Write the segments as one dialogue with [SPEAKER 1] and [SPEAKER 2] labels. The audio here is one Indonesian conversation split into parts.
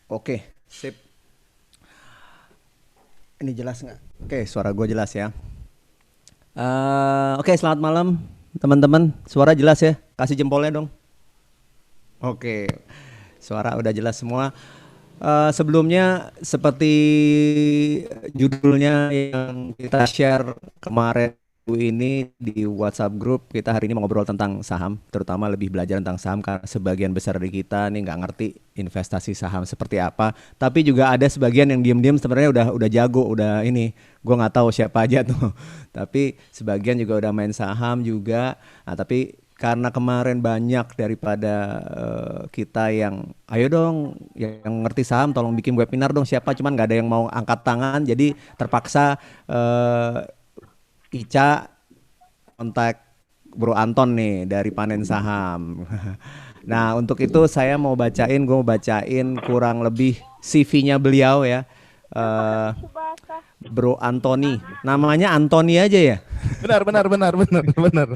[SPEAKER 1] Oke, sip. Ini jelas nggak? Oke, suara gue jelas ya. Oke, selamat malam teman-teman. Suara jelas ya? Kasih jempolnya dong. Oke, suara udah jelas semua. Sebelumnya seperti judulnya yang kita share kemarin ini di WhatsApp grup, kita hari ini mau ngobrol tentang saham, terutama lebih belajar tentang saham karena sebagian besar dari kita nih nggak ngerti investasi saham seperti apa. Tapi juga ada sebagian yang diem-diem sebenarnya udah jago, udah ini. Gue nggak tahu siapa aja tuh. Tapi sebagian juga udah main saham juga. Nah, tapi karena kemarin banyak daripada kita yang ayo dong yang ngerti saham tolong bikin webinar dong siapa, cuman nggak ada yang mau angkat tangan, jadi terpaksa Ica kontak Bro Anton nih dari Panen Saham. Nah, untuk itu saya mau bacain, gue mau bacain kurang lebih CV-nya beliau ya. Eh, Bro Antoni, namanya Antoni aja ya,
[SPEAKER 2] Benar, benar, benar, benar, benar.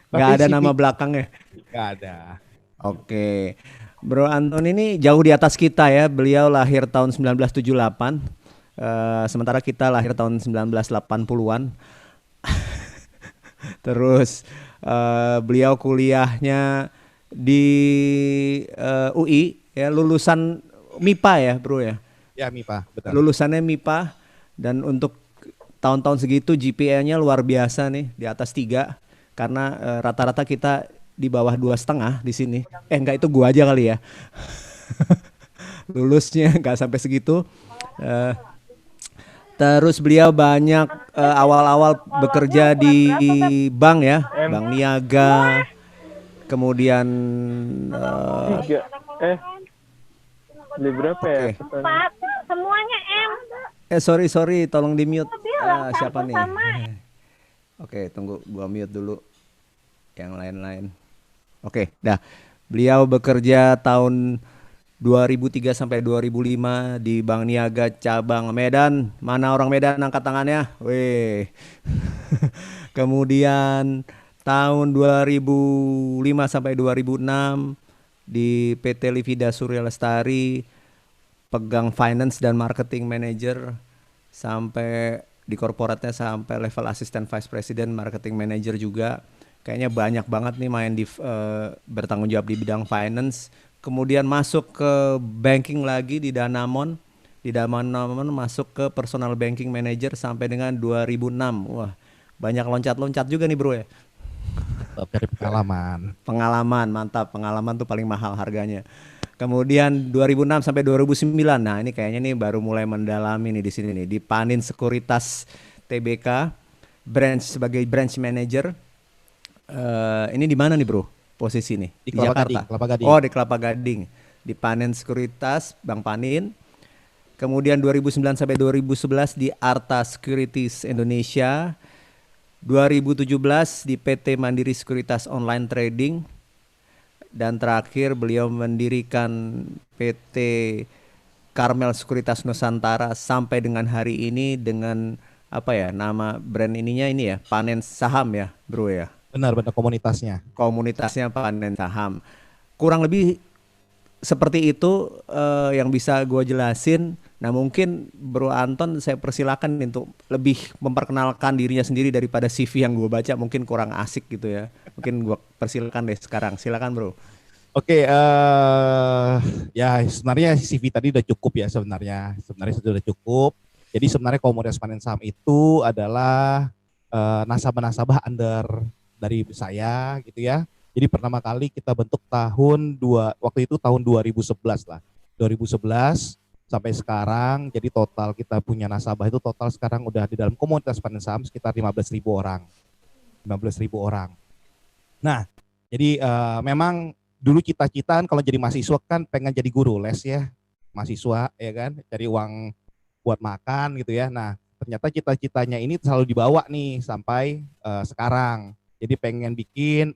[SPEAKER 1] nggak
[SPEAKER 2] Pakai
[SPEAKER 1] ada
[SPEAKER 2] CV
[SPEAKER 1] nama belakangnya.
[SPEAKER 2] nggak ada.
[SPEAKER 1] Oke, Bro Anton ini jauh di atas kita ya. Beliau lahir tahun 1978, sementara kita lahir tahun 1980-an. Terus beliau kuliahnya di UI ya, lulusan MIPA ya, Bro ya.
[SPEAKER 2] Ya, MIPA, benar.
[SPEAKER 1] Lulusannya MIPA, dan untuk tahun-tahun segitu GPA-nya luar biasa nih, di atas 3, karena rata-rata kita di bawah 2,5 di sini. Enggak, itu gua aja kali ya. Lulusnya nggak sampai segitu. Eh, Terus beliau banyak awal-awal bekerja di bank ya, Bank Niaga. Kemudian eh,
[SPEAKER 3] Tiga. Beli berapa ya?
[SPEAKER 1] oke.
[SPEAKER 4] Empat, semuanya M.
[SPEAKER 1] Sorry sorry, tolong di mute.
[SPEAKER 4] Aku bilang
[SPEAKER 1] Siapa
[SPEAKER 4] satu
[SPEAKER 1] nih?
[SPEAKER 4] sama.
[SPEAKER 1] Oke, tunggu gua mute dulu yang lain-lain. Oke, dah. Beliau bekerja tahun 2003 sampai 2005 di Bank Niaga cabang Medan. Mana orang Medan angkat tangannya? Weh. Kemudian tahun 2005 sampai 2006 di PT Livida Surya Lestari pegang finance dan marketing manager, sampai di korporatnya sampai level asisten vice president marketing manager juga. Kayaknya banyak banget nih main di bertanggung jawab di bidang finance. Kemudian masuk ke banking lagi di Danamon. Di Danamon masuk ke personal banking manager sampai dengan 2006. Wah, banyak loncat-loncat juga nih, Bro ya.
[SPEAKER 2] Dari pengalaman.
[SPEAKER 1] Pengalaman, mantap. Pengalaman tuh paling mahal harganya. Kemudian 2006 sampai 2009. Nah, ini kayaknya nih baru mulai mendalami nih di sini nih di Panin Sekuritas TBK, branch sebagai branch manager. Ini di mana nih, Bro? Posisi nih
[SPEAKER 2] Di
[SPEAKER 1] di
[SPEAKER 2] Kelapa
[SPEAKER 1] Jakarta.
[SPEAKER 2] Gading, Kelapa Gading.
[SPEAKER 1] Oh, di Kelapa Gading. Di Panin Sekuritas Bang Panin. Kemudian 2009 sampai 2011 di Arta Securities Indonesia. 2017 di PT Mandiri Sekuritas Online Trading, dan terakhir beliau mendirikan PT Karmel Sekuritas Nusantara sampai dengan hari ini dengan apa ya, nama brand ininya ini ya, Panen Saham ya, Bro ya.
[SPEAKER 2] Benar, benar komunitasnya.
[SPEAKER 1] Komunitasnya Panen Saham. Kurang lebih seperti itu yang bisa gue jelasin. Nah, mungkin Bro Anton saya persilakan untuk lebih memperkenalkan dirinya sendiri daripada CV yang gue baca mungkin kurang asik gitu ya. Mungkin gue persilakan deh sekarang. Silakan, Bro.
[SPEAKER 2] Oke, ya sebenarnya CV tadi udah cukup ya sebenarnya. Sebenarnya sudah cukup. Jadi sebenarnya komunitas panen saham itu adalah nasabah-nasabah under dari saya gitu ya. Jadi pertama kali kita bentuk waktu itu tahun 2011 lah. 2011 sampai sekarang, jadi total kita punya nasabah itu total sekarang udah di dalam komunitas panen saham sekitar 15.000 orang. 15.000 orang. Nah, jadi memang dulu cita-citaan kalau jadi mahasiswa kan pengen jadi guru les ya, mahasiswa ya kan, cari uang buat makan gitu ya. Nah, ternyata cita-citanya ini selalu dibawa nih sampai sekarang. Jadi pengen bikin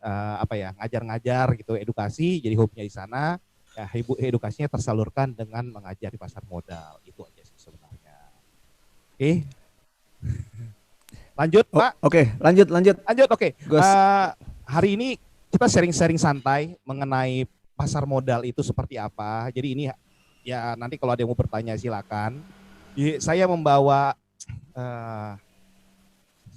[SPEAKER 2] ngajar-ngajar gitu, edukasi, jadi hobinya di sana. Ya, edukasinya tersalurkan dengan mengajar di pasar modal. Itu aja sih sebenarnya. Oke. Lanjut, Pak.
[SPEAKER 1] Oke, lanjut.
[SPEAKER 2] Lanjut, oke.
[SPEAKER 1] Gus.
[SPEAKER 2] Hari ini kita sharing-sharing santai mengenai pasar modal itu seperti apa. Jadi ini ya nanti kalau ada yang mau bertanya silakan. Saya membawa eh,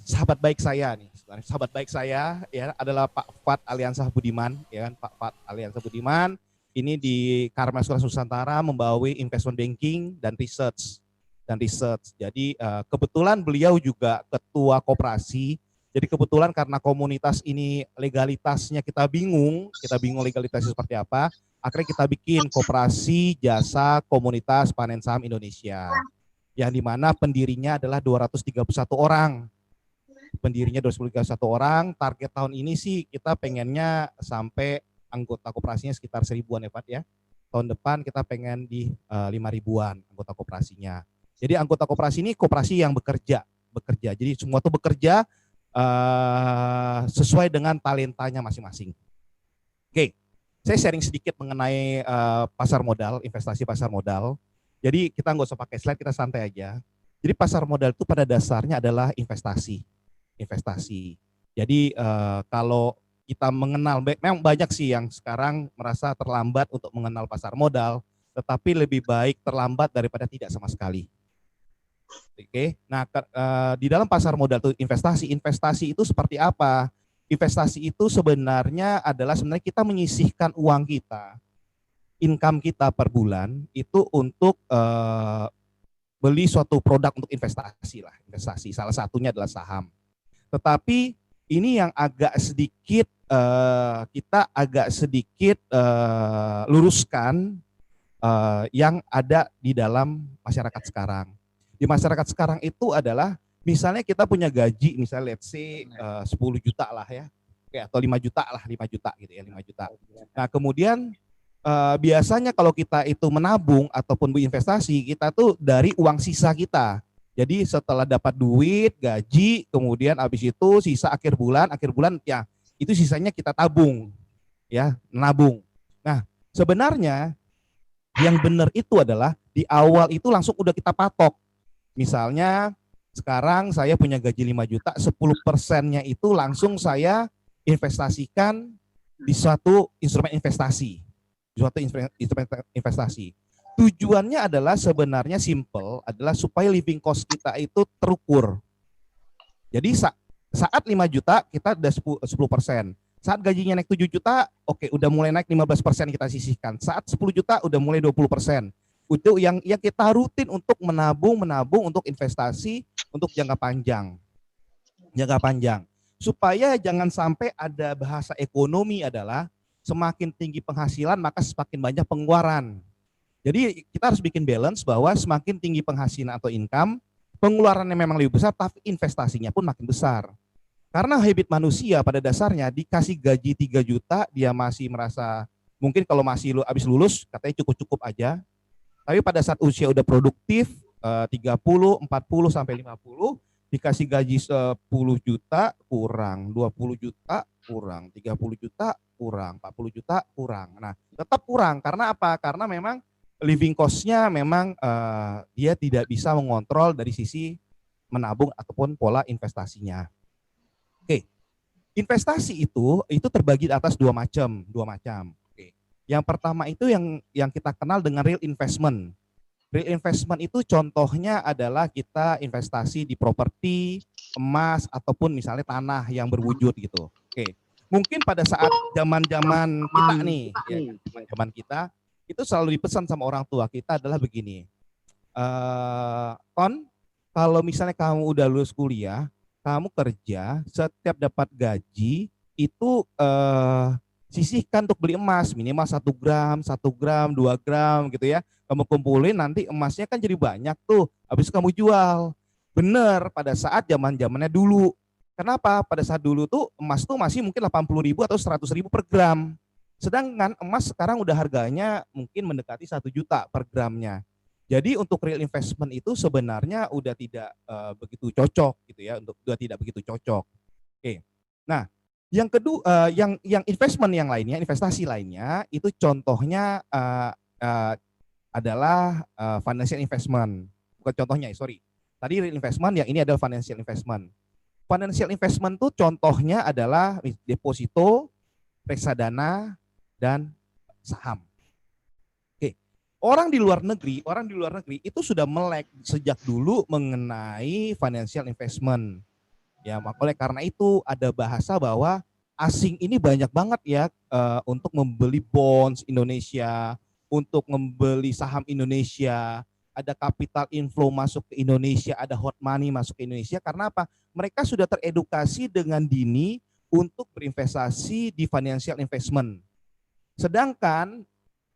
[SPEAKER 2] sahabat baik saya nih. Sahabat baik saya ya adalah Pak Fat Aliansah Budiman, ya kan, Pak Fat Aliansah Budiman. Ini di Karma Sekuritas Nusantara membawa investment banking dan research. Jadi kebetulan beliau juga ketua koperasi. Jadi kebetulan karena komunitas ini legalitasnya kita bingung legalitasnya seperti apa. Akhirnya kita bikin koperasi jasa komunitas panen saham Indonesia. Yang dimana pendirinya adalah 231 orang. Pendirinya 231 orang. Target tahun ini sih kita pengennya sampai anggota koperasinya sekitar 1000-an ya Pak ya. Tahun depan kita pengen di 5.000-an anggota koperasinya. Jadi anggota koperasi ini koperasi yang bekerja. Jadi semua itu bekerja sesuai dengan talentanya masing-masing. Oke, saya sharing sedikit mengenai pasar modal, investasi pasar modal. Jadi kita nggak usah pakai slide, kita santai aja. Jadi pasar modal itu pada dasarnya adalah investasi. Jadi kalau kita mengenal, memang banyak sih yang sekarang merasa terlambat untuk mengenal pasar modal, tetapi lebih baik terlambat daripada tidak sama sekali. Oke, nah di dalam pasar modal itu investasi itu seperti apa? Investasi itu sebenarnya kita menyisihkan uang kita, income kita per bulan itu untuk beli suatu produk untuk investasi. Salah satunya adalah saham. Tetapi ini yang agak sedikit kita luruskan yang ada di dalam masyarakat sekarang. Di masyarakat sekarang itu adalah misalnya kita punya gaji misalnya let's say 10 juta lah ya. Oke, atau 5 juta lah, 5 juta gitu ya, 5 juta. Nah, kemudian biasanya kalau kita itu menabung ataupun berinvestasi, kita tuh dari uang sisa kita. Jadi setelah dapat duit, gaji, kemudian habis itu sisa akhir bulan ya itu sisanya kita tabung. Ya, nabung. Nah, sebenarnya yang benar itu adalah di awal itu langsung udah kita patok. Misalnya sekarang saya punya gaji 5 juta, 10%-nya itu langsung saya investasikan di suatu instrumen investasi. Tujuannya adalah sebenarnya simple, adalah supaya living cost kita itu terukur. Jadi saat 5 juta kita udah 10%. Saat gajinya naik 7 juta, oke udah mulai naik 15% kita sisihkan. Saat 10 juta udah mulai 20%. Itu yang kita rutin untuk menabung untuk investasi untuk jangka panjang. Supaya jangan sampai ada bahasa ekonomi adalah semakin tinggi penghasilan maka semakin banyak pengeluaran. Jadi kita harus bikin balance bahwa semakin tinggi penghasilan atau income, pengeluarannya memang lebih besar tapi investasinya pun makin besar. Karena habit manusia pada dasarnya dikasih gaji 3 juta dia masih merasa mungkin kalau masih habis lulus katanya cukup-cukup aja. Tapi pada saat usia udah produktif 30, 40 sampai 50 dikasih gaji 10 juta kurang, 20 juta kurang, 30 juta kurang, 40 juta kurang. Nah, tetap kurang karena apa? Karena memang living cost-nya memang dia tidak bisa mengontrol dari sisi menabung ataupun pola investasinya. Oke. Investasi itu terbagi atas dua macam. Yang pertama itu yang kita kenal dengan real investment. Real investment itu contohnya adalah kita investasi di properti, emas, ataupun misalnya tanah yang berwujud gitu. Oke. Mungkin pada saat zaman-zaman kita nih, ya, zaman kita, itu selalu dipesan sama orang tua kita adalah begini. Ton, kalau misalnya kamu udah lulus kuliah, kamu kerja, setiap dapat gaji, itu sisihkan untuk beli emas minimal 1 gram, 2 gram gitu ya. Kamu kumpulin nanti emasnya kan jadi banyak tuh. Habis kamu jual. Bener pada saat zamannya dulu. Kenapa? Pada saat dulu tuh emas tuh masih mungkin 80.000 atau 100.000 per gram. Sedangkan emas sekarang udah harganya mungkin mendekati 1 juta per gramnya. Jadi untuk real investment itu sebenarnya udah tidak begitu cocok gitu ya, udah tidak begitu cocok. Oke. Nah, yang kedua, yang investment yang lainnya, investasi lainnya itu contohnya adalah financial investment. Bukan contohnya, sorry. Tadi real investment, yang ini adalah financial investment. Financial investment itu contohnya adalah deposito, reksadana, dan saham. Oke, orang di luar negeri itu sudah melek sejak dulu mengenai financial investment. Ya, oleh karena itu ada bahasa bahwa asing ini banyak banget ya untuk membeli bonds Indonesia, untuk membeli saham Indonesia, ada capital inflow masuk ke Indonesia, ada hot money masuk ke Indonesia. Karena apa? Mereka sudah teredukasi dengan dini untuk berinvestasi di financial investment. Sedangkan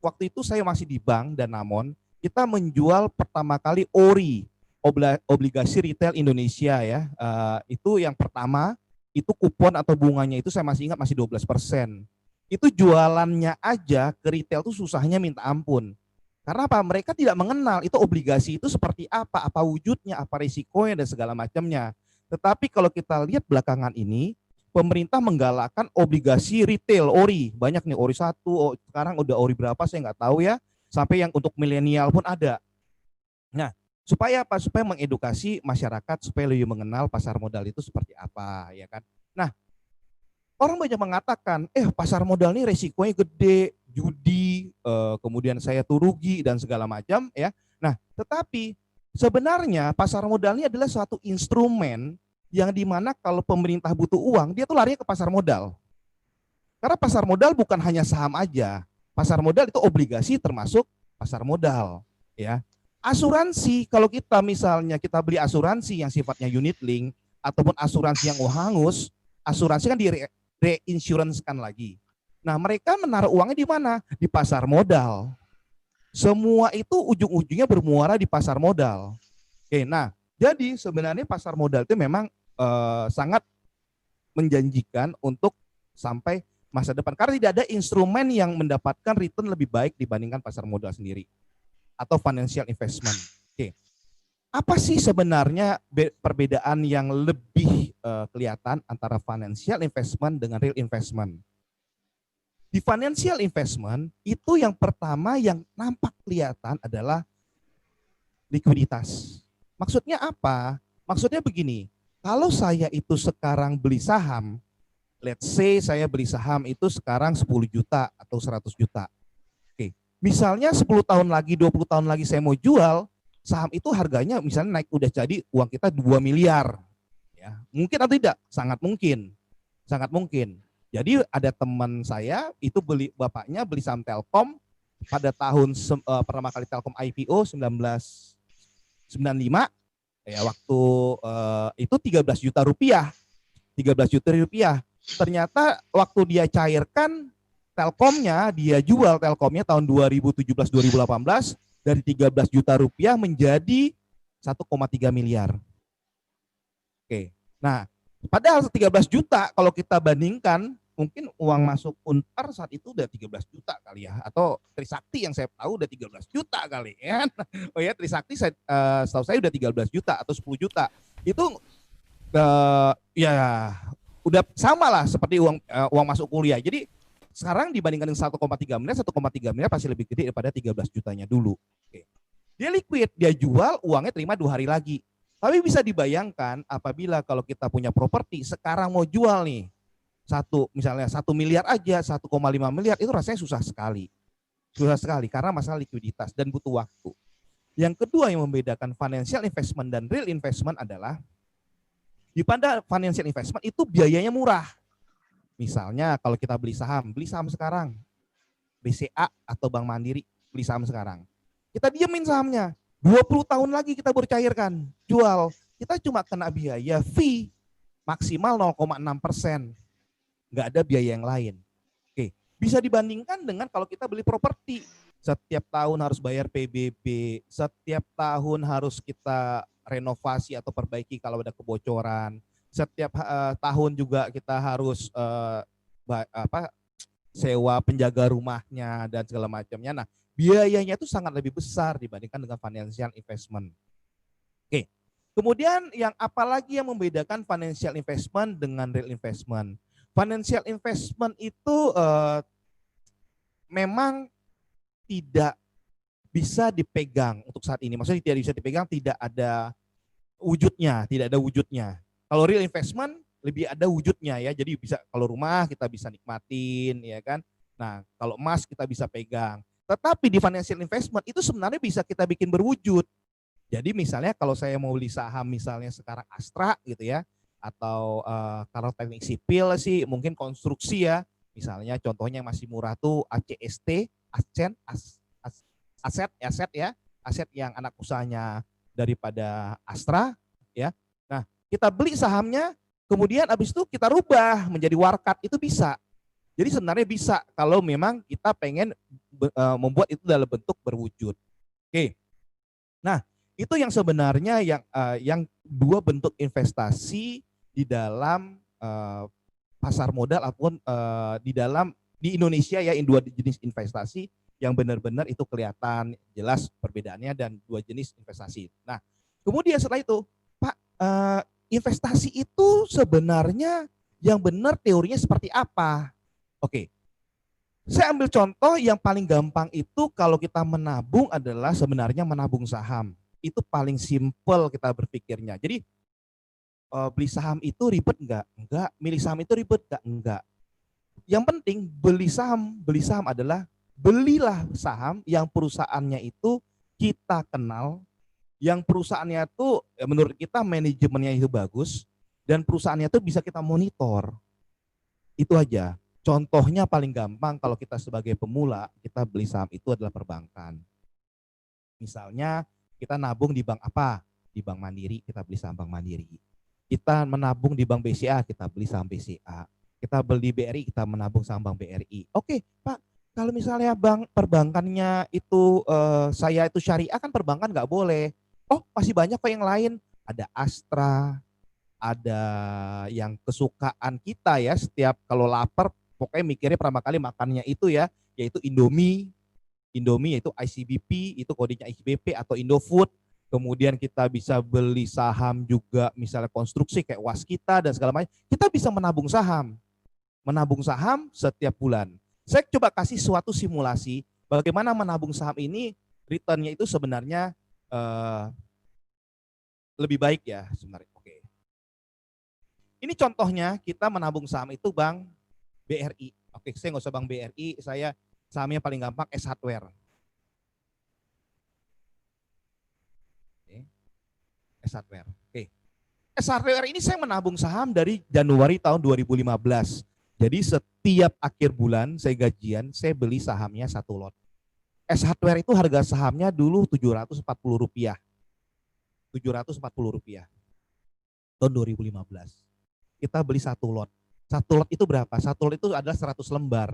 [SPEAKER 2] waktu itu saya masih di bank dan Danamon, kita menjual pertama kali ORI, obligasi retail Indonesia ya. Itu yang pertama, itu kupon atau bunganya itu saya masih ingat masih 12%. Itu jualannya aja ke retail tuh susahnya minta ampun. Karena apa? Mereka tidak mengenal itu obligasi itu seperti apa wujudnya, apa risikonya dan segala macamnya. Tetapi kalau kita lihat belakangan ini, pemerintah menggalakkan obligasi retail ORI. Banyak nih ORI 1, sekarang udah ORI berapa saya nggak tahu ya. Sampai yang untuk milenial pun ada. Nah, supaya apa? Supaya mengedukasi masyarakat supaya lebih mengenal pasar modal itu seperti apa, ya kan? Nah, orang banyak mengatakan, pasar modal ini resikonya gede, judi, kemudian saya tuh rugi dan segala macam, ya. Nah, tetapi sebenarnya pasar modal ini adalah suatu instrumen yang dimana kalau pemerintah butuh uang, dia tuh larinya ke pasar modal. Karena pasar modal bukan hanya saham aja, pasar modal itu obligasi termasuk pasar modal, ya. Asuransi, kalau kita misalnya kita beli asuransi yang sifatnya unit link ataupun asuransi yang hangus, asuransi kan di reinsurance-kan lagi. Nah, mereka menaruh uangnya di mana? Di pasar modal. Semua itu ujung-ujungnya bermuara di pasar modal. Oke, nah, jadi sebenarnya pasar modal itu memang sangat menjanjikan untuk sampai masa depan. Karena tidak ada instrumen yang mendapatkan return lebih baik dibandingkan pasar modal sendiri atau financial investment. Oke. Apa sih sebenarnya perbedaan yang lebih kelihatan antara financial investment dengan real investment? Di financial investment itu yang pertama yang nampak kelihatan adalah likuiditas. Maksudnya apa? Maksudnya begini, kalau saya itu sekarang beli saham, let's say saya beli saham itu sekarang 10 juta atau 100 juta. Oke, misalnya 10 tahun lagi, 20 tahun lagi saya mau jual, saham itu harganya misalnya naik udah jadi uang kita 2 miliar. Ya, mungkin atau tidak? Sangat mungkin. Sangat mungkin. Jadi ada teman saya itu bapaknya beli saham Telkom pada tahun pertama kali Telkom IPO 1995 ya, waktu itu 13 juta rupiah. 13 juta rupiah. Ternyata waktu dia cairkan Telkomnya, dia jual Telkomnya tahun 2017-2018 dari 13 juta rupiah menjadi 1,3 miliar. Oke. Nah, padahal 13 juta kalau kita bandingkan, mungkin uang masuk Unpar saat itu udah 13 juta kali ya, atau Trisakti yang saya tahu udah 13 juta kali ya. Oh ya, Trisakti setahu saya udah 13 juta atau 10 juta. Itu ya udah sama lah seperti uang masuk kuliah. Jadi sekarang dibandingkan dengan 1,3 miliar pasti lebih gede daripada 13 jutanya dulu. Oke. Dia liquid, dia jual, uangnya terima 2 hari lagi. Tapi bisa dibayangkan apabila kalau kita punya properti, sekarang mau jual nih, misalnya 1 miliar aja, 1,5 miliar, itu rasanya susah sekali. Susah sekali karena masalah likuiditas dan butuh waktu. Yang kedua yang membedakan financial investment dan real investment adalah, di pada financial investment itu biayanya murah. Misalnya kalau kita beli saham sekarang, BCA atau Bank Mandiri, beli saham sekarang. Kita diamin sahamnya, 20 tahun lagi kita baru cairkan, jual. Kita cuma kena biaya fee maksimal 0,6%. Nggak ada biaya yang lain. Oke, bisa dibandingkan dengan kalau kita beli properti. Setiap tahun harus bayar PBB, setiap tahun harus kita renovasi atau perbaiki kalau ada kebocoran. Setiap tahun juga kita harus sewa penjaga rumahnya dan segala macamnya. Nah, biayanya itu sangat lebih besar dibandingkan dengan financial investment. Oke. Kemudian yang apalagi yang membedakan financial investment dengan real investment? Financial investment itu memang tidak bisa dipegang untuk saat ini. Maksudnya tidak bisa dipegang, tidak ada wujudnya. Kalau real investment lebih ada wujudnya ya. Jadi bisa kalau rumah kita bisa nikmatin ya kan. Nah, kalau emas kita bisa pegang. Tetapi di financial investment itu sebenarnya bisa kita bikin berwujud. Jadi misalnya kalau saya mau beli saham misalnya sekarang Astra gitu ya, atau kalau teknik sipil sih mungkin konstruksi ya. Misalnya contohnya yang masih murah tuh ACST, aset ya, aset yang anak usahanya daripada Astra ya. Nah, kita beli sahamnya, kemudian habis itu kita rubah menjadi warkat, itu bisa. Jadi sebenarnya bisa kalau memang kita pengen membuat itu dalam bentuk berwujud. Oke. Nah, itu yang sebenarnya yang dua bentuk investasi di dalam pasar modal ataupun di Indonesia ya, dua jenis investasi yang benar-benar itu kelihatan jelas perbedaannya dan dua jenis investasi. Nah, kemudian setelah itu, Pak, investasi itu sebenarnya yang benar teorinya seperti apa? Oke, saya ambil contoh yang paling gampang itu kalau kita menabung adalah sebenarnya menabung saham. Itu paling simpel kita berpikirnya. Jadi beli saham itu ribet enggak? Enggak. Milih saham itu ribet enggak? Enggak. Yang penting beli saham adalah belilah saham yang perusahaannya itu kita kenal, yang perusahaannya itu menurut kita manajemennya itu bagus, dan perusahaannya itu bisa kita monitor. Itu aja. Contohnya paling gampang kalau kita sebagai pemula, kita beli saham itu adalah perbankan. Misalnya kita nabung di bank apa? Di Bank Mandiri, kita beli saham Bank Mandiri. Kita menabung di Bank BCA, kita beli saham BCA. Kita beli BRI, kita menabung saham Bank BRI. Oke, Pak, kalau misalnya bank perbankannya itu saya itu syariah, kan perbankan nggak boleh. Oh, masih banyak kok yang lain. Ada Astra, ada yang kesukaan kita ya, setiap kalau lapar pokoknya mikirnya pertama kali makannya itu ya, yaitu Indomie yaitu ICBP, itu kodenya ICBP atau Indofood. Kemudian kita bisa beli saham juga misalnya konstruksi kayak Waskita dan segala macam. Kita bisa menabung saham setiap bulan. Saya coba kasih suatu simulasi bagaimana menabung saham ini returnnya itu sebenarnya lebih baik ya sebenarnya. Oke. Ini contohnya kita menabung saham itu Bank BRI. Oke, saya nggak usah Bank BRI, saya sahamnya paling gampang S Hardware. Oke. S Hardware. Oke. S Hardware ini saya menabung saham dari Januari tahun 2015. Jadi setiap akhir bulan saya gajian, saya beli sahamnya satu lot. S Hardware itu harga sahamnya dulu Rp740. Rp740 tahun 2015. Kita beli satu lot. Satu lot itu berapa? Satu lot itu adalah 100 lembar.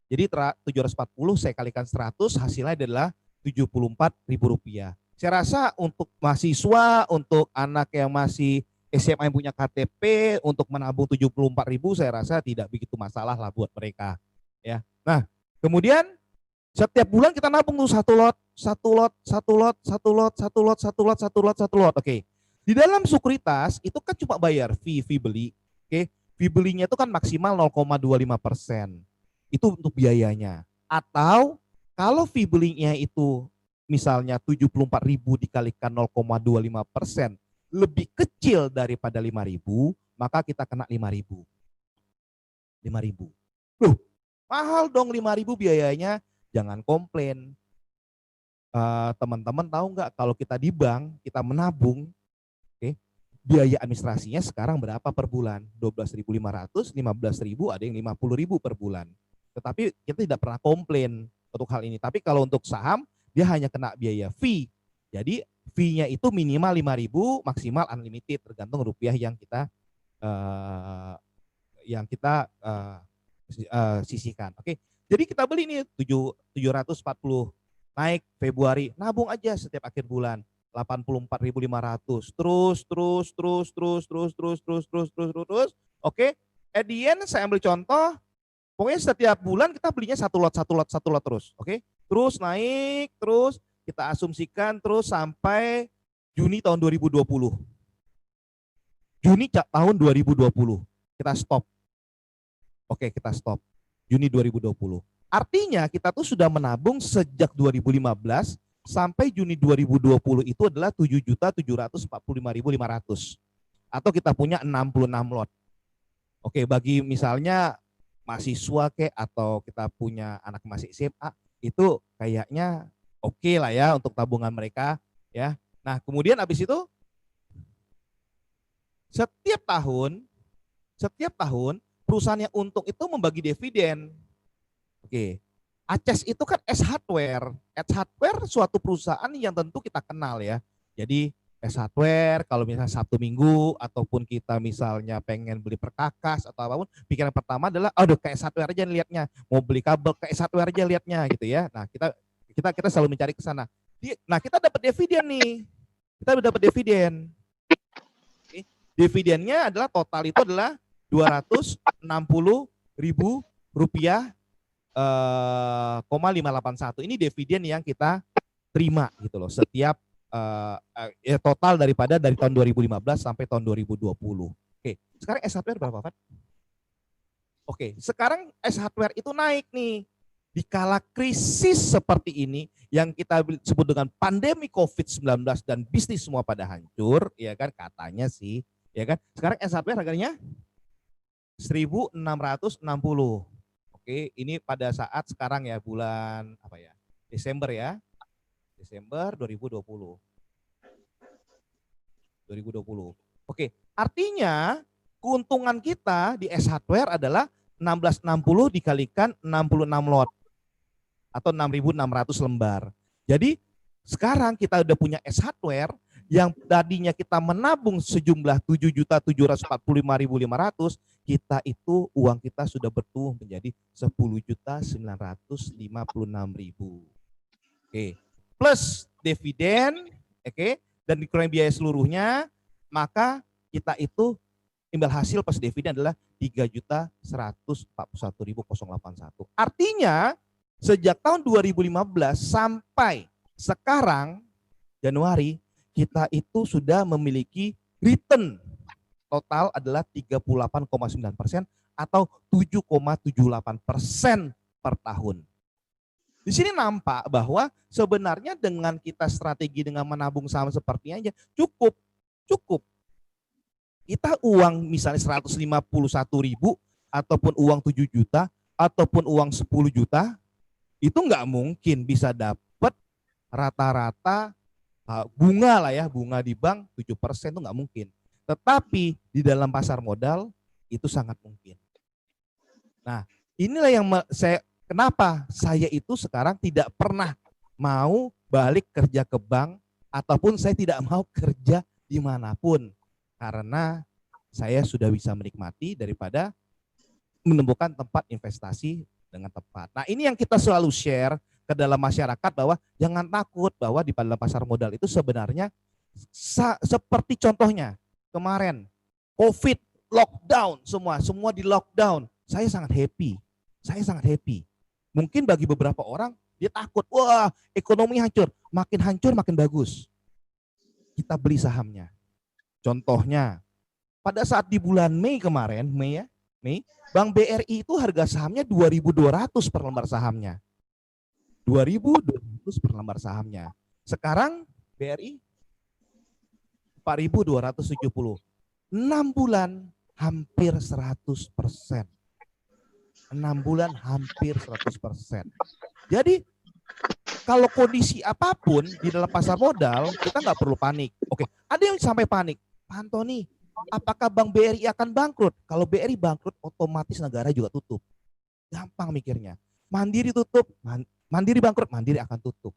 [SPEAKER 2] Jadi 740 saya kalikan 100, hasilnya adalah Rp74.000. Saya rasa untuk mahasiswa, untuk anak yang masih SMA yang punya KTP, untuk menabung 74.000 saya rasa tidak begitu masalah lah buat mereka. Ya. Nah, kemudian setiap bulan kita nabung tuh satu lot. Oke. Di dalam sekuritas itu kan cuma bayar fee beli. Oke. Fee belinya itu kan maksimal 0,25%. Itu untuk biayanya. Atau kalau fee belinya itu misalnya 74.000 dikalikan 0,25% lebih kecil daripada 5.000, maka kita kena 5.000. Loh, mahal dong 5.000 biayanya. Jangan komplain. Teman-teman tahu nggak kalau kita di bank, kita menabung, biaya administrasinya sekarang berapa per bulan? 12.500, 15.000, ada yang 50.000 per bulan. Tetapi kita tidak pernah komplain untuk hal ini. Tapi kalau untuk saham, dia hanya kena biaya fee. Jadi fee-nya itu minimal 5.000, maksimal unlimited, tergantung rupiah yang kita sisihkan. Oke. Jadi kita beli nih 740 naik Februari, nabung aja setiap akhir bulan. 84.500 terus. Oke, at the end saya ambil contoh, pokoknya setiap bulan kita belinya satu lot terus. Oke, terus naik, terus kita asumsikan terus sampai Juni tahun 2020. Tahun 2020 kita stop. Oke, kita stop Juni 2020. Artinya kita tuh sudah menabung sejak 2015 sampai Juni 2020 itu adalah 7.745.500. Atau kita punya 66 lot. Oke, bagi misalnya mahasiswa atau kita punya anak masih SMA, itu kayaknya oke lah ya untuk tabungan mereka ya. Nah, kemudian habis itu setiap tahun perusahaan yang untung itu membagi dividen. Oke. Aces itu kan S Hardware. S Hardware suatu perusahaan yang tentu kita kenal ya. Jadi S Hardware kalau misalnya Sabtu Minggu ataupun kita misalnya pengen beli perkakas atau apapun, pikiran pertama adalah aduh ke S Hardware aja lihatnya, mau beli kabel ke S Hardware aja lihatnya gitu ya. Nah, kita selalu mencari ke sana. Nah, kita dapat dividen nih. Kita dapat dividen. Oke. Dividennya adalah total itu adalah 260.000 rupiah 581. Ini dividen yang kita terima gitu loh setiap ya total dari tahun 2015 sampai tahun 2020. Oke, sekarang S Hardware berapa, Pak? Oke, sekarang S Hardware itu naik nih. Di kala krisis seperti ini yang kita sebut dengan pandemi COVID-19 dan bisnis semua pada hancur, ya kan katanya sih, ya kan. Sekarang S Hardware harganya 1.660. Oke, ini pada saat sekarang ya bulan apa ya? Desember ya. Desember 2020. Oke, artinya keuntungan kita di S Hardware adalah 1660 dikalikan 66 lot atau 6.600 lembar. Jadi sekarang kita udah punya S Hardware yang tadinya kita menabung sejumlah 7.745.500, kita itu uang kita sudah bertumbuh menjadi 10.956.000. Oke. Plus dividen, oke, dan dikurangi biaya seluruhnya, maka kita itu imbal hasil plus dividen adalah 3.141.081. Artinya sejak tahun 2015 sampai sekarang Januari kita itu sudah memiliki return total adalah 38,9% atau 7,78% per tahun. Di sini nampak bahwa sebenarnya dengan kita strategi dengan menabung saham seperti aja cukup. Kita uang misalnya 151.000 ataupun uang 7 juta ataupun uang 10 juta itu nggak mungkin bisa dapat rata-rata bunga lah ya, bunga di bank 7% itu nggak mungkin. Tetapi di dalam pasar modal itu sangat mungkin. Nah, inilah yang kenapa saya itu sekarang tidak pernah mau balik kerja ke bank ataupun saya tidak mau kerja dimanapun. Karena saya sudah bisa menikmati daripada menemukan tempat investasi dengan tepat. Nah, ini yang kita selalu share ke dalam masyarakat bahwa jangan takut bahwa di dalam pasar modal itu sebenarnya seperti contohnya kemarin COVID, lockdown semua di lockdown. Saya sangat happy. Mungkin bagi beberapa orang dia takut, wah ekonomi hancur, makin bagus. Kita beli sahamnya. Contohnya, pada saat di bulan Mei kemarin, Mei, Bank BRI itu harga sahamnya 2.200 per lembar sahamnya. 2.200 per lembar sahamnya. Sekarang BRI 4.270. 6 bulan hampir 100%. 6 bulan hampir 100%. Jadi kalau kondisi apapun di dalam pasar modal, kita nggak perlu panik. Oke, ada yang sampai panik. Pak Antoni, apakah Bank BRI akan bangkrut? Kalau BRI bangkrut, otomatis negara juga tutup. Gampang mikirnya. Mandiri tutup, Mandiri bangkrut, Mandiri akan tutup.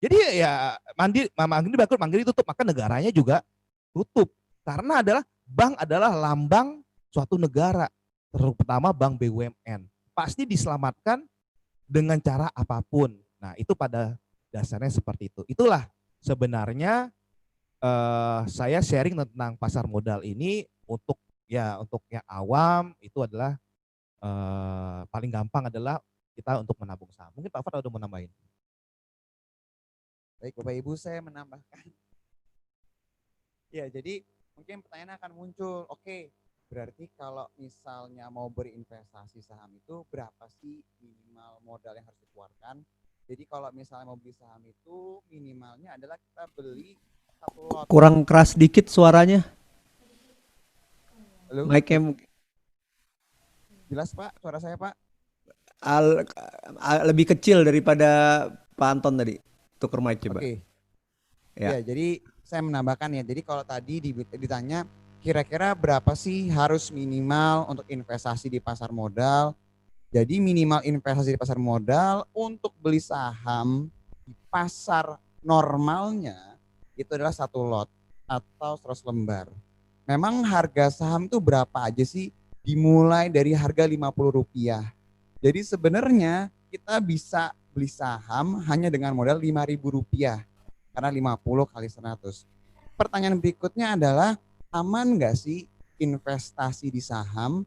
[SPEAKER 2] Jadi ya Mandiri bangkrut, Mandiri tutup, maka negaranya juga tutup. Karena bank adalah lambang suatu negara, terutama bank BUMN. Pasti diselamatkan dengan cara apapun. Nah, itu pada dasarnya seperti itu. Itulah sebenarnya saya sharing tentang pasar modal ini untuk yang awam itu adalah paling gampang adalah kita untuk menabung saham. Mungkin Pak Fat ada mau nambahin.
[SPEAKER 3] Baik Bapak Ibu, saya menambahkan. Ya, jadi mungkin pertanyaan akan muncul, oke, berarti kalau misalnya mau berinvestasi saham itu berapa sih minimal modal yang harus dikeluarkan? Jadi kalau misalnya mau beli saham itu minimalnya adalah kita beli satu lot.
[SPEAKER 1] Kurang keras dikit suaranya.
[SPEAKER 3] Halo?
[SPEAKER 1] Mic-nya
[SPEAKER 3] Jelas Pak, suara saya Pak?
[SPEAKER 1] lebih kecil daripada Pak Anton tadi. Tuker mic coba.
[SPEAKER 3] Oke.
[SPEAKER 1] Ya.
[SPEAKER 3] Ya, jadi saya menambahkan ya. Jadi kalau tadi ditanya kira-kira berapa sih harus minimal untuk investasi di pasar modal? Jadi minimal investasi di pasar modal untuk beli saham di pasar normalnya itu adalah 1 lot atau 100 lembar. Memang harga saham itu berapa aja sih? Dimulai dari harga Rp50. Jadi sebenarnya kita bisa beli saham hanya dengan modal Rp5.000 karena 50 kali 100. Pertanyaan berikutnya adalah aman nggak sih investasi di saham?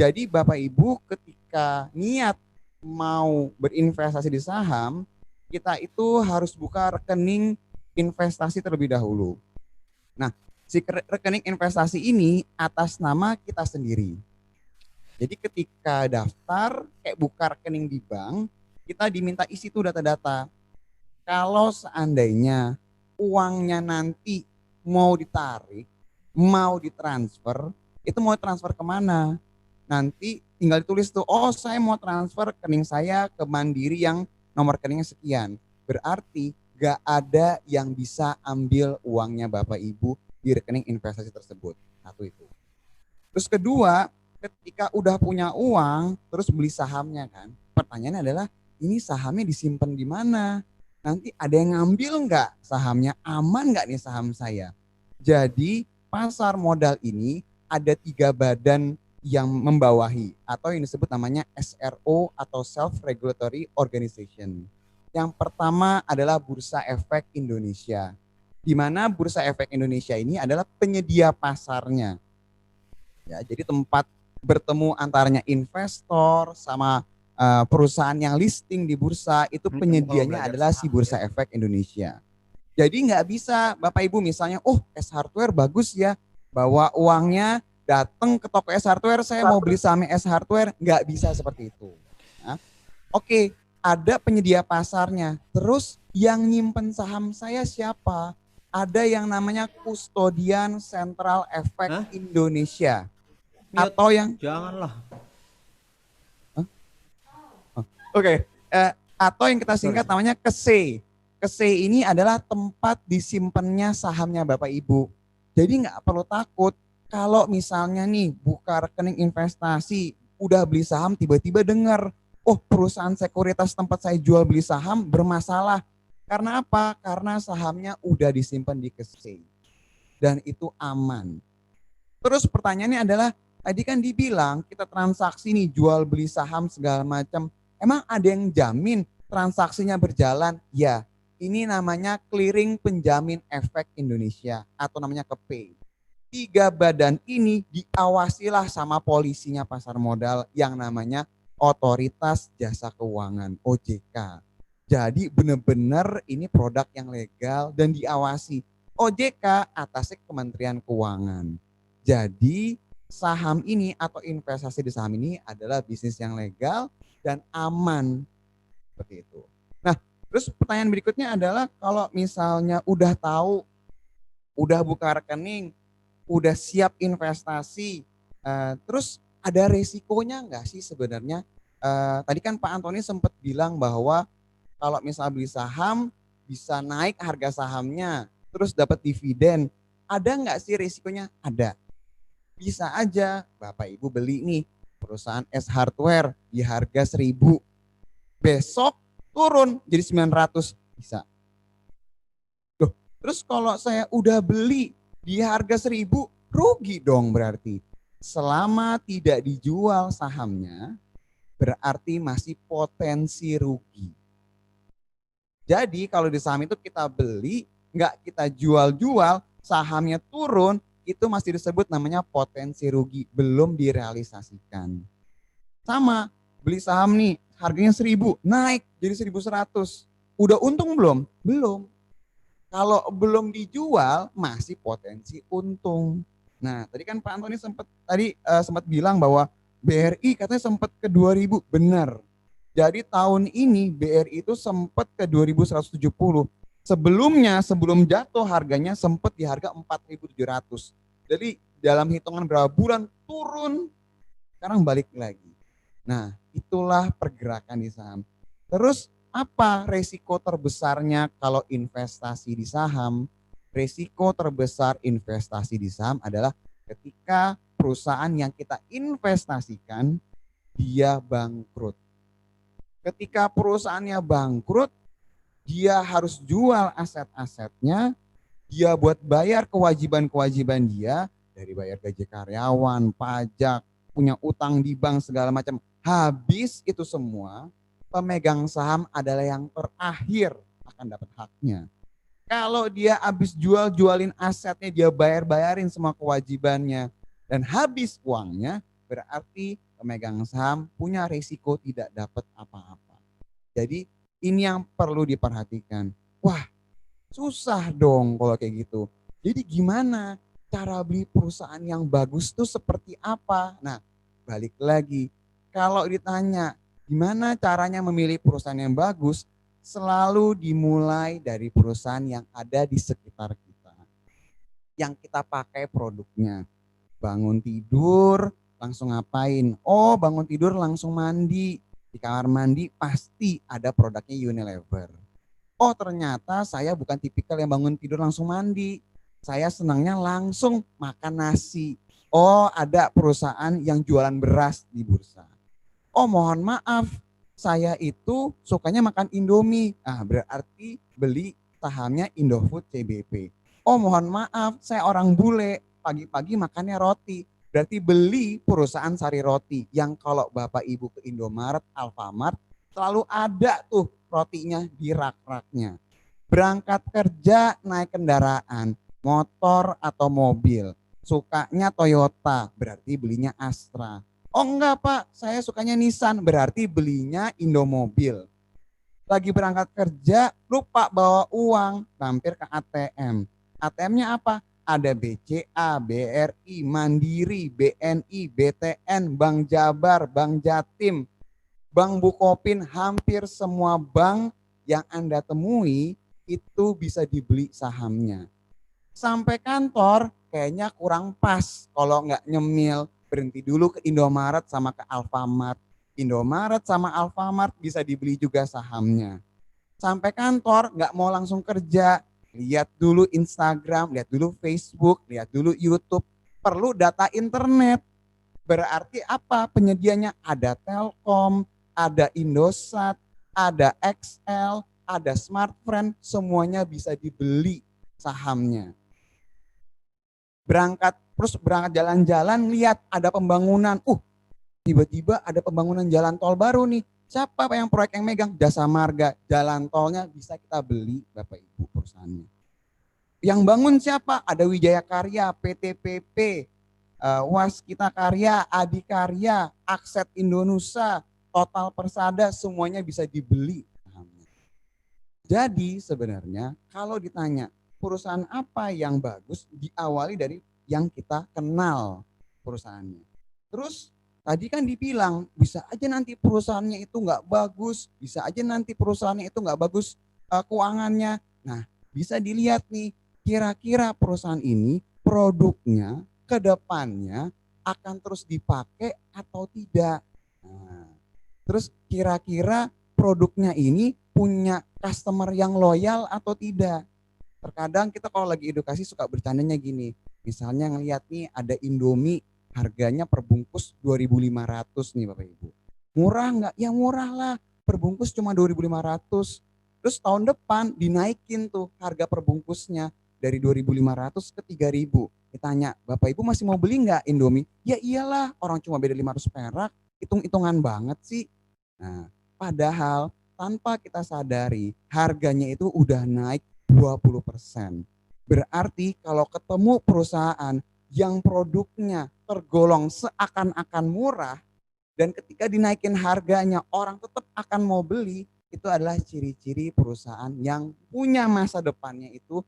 [SPEAKER 3] Jadi Bapak Ibu ketika niat mau berinvestasi di saham, kita itu harus buka rekening investasi terlebih dahulu. Nah, si rekening investasi ini atas nama kita sendiri. Jadi ketika daftar, kayak buka rekening di bank, kita diminta isi tuh data-data. Kalau seandainya uangnya nanti mau ditarik, mau ditransfer, itu mau transfer kemana? Nanti tinggal ditulis tuh, oh saya mau transfer rekening saya ke Mandiri yang nomor rekeningnya sekian. Berarti gak ada yang bisa ambil uangnya Bapak Ibu di rekening investasi tersebut. Satu itu. Terus kedua, ketika udah punya uang, terus beli sahamnya kan. Pertanyaannya adalah, ini sahamnya disimpan di mana? Nanti ada yang ngambil nggak sahamnya? Aman nggak nih saham saya? Jadi pasar modal ini ada 3 badan yang membawahi atau yang disebut namanya SRO atau Self Regulatory Organization. Yang pertama adalah Bursa Efek Indonesia, di mana Bursa Efek Indonesia ini adalah penyedia pasarnya. Ya, jadi tempat bertemu antaranya investor sama perusahaan yang listing di bursa, itu penyedianya adalah si Bursa Efek Indonesia. Jadi nggak bisa Bapak Ibu misalnya, oh S Hardware bagus ya, bawa uangnya datang ke toko S Hardware, saya mau beli saham S Hardware, nggak bisa seperti itu. Nah, oke, ada penyedia pasarnya. Terus yang nyimpen saham saya siapa? Ada yang namanya Kustodian Central Efek Indonesia. Atau yang
[SPEAKER 1] janganlah.
[SPEAKER 3] Oke, atau yang kita singkat namanya KSE. KSE ini adalah tempat disimpannya sahamnya Bapak Ibu. Jadi nggak perlu takut kalau misalnya nih buka rekening investasi, udah beli saham tiba-tiba dengar, oh perusahaan sekuritas tempat saya jual beli saham bermasalah. Karena apa? Karena sahamnya udah disimpan di KSE. Dan itu aman. Terus pertanyaannya adalah, tadi kan dibilang kita transaksi nih jual beli saham segala macam. Emang ada yang jamin transaksinya berjalan? Ya, ini namanya Clearing Penjamin Efek Indonesia atau namanya KEPI. 3 badan ini diawasilah sama polisinya pasar modal yang namanya Otoritas Jasa Keuangan (OJK). Jadi benar-benar ini produk yang legal dan diawasi. OJK atasnya Kementerian Keuangan. Jadi saham ini atau investasi di saham ini adalah bisnis yang legal dan aman, seperti itu. Nah, terus pertanyaan berikutnya adalah kalau misalnya udah tahu, udah buka rekening, udah siap investasi, terus ada resikonya nggak sih sebenarnya? Tadi kan Pak Antoni sempat bilang bahwa kalau misalnya beli saham bisa naik harga sahamnya, terus dapat dividen. Ada nggak sih resikonya? Ada. Bisa aja Bapak Ibu beli nih perusahaan S Hardware di harga 1.000, besok turun jadi 900, bisa. Loh, terus kalau saya udah beli di harga 1.000, rugi dong berarti. Selama tidak dijual sahamnya, berarti masih potensi rugi. Jadi kalau di saham itu kita beli, nggak kita jual-jual, sahamnya turun, itu masih disebut namanya potensi rugi, belum direalisasikan. Sama, beli saham nih, harganya 1.000, naik jadi 1.100. Udah untung belum? Belum. Kalau belum dijual, masih potensi untung. Nah, tadi kan Pak Antoni sempat bilang bahwa BRI katanya sempat ke 2.000, benar. Jadi tahun ini BRI itu sempat ke 2.170. Sebelumnya, sebelum jatuh harganya sempat di harga 4.700. Jadi dalam hitungan berapa bulan turun, sekarang balik lagi. Nah, itulah pergerakan di saham. Terus apa resiko terbesarnya kalau investasi di saham? Resiko terbesar investasi di saham adalah ketika perusahaan yang kita investasikan dia bangkrut. Ketika perusahaannya bangkrut, dia harus jual aset-asetnya, dia buat bayar kewajiban-kewajiban dia, dari bayar gaji karyawan, pajak, punya utang di bank segala macam. Habis itu semua, pemegang saham adalah yang terakhir akan dapat haknya. Kalau dia habis jualin asetnya, dia bayarin semua kewajibannya dan habis uangnya, berarti pemegang saham punya risiko tidak dapat apa-apa. Jadi ini yang perlu diperhatikan. Wah, susah dong kalau kayak gitu. Jadi gimana cara beli perusahaan yang bagus tuh seperti apa? Nah, balik lagi. Kalau ditanya gimana caranya memilih perusahaan yang bagus, selalu dimulai dari perusahaan yang ada di sekitar kita. Yang kita pakai produknya. Bangun tidur, langsung ngapain? Oh, bangun tidur langsung mandi. Di kamar mandi pasti ada produknya Unilever. Oh, ternyata saya bukan tipikal yang bangun tidur langsung mandi. Saya senangnya langsung makan nasi. Oh, ada perusahaan yang jualan beras di bursa. Oh, mohon maaf, saya itu sukanya makan Indomie. Ah, berarti beli sahamnya Indofood CBP. Oh, mohon maaf, saya orang bule, pagi-pagi makannya roti. Berarti beli perusahaan sari roti yang kalau Bapak Ibu ke Indomaret, Alfamart, selalu ada tuh rotinya di rak-raknya. Berangkat kerja naik kendaraan, motor atau mobil. Sukanya Toyota, berarti belinya Astra. Oh enggak Pak, saya sukanya Nissan, berarti belinya Indomobil. Lagi berangkat kerja, lupa bawa uang, mampir ke ATM. ATM-nya apa? Ada BCA, BRI, Mandiri, BNI, BTN, Bank Jabar, Bank Jatim, Bank Bukopin, hampir semua bank yang Anda temui itu bisa dibeli sahamnya. Sampai kantor kayaknya kurang pas kalau nggak nyemil, berhenti dulu ke Indomaret sama ke Alfamart. Indomaret sama Alfamart bisa dibeli juga sahamnya. Sampai kantor nggak mau langsung kerja, lihat dulu Instagram, lihat dulu Facebook, lihat dulu YouTube. Perlu data internet. Berarti apa? Penyedianya ada Telkom, ada Indosat, ada XL, ada Smartfren, semuanya bisa dibeli sahamnya. Berangkat jalan-jalan, lihat ada pembangunan. Tiba-tiba ada pembangunan jalan tol baru nih. Siapa yang proyek yang megang? Jasa Marga. Jalan tolnya bisa kita beli, Bapak Ibu, perusahaannya. Yang bangun siapa? Ada Wijaya Karya, PTPP, Waskita Karya, Adikarya, Akset Indonesia, Total Persada, semuanya bisa dibeli. Jadi sebenarnya kalau ditanya perusahaan apa yang bagus, diawali dari yang kita kenal perusahaannya. Terus tadi kan dibilang bisa aja nanti perusahaannya itu nggak bagus, bisa aja nanti perusahaannya itu nggak bagus keuangannya. Nah, bisa dilihat nih kira-kira perusahaan ini produknya ke depannya akan terus dipakai atau tidak. Nah, terus kira-kira produknya ini punya customer yang loyal atau tidak. Terkadang kita kalau lagi edukasi suka bercandanya gini. Misalnya ngelihat nih ada Indomie harganya per bungkus 2.500 nih Bapak Ibu. Murah nggak? Ya murah lah. Per bungkus cuma 2.500. Terus tahun depan dinaikin tuh harga per bungkusnya dari 2.500 ke 3.000. Ditanya, Bapak Ibu masih mau beli nggak Indomie? Ya iyalah, orang cuma beda 500 perak. Hitung-hitungan banget sih. Nah, padahal tanpa kita sadari harganya itu udah naik 20%. Berarti kalau ketemu perusahaan yang produknya tergolong seakan-akan murah dan ketika dinaikin harganya orang tetap akan mau beli, itu adalah ciri-ciri perusahaan yang punya masa depannya itu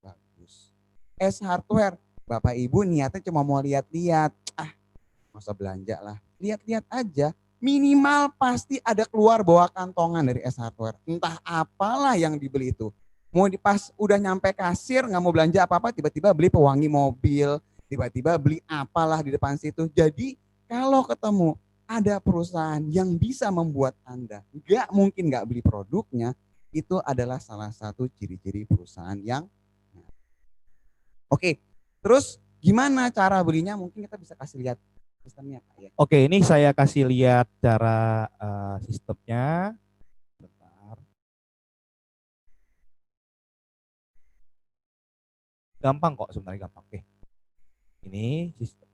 [SPEAKER 3] bagus. S Hardware, Bapak Ibu niatnya cuma mau lihat-lihat, nggak usah belanja lah, lihat-lihat aja. Minimal pasti ada keluar bawa kantongan dari S Hardware. Entah apalah yang dibeli itu. Mau pas udah nyampe kasir nggak mau belanja apa-apa, tiba-tiba beli pewangi mobil, tiba-tiba beli apalah di depan situ. Jadi kalau ketemu ada perusahaan yang bisa membuat Anda nggak mungkin nggak beli produknya, itu adalah salah satu ciri-ciri perusahaan yang oke. Terus gimana cara belinya? Mungkin kita bisa kasih lihat sistemnya Kak ya.
[SPEAKER 2] Oke, ini saya kasih lihat cara sistemnya. Bentar. Gampang kok sebenarnya gampang. Oke. Ini sistem.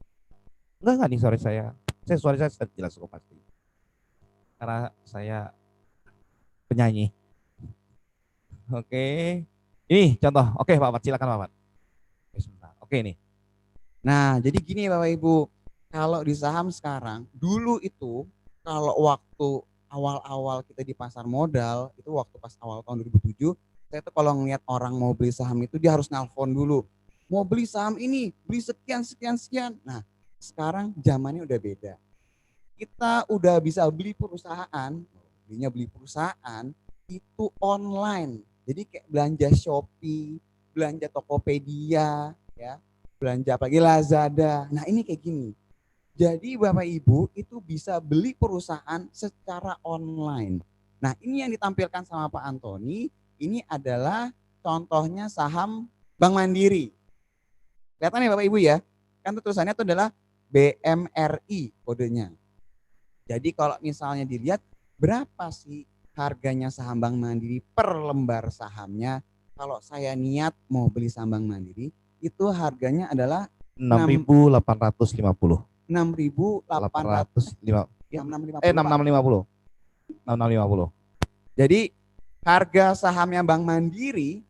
[SPEAKER 2] Enggak nih suara saya. Suara saya jelas kok pasti. Karena saya penyanyi. Oke. Ini contoh. Oke, Pak Mat, silakan Pak Mat. Oke, sebentar. Oke nih.
[SPEAKER 3] Nah, jadi gini Bapak Ibu, kalau di saham sekarang, dulu itu kalau waktu awal-awal kita di pasar modal, itu waktu pas awal tahun 2007, saya tuh kalau ngeliat orang mau beli saham itu dia harus nelpon dulu. Mau beli saham ini, beli sekian, sekian, sekian. Nah, sekarang zamannya udah beda. Kita udah bisa beli perusahaan, beli perusahaan itu online. Jadi kayak belanja Shopee, belanja Tokopedia, ya, belanja apalagi Lazada. Nah ini kayak gini. Jadi Bapak Ibu itu bisa beli perusahaan secara online. Nah ini yang ditampilkan sama Pak Antoni, ini adalah contohnya saham Bank Mandiri. Kelihatan ya Bapak Ibu ya, kan tulisannya itu adalah BMRI kodenya. Jadi kalau misalnya dilihat berapa sih harganya saham Bank Mandiri per lembar sahamnya, kalau saya niat mau beli saham Bank Mandiri, itu harganya adalah
[SPEAKER 2] 6.850.
[SPEAKER 3] 6.800
[SPEAKER 2] ya,
[SPEAKER 3] 6650.
[SPEAKER 2] 6650. 6650.
[SPEAKER 3] Jadi harga sahamnya Bank Mandiri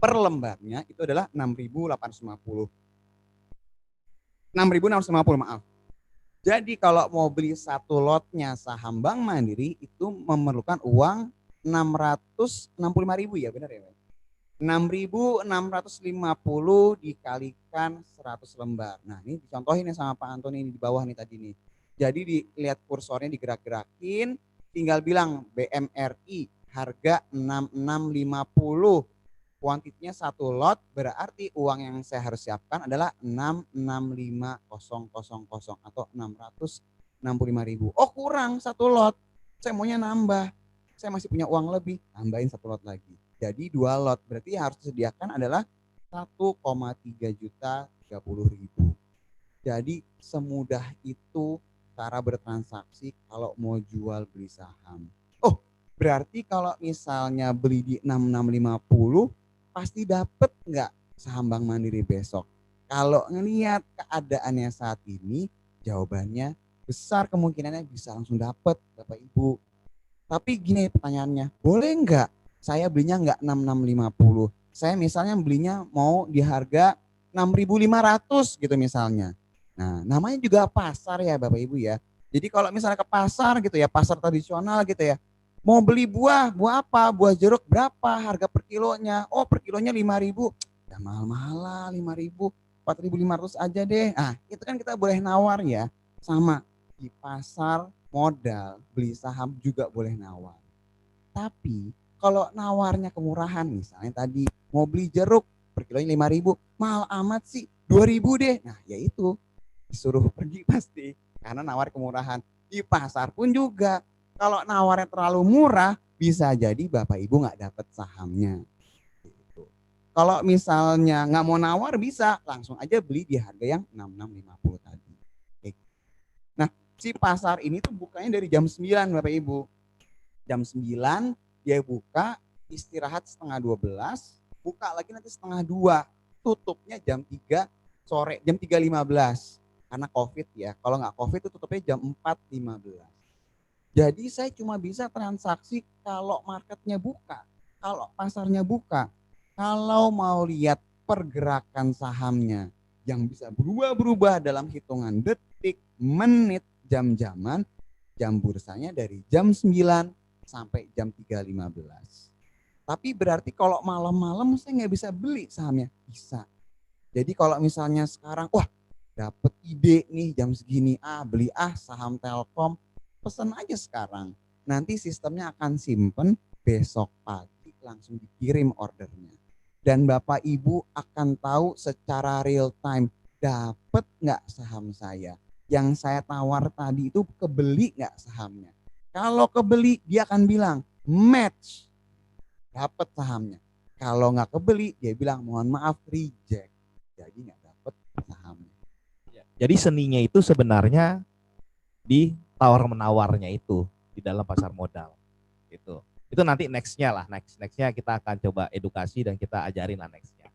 [SPEAKER 3] per lembarnya itu adalah 6.850. 6.650 maaf. Jadi kalau mau beli satu lotnya saham Bank Mandiri itu memerlukan uang 665.000 ya, benar ya? 6.650 dikalikan 100 lembar. Nah, ini dicontohin nih sama Pak Antoni ini di bawah nih tadi nih. Jadi dilihat kursornya digerak-gerakin, tinggal bilang BMRI harga 6650. Kuantitinya satu lot, berarti uang yang saya harus siapkan adalah 665.000 atau 665.000. Oh kurang satu lot, saya maunya nambah. Saya masih punya uang lebih, tambahin satu lot lagi. Jadi 2 lot, berarti yang harus disediakan adalah 1,3 juta 30.000. Jadi semudah itu cara bertransaksi kalau mau jual beli saham. Oh, berarti kalau misalnya beli di 6650 pasti dapat nggak saham Bank Mandiri besok? Kalau ngelihat keadaannya saat ini, jawabannya besar kemungkinannya bisa langsung dapat Bapak Ibu. Tapi gini pertanyaannya, boleh nggak saya belinya nggak 6650? Saya misalnya belinya mau di harga 6.500 gitu misalnya. Nah, namanya juga pasar ya Bapak Ibu ya. Jadi kalau misalnya ke pasar gitu ya, pasar tradisional gitu ya, mau beli buah, buah apa? Buah jeruk berapa harga per kilonya? Oh, per kilonya 5.000. Ya mahal-mahal lah 5.000, 4.500 aja deh. Nah, itu kan kita boleh nawar ya. Sama di pasar modal, beli saham juga boleh nawar. Tapi kalau nawarnya kemurahan misalnya tadi mau beli jeruk per kilonya 5.000, mahal amat sih 2.000 deh. Nah, ya itu disuruh pergi pasti karena nawar kemurahan. Di pasar pun juga kalau nawarnya terlalu murah bisa jadi Bapak Ibu nggak dapat sahamnya. Gitu. Kalau misalnya nggak mau nawar bisa langsung aja beli di harga yang 6650 tadi. Nah, si pasar ini tuh bukanya dari jam 9 Bapak Ibu. Jam 9 dia buka, istirahat setengah 12, buka lagi nanti setengah 2. Tutupnya jam 3 sore, jam 3.15. Karena COVID ya. Kalau nggak COVID itu tutupnya jam 4.15. Jadi saya cuma bisa transaksi kalau marketnya buka, kalau pasarnya buka. Kalau mau lihat pergerakan sahamnya yang bisa berubah-berubah dalam hitungan detik, menit, jam-jaman, jam bursanya dari jam 9 sampai jam 3.15. Tapi berarti kalau malam-malam saya nggak bisa beli sahamnya? Bisa. Jadi kalau misalnya sekarang, wah dapet ide nih jam segini, beli saham Telkom, pesan aja sekarang. Nanti sistemnya akan simpen, besok pagi langsung dikirim ordernya. Dan Bapak Ibu akan tahu secara real time, dapat nggak saham saya. yang saya tawar tadi itu kebeli nggak sahamnya. Kalau kebeli dia akan bilang match, dapat sahamnya. Kalau nggak kebeli dia bilang mohon maaf reject, jadi nggak dapat sahamnya.
[SPEAKER 2] Jadi seninya itu sebenarnya di tawar menawarnya itu di dalam pasar modal. Itu nanti nextnya lah, nextnya kita akan coba edukasi dan kita ajarin lah nextnya.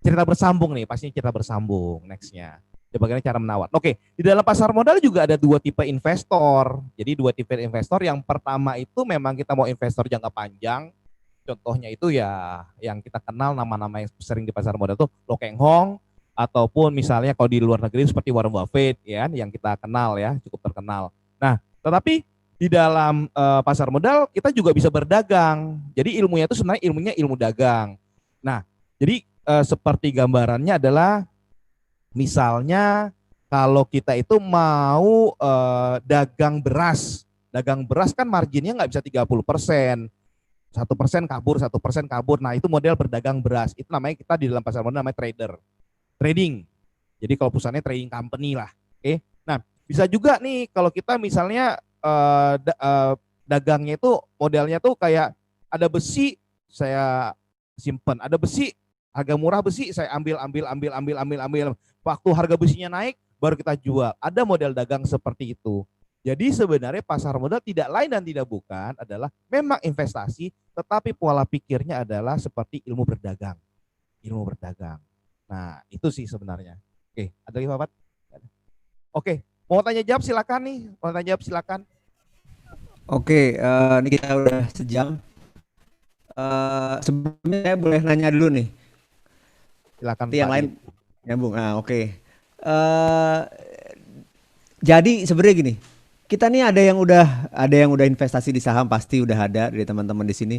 [SPEAKER 2] Cerita bersambung nih, pastinya cerita bersambung nextnya. Bagaimana cara menawar. Oke, di dalam pasar modal juga ada dua tipe investor. Jadi dua tipe investor. Yang pertama itu memang kita mau investor jangka panjang. Contohnya itu ya yang kita kenal nama-nama yang sering di pasar modal tuh Lo Keng Hong, ataupun misalnya kalau di luar negeri seperti Warren Buffett ya, yang kita kenal ya, cukup terkenal. Nah, tetapi di dalam pasar modal kita juga bisa berdagang. Jadi ilmunya itu sebenarnya ilmunya ilmu dagang. Nah, jadi seperti gambarannya adalah misalnya kalau kita itu mau dagang beras kan marginnya nggak bisa 30%. 1% kabur, 1% kabur. Nah, itu model berdagang beras. Itu namanya kita di dalam pasar modal namanya trading. Jadi kalau perusahaannya trading company lah. Oke. Nah, bisa juga nih kalau kita misalnya dagangnya itu modelnya tuh kayak ada besi saya simpen, ada besi harga murah besi saya ambil. Waktu harga besinya naik baru kita jual. Ada model dagang seperti itu. Jadi sebenarnya pasar modal tidak lain dan tidak bukan adalah memang investasi, tetapi pola pikirnya adalah seperti ilmu berdagang. Nah, itu sih sebenarnya. Oke, ada lagi Bapak? Oke, mau tanya jawab silakan.
[SPEAKER 1] Oke, ini kita udah sejam. Sebelumnya saya boleh nanya dulu nih.
[SPEAKER 2] Silakan.
[SPEAKER 1] Nanti yang lain nyambung. Nah, oke. Jadi sebenarnya gini, kita nih ada yang udah investasi di saham, pasti udah ada dari teman-teman di sini.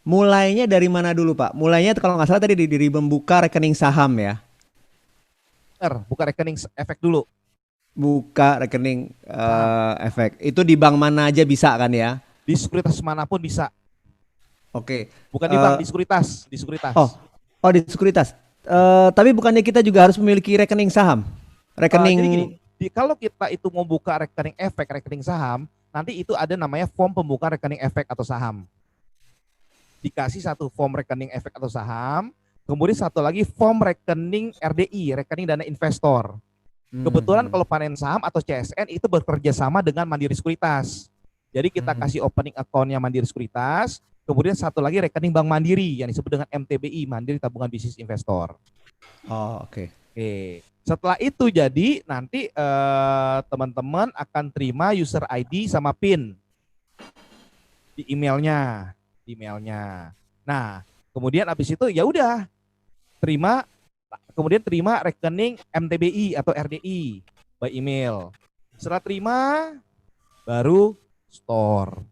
[SPEAKER 1] Mulainya dari mana dulu, Pak? Mulainya kalau nggak salah tadi dari membuka rekening saham ya.
[SPEAKER 2] Benar, buka rekening efek dulu.
[SPEAKER 1] Buka rekening efek. Itu di bank mana aja bisa kan ya?
[SPEAKER 2] Di sekuritas manapun bisa.
[SPEAKER 1] Oke.
[SPEAKER 2] Bukan di bank, di sekuritas.
[SPEAKER 1] Oh, di sekuritas. Tapi bukannya kita juga harus memiliki rekening saham? Rekening.
[SPEAKER 2] Jadi gini, kalau kita itu mau buka rekening efek, rekening saham, nanti itu ada namanya form pembuka rekening efek atau saham. Dikasih satu form rekening efek atau saham, kemudian satu lagi form rekening RDI, rekening dana investor. Kebetulan kalau panen saham atau CSN itu bekerja sama dengan Mandiri Sekuritas. Jadi kita kasih opening account-nya Mandiri Sekuritas, kemudian satu lagi rekening Bank Mandiri yang disebut dengan MTBI, Mandiri Tabungan Bisnis Investor.
[SPEAKER 1] Oh, oke.
[SPEAKER 2] Oke. Setelah itu jadi nanti teman-teman akan terima user ID sama PIN di emailnya. Nah, kemudian habis itu ya udah terima rekening MTBI atau RDI by email. Setelah terima baru store.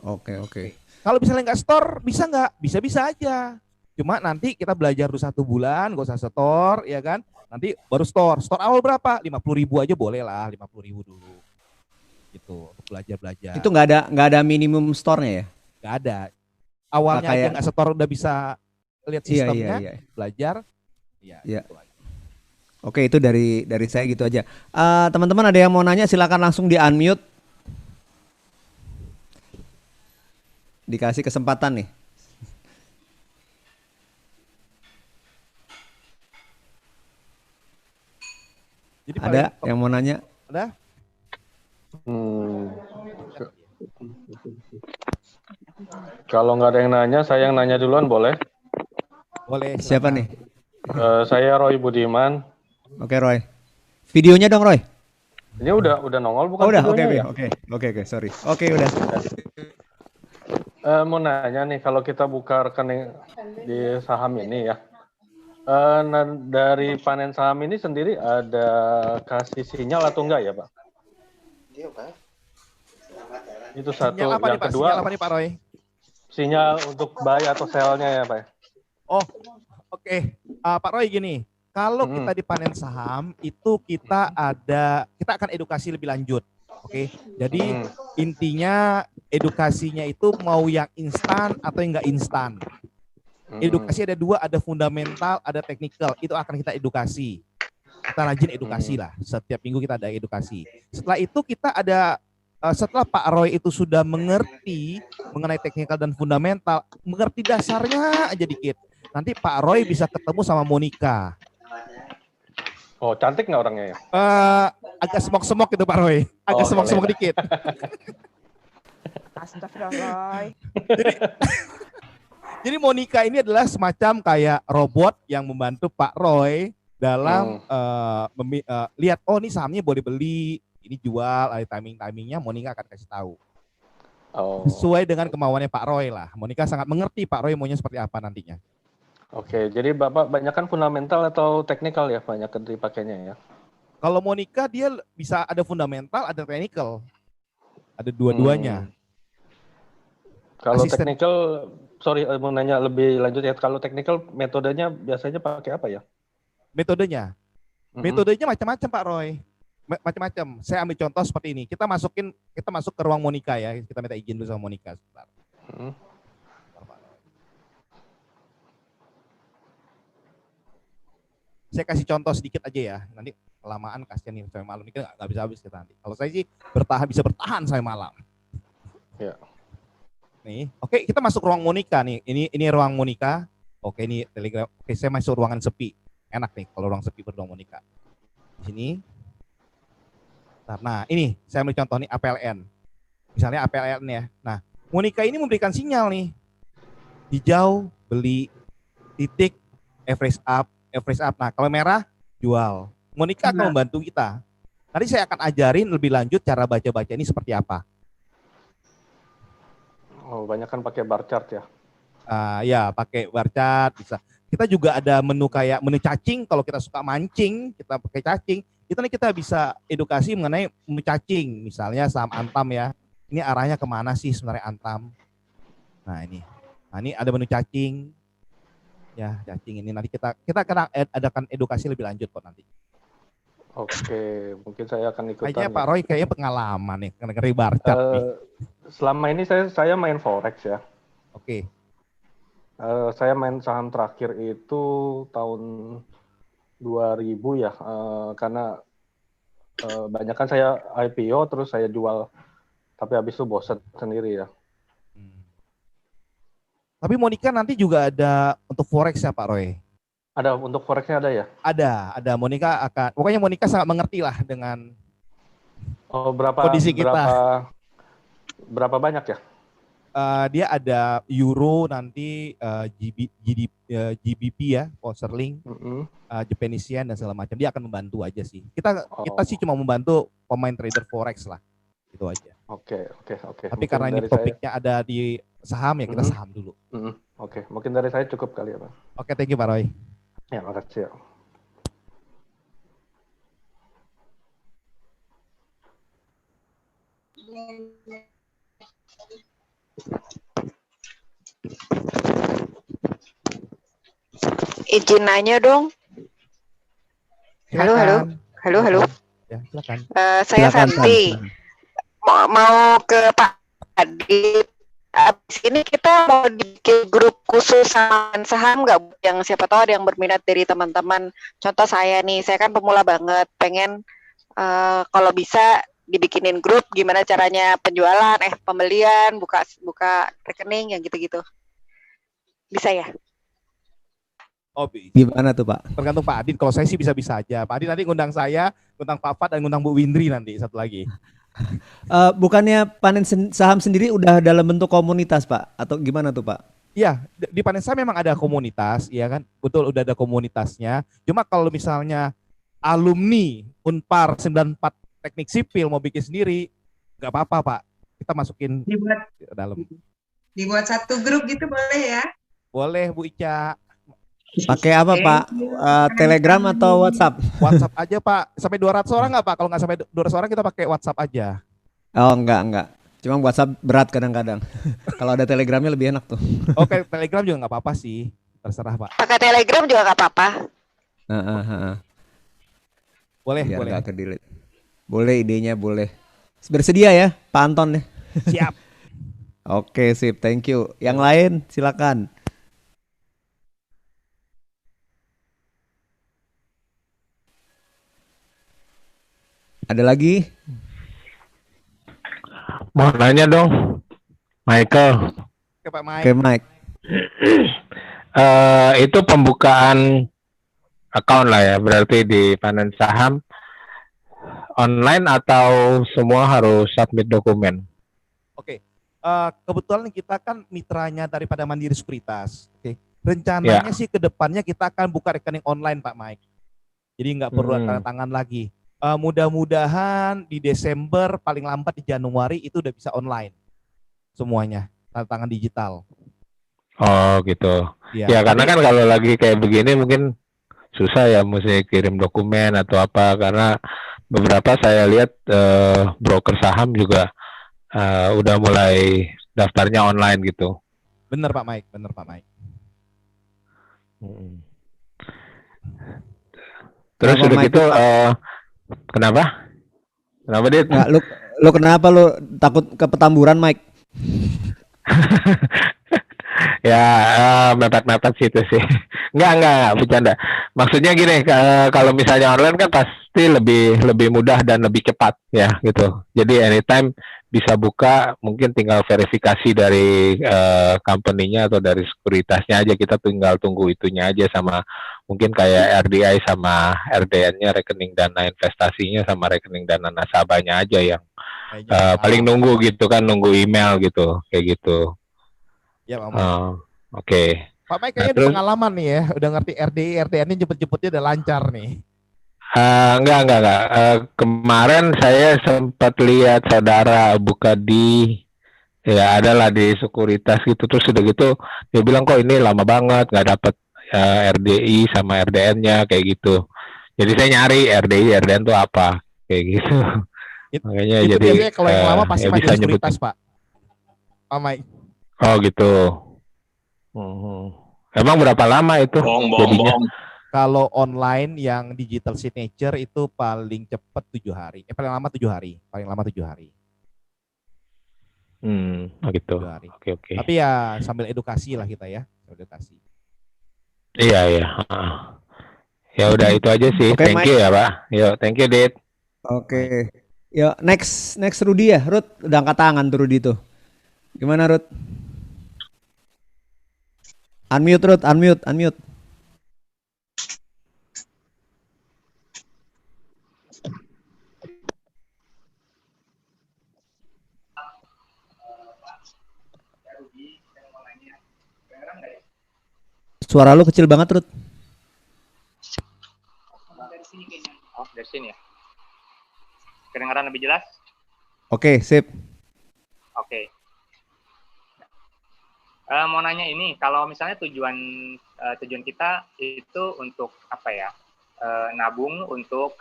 [SPEAKER 1] Oke.
[SPEAKER 2] Kalau misalnya nggak store bisa nggak? Bisa aja. Cuma nanti kita belajar dulu 1 bulan, gak usah store, ya kan? Nanti baru store. Store awal berapa? 50.000 aja boleh lah, 50.000 dulu. Gitu, untuk belajar.
[SPEAKER 1] Itu nggak ada minimum store-nya ya?
[SPEAKER 2] Nggak ada. Awalnya aja nggak store udah bisa lihat sistemnya,
[SPEAKER 1] iya.
[SPEAKER 2] belajar.
[SPEAKER 1] Iya.
[SPEAKER 2] Gitu aja.
[SPEAKER 1] Oke, itu dari saya gitu aja. Teman-teman ada yang mau nanya silakan langsung di unmute. Dikasih kesempatan nih. Jadi ada yang mau nanya?
[SPEAKER 2] Ada?
[SPEAKER 5] Kalau nggak ada yang nanya, saya yang nanya duluan boleh?
[SPEAKER 2] Boleh.
[SPEAKER 1] Siapa nih?
[SPEAKER 5] Saya Roy Budiman.
[SPEAKER 1] Oke, Roy. Videonya dong, Roy.
[SPEAKER 5] Ini udah nongol bukan?
[SPEAKER 1] Oh, udah.
[SPEAKER 5] videonya
[SPEAKER 1] Oke, sorry. Oke, udah.
[SPEAKER 5] Mau nanya nih, kalau kita buka rekening di saham ini ya, dari panen saham ini sendiri ada kasih sinyal atau enggak ya, Pak? Itu satu.
[SPEAKER 2] Sinyal apa
[SPEAKER 5] yang
[SPEAKER 2] nih, Pak?
[SPEAKER 5] kedua,
[SPEAKER 2] Sinyal apa nih, Pak Roy?
[SPEAKER 5] Sinyal untuk buy atau sell-nya ya, Pak?
[SPEAKER 2] Oh, oke. Pak Roy gini, kalau kita di panen saham itu kita akan edukasi lebih lanjut. Oke. Jadi intinya edukasinya itu mau yang instan atau yang enggak instan. Edukasi ada 2, ada fundamental, ada teknikal. Itu akan kita edukasi. Kita rajin edukasi lah. Setiap minggu kita ada edukasi. Setelah itu kita ada setelah Pak Roy itu sudah mengerti mengenai teknikal dan fundamental, mengerti dasarnya aja dikit. Nanti Pak Roy bisa ketemu sama Monica.
[SPEAKER 5] Oh, cantik nggak orangnya ya?
[SPEAKER 2] Agak semok-semok itu Pak Roy. Agak
[SPEAKER 5] Oh,
[SPEAKER 2] semok-semok
[SPEAKER 5] boleh.
[SPEAKER 2] dikit.
[SPEAKER 6] Astagfirullah.
[SPEAKER 2] Jadi Monica ini adalah semacam kayak robot yang membantu Pak Roy dalam lihat, oh ini sahamnya boleh beli, ini jual, ada timingnya Monica akan kasih tahu.
[SPEAKER 5] Oh,
[SPEAKER 2] Sesuai dengan kemauannya Pak Roy lah. Monica sangat mengerti Pak Roy maunya seperti apa nantinya.
[SPEAKER 5] oke. Jadi Bapak banyakkan fundamental atau teknikal ya banyak dipakainya ya?
[SPEAKER 2] Kalau Monica dia bisa ada fundamental, ada technical. Ada dua-duanya.
[SPEAKER 5] Kalau
[SPEAKER 2] Asisten.
[SPEAKER 5] teknikal, sorry mau nanya lebih lanjut ya. Kalau teknikal metodenya biasanya pakai apa ya?
[SPEAKER 2] Metodenya. Metodenya macam-macam Pak Roy. Macam-macam. Saya ambil contoh seperti ini. Kita masuk ke ruang Monica ya. Kita minta izin dulu sama Monica sebentar. Saya kasih contoh sedikit aja ya. Nanti kelamaan kasihan nih sampai malam ini nggak bisa habis kita nanti. Kalau saya sih bisa bertahan sampai malam.
[SPEAKER 5] Ya.
[SPEAKER 2] Nih, oke kita masuk ruang Monica nih. Ini ruang Monica. Oke ini Telegram. Oke saya masuk ruangan sepi. Enak nih kalau ruang sepi berruang Monica. Di sini. Nah ini saya ambil contoh nih APLN. Misalnya APLN ya. Nah Monica ini memberikan sinyal nih. Hijau beli, titik average up. Nah kalau merah jual. Monica akan membantu kita. Nanti saya akan ajarin lebih lanjut cara baca-baca ini seperti apa.
[SPEAKER 5] Oh, banyak kan pakai bar chart ya?
[SPEAKER 2] Ya pakai bar chart bisa. Kita juga ada menu kayak menu cacing. Kalau kita suka mancing, kita pakai cacing. Kita bisa edukasi mengenai menu cacing. Misalnya saham Antam ya. Ini arahnya kemana sih sebenarnya Antam? Nah ini ada menu cacing. Ya cacing ini nanti kita akan adakan edukasi lebih lanjut kok nanti.
[SPEAKER 5] Oke, mungkin saya akan ikutan.
[SPEAKER 2] Kayaknya Pak Roy kayaknya pengalaman nih ngeri bar chart nih.
[SPEAKER 5] Selama ini saya main forex ya.
[SPEAKER 2] Oke.
[SPEAKER 5] Saya main saham terakhir itu tahun 2000 ya, karena banyak kan saya IPO terus saya jual, tapi habis itu bosan sendiri ya.
[SPEAKER 2] Tapi Monica nanti juga ada untuk forex ya Pak Roy?
[SPEAKER 5] Ada untuk forexnya ada ya?
[SPEAKER 2] Ada Monica pokoknya Monica sangat mengerti lah dengan kondisi kita.
[SPEAKER 5] Berapa banyak ya?
[SPEAKER 2] Dia ada euro nanti GBP ya, pound sterling, Japanese yen dan segala macam. Dia akan membantu aja sih. Kita sih cuma membantu pemain trader forex lah, itu aja.
[SPEAKER 5] Oke.
[SPEAKER 2] Tapi
[SPEAKER 5] mungkin
[SPEAKER 2] karena ini topiknya ada di saham ya kita saham dulu.
[SPEAKER 5] Oke, mungkin dari saya cukup kali ya Pak.
[SPEAKER 2] Oke, thank you Pak Roy.
[SPEAKER 5] Ya, makasih ya.
[SPEAKER 6] Izin nanya dong. Halo.
[SPEAKER 2] Ya, silakan.
[SPEAKER 6] Saya
[SPEAKER 1] Silakan,
[SPEAKER 6] Santi. Mau ke Pak Adit. Abis ini kita mau bikin grup khusus saham nggak? Yang siapa tahu ada yang berminat dari teman-teman. Contoh saya nih, saya kan pemula banget. Pengen kalau bisa dibikinin grup, gimana caranya penjualan, pembelian, buka rekening, yang gitu-gitu. Bisa ya?
[SPEAKER 2] Oh,
[SPEAKER 1] Gimana tuh Pak?
[SPEAKER 2] tergantung Pak Adin. Kalau saya sih bisa-bisa aja. Pak Adin nanti ngundang saya, ngundang Pak Fat, dan ngundang Bu Windri nanti satu lagi.
[SPEAKER 1] Bukannya panen saham sendiri udah dalam bentuk komunitas Pak? Atau gimana tuh Pak?
[SPEAKER 2] Iya, di Panensa memang ada komunitas, ya kan? Betul, udah ada komunitasnya. Cuma kalau misalnya alumni Unpar 94 Teknik Sipil mau bikin sendiri, nggak apa-apa Pak. Kita masukin ke dalam.
[SPEAKER 7] Dibuat satu grup gitu boleh ya?
[SPEAKER 2] Boleh Bu Ica.
[SPEAKER 1] Pakai apa Pak? Telegram atau WhatsApp?
[SPEAKER 2] WhatsApp aja Pak. Sampai 200 orang nggak Pak? Kalau nggak sampai 200 orang kita pakai WhatsApp aja.
[SPEAKER 1] Oh enggak. Cuma WhatsApp berat kadang-kadang. Kalau ada Telegramnya lebih enak tuh.
[SPEAKER 2] Oke, Telegram juga nggak apa-apa sih. Terserah Pak.
[SPEAKER 6] Pakai Telegram juga nggak apa-apa.
[SPEAKER 2] Boleh,
[SPEAKER 1] Biar
[SPEAKER 2] boleh.
[SPEAKER 1] nggak ke-delete. Boleh, idenya boleh. Bersedia ya Pak Anton ya?
[SPEAKER 2] Siap.
[SPEAKER 1] Oke sip, thank you. Yang lain silakan. Ada lagi?
[SPEAKER 8] Mau nanya dong, Michael.
[SPEAKER 2] Oke Pak Mike.
[SPEAKER 1] Oke, Mike.
[SPEAKER 8] Itu pembukaan account lah ya, berarti di Finance Saham online atau semua harus submit dokumen?
[SPEAKER 2] Oke. Kebetulan kita kan mitranya daripada Mandiri Sekuritas. Oke. Rencananya sih ke depannya kita akan buka rekening online Pak Mike. Jadi nggak perlu tanda tangan lagi. Mudah-mudahan di Desember, paling lambat di Januari itu udah bisa online semuanya, tanda tangan digital.
[SPEAKER 8] Oh gitu. Ya karena kan kalau lagi kayak begini mungkin susah ya, mesti kirim dokumen atau apa, karena beberapa saya lihat broker saham juga udah mulai daftarnya online gitu.
[SPEAKER 2] Bener Pak Mike, bener Pak Mike.
[SPEAKER 8] Terus udah gitu kenapa? Kenapa Dit?
[SPEAKER 1] Nggak, lu kenapa lu takut ke petamburan, Mike?
[SPEAKER 8] Ya mepet-mepet situ sih. Enggak, bercanda. Maksudnya gini, kalau misalnya online kan pasti lebih mudah dan lebih cepat ya gitu. Jadi anytime bisa buka, mungkin tinggal verifikasi dari company-nya atau dari sekuritasnya aja, kita tinggal tunggu itunya aja, sama mungkin kayak RDI sama RDN-nya, rekening dana investasinya sama rekening dana nasabahnya aja yang paling nunggu gitu kan, nunggu email gitu, kayak gitu.
[SPEAKER 2] Ya Pak Mike.
[SPEAKER 8] Oke.
[SPEAKER 2] Pak Mike kayaknya ada pengalaman nih ya, udah ngerti RDI, RDN-nya jemput-jemputnya udah lancar nih.
[SPEAKER 8] Enggak. Kemarin saya sempat lihat saudara buka di, ya adalah di sekuritas gitu, terus udah gitu dia bilang kok ini lama banget nggak dapat RDI sama RDN-nya kayak gitu. Jadi saya nyari RDI, RDN tuh apa kayak gitu. Makanya
[SPEAKER 2] itu
[SPEAKER 8] jadi
[SPEAKER 2] biasanya kalau yang lama pasti
[SPEAKER 8] ya
[SPEAKER 2] Mandiri
[SPEAKER 8] bisa
[SPEAKER 2] Sekuritas
[SPEAKER 8] nyebutin.
[SPEAKER 2] Pak. Pak Mike.
[SPEAKER 8] Oh gitu. Emang berapa lama itu jadinya?
[SPEAKER 2] Kalau online yang digital signature itu paling cepat 7 hari. Paling lama 7 hari. Paling lama 7 hari.
[SPEAKER 8] Oh gitu. Oke.
[SPEAKER 2] Tapi ya sambil edukasi lah kita ya. Edukasi.
[SPEAKER 8] Iya. Ya udah itu aja sih.
[SPEAKER 1] Okay,
[SPEAKER 8] thank you ya Pak. Yo, thank you Dit.
[SPEAKER 1] Oke. Yo, next Rudy ya. Rud, udah angkat tangan tuh Rudy tuh. Gimana Rud? Unmute Rud, unmute. Suara lu kecil banget Rud.
[SPEAKER 9] Oh, dari sini ya. Kedengaran lebih jelas?
[SPEAKER 1] Oke, sip.
[SPEAKER 9] Oke. Mau nanya ini, kalau misalnya tujuan kita itu untuk apa ya? Nabung untuk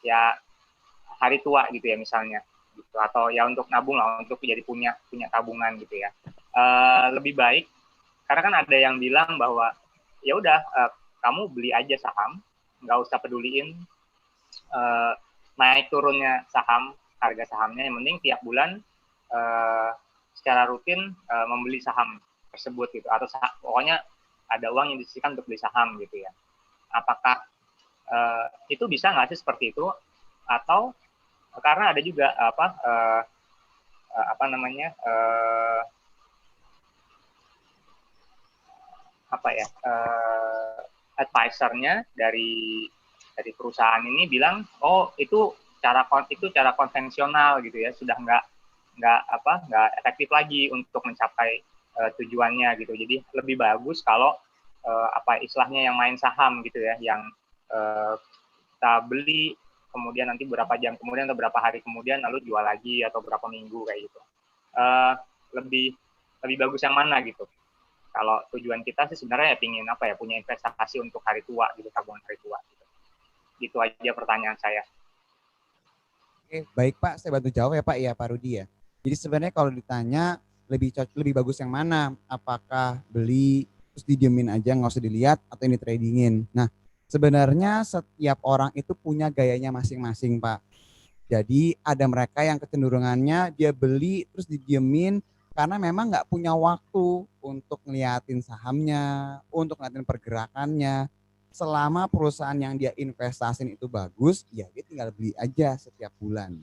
[SPEAKER 9] ya hari tua gitu ya misalnya, gitu. Atau ya untuk nabung lah, untuk jadi punya tabungan gitu ya. Lebih baik, karena kan ada yang bilang bahwa ya udah kamu beli aja saham, nggak usah peduliin naik turunnya saham, harga sahamnya, yang penting tiap bulan secara rutin membeli saham tersebut gitu, atau pokoknya ada uang yang disisihkan untuk beli saham gitu ya. Apakah itu bisa nggak sih seperti itu? Atau karena ada juga advisernya dari perusahaan ini bilang, oh itu cara konvensional gitu ya, sudah nggak efektif lagi untuk mencapai tujuannya gitu. Jadi lebih bagus kalau istilahnya yang main saham gitu ya, yang kita beli kemudian nanti beberapa jam kemudian atau beberapa hari kemudian lalu jual lagi, atau beberapa minggu kayak gitu. Lebih bagus yang mana gitu? Kalau tujuan kita sih sebenarnya pingin punya investasi untuk hari tua gitu, tabungan hari tua gitu. Gitu aja pertanyaan saya.
[SPEAKER 3] Oke, baik Pak, saya bantu jawab ya Pak ya, Pak Rudi ya. Jadi sebenarnya kalau ditanya lebih bagus yang mana? Apakah beli terus didiemin aja nggak usah dilihat, atau ini tradingin? Nah, sebenarnya setiap orang itu punya gayanya masing-masing Pak. Jadi ada mereka yang kecenderungannya dia beli terus didiemin karena memang nggak punya waktu untuk ngeliatin sahamnya, untuk ngeliatin pergerakannya. selama perusahaan yang dia investasiin itu bagus, ya dia tinggal beli aja setiap bulan.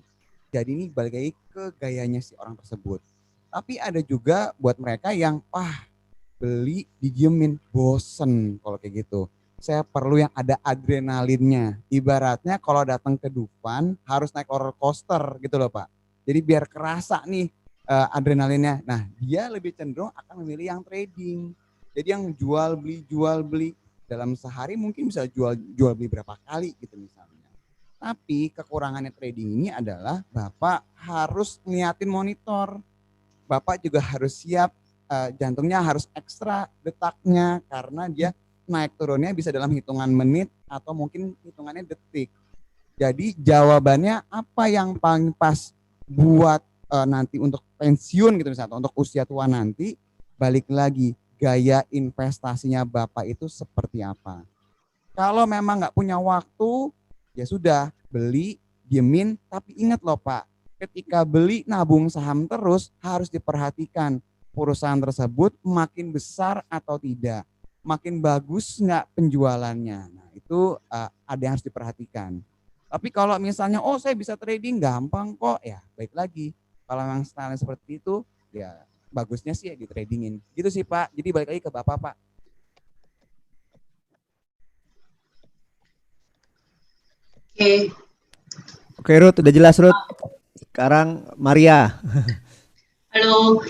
[SPEAKER 3] Jadi ini balik lagi ke gayanya si orang tersebut. Tapi ada juga buat mereka yang beli didiemin, bosen kalau kayak gitu. Saya perlu yang ada adrenalinnya. Ibaratnya kalau datang ke Dufan harus naik roller coaster gitu loh Pak. Jadi biar kerasa nih adrenalinnya. Nah dia lebih cenderung akan memilih yang trading. Jadi yang jual beli dalam sehari mungkin bisa jual beli berapa kali gitu misalnya. Tapi kekurangannya trading ini adalah Bapak harus ngeliatin monitor. Bapak juga harus siap, jantungnya harus ekstra detaknya karena dia naik turunnya bisa dalam hitungan menit atau mungkin hitungannya detik. Jadi jawabannya apa yang paling pas buat nanti untuk pensiun gitu misalnya, untuk usia tua nanti, balik lagi gaya investasinya Bapak itu seperti apa. Kalau memang nggak punya waktu, ya sudah beli, diemin, tapi ingat loh Pak, ketika beli nabung saham terus harus diperhatikan perusahaan tersebut makin besar atau tidak, makin bagus nggak penjualannya. Nah itu ada yang harus diperhatikan. Tapi kalau misalnya saya bisa trading gampang kok, ya baik lagi. Kalau memang style seperti itu, ya bagusnya sih ya di tradingin. Gitu sih Pak. Jadi balik lagi ke Bapak Pak.
[SPEAKER 1] Oke Ruth, udah jelas Ruth. Sekarang Maria.
[SPEAKER 10] Halo,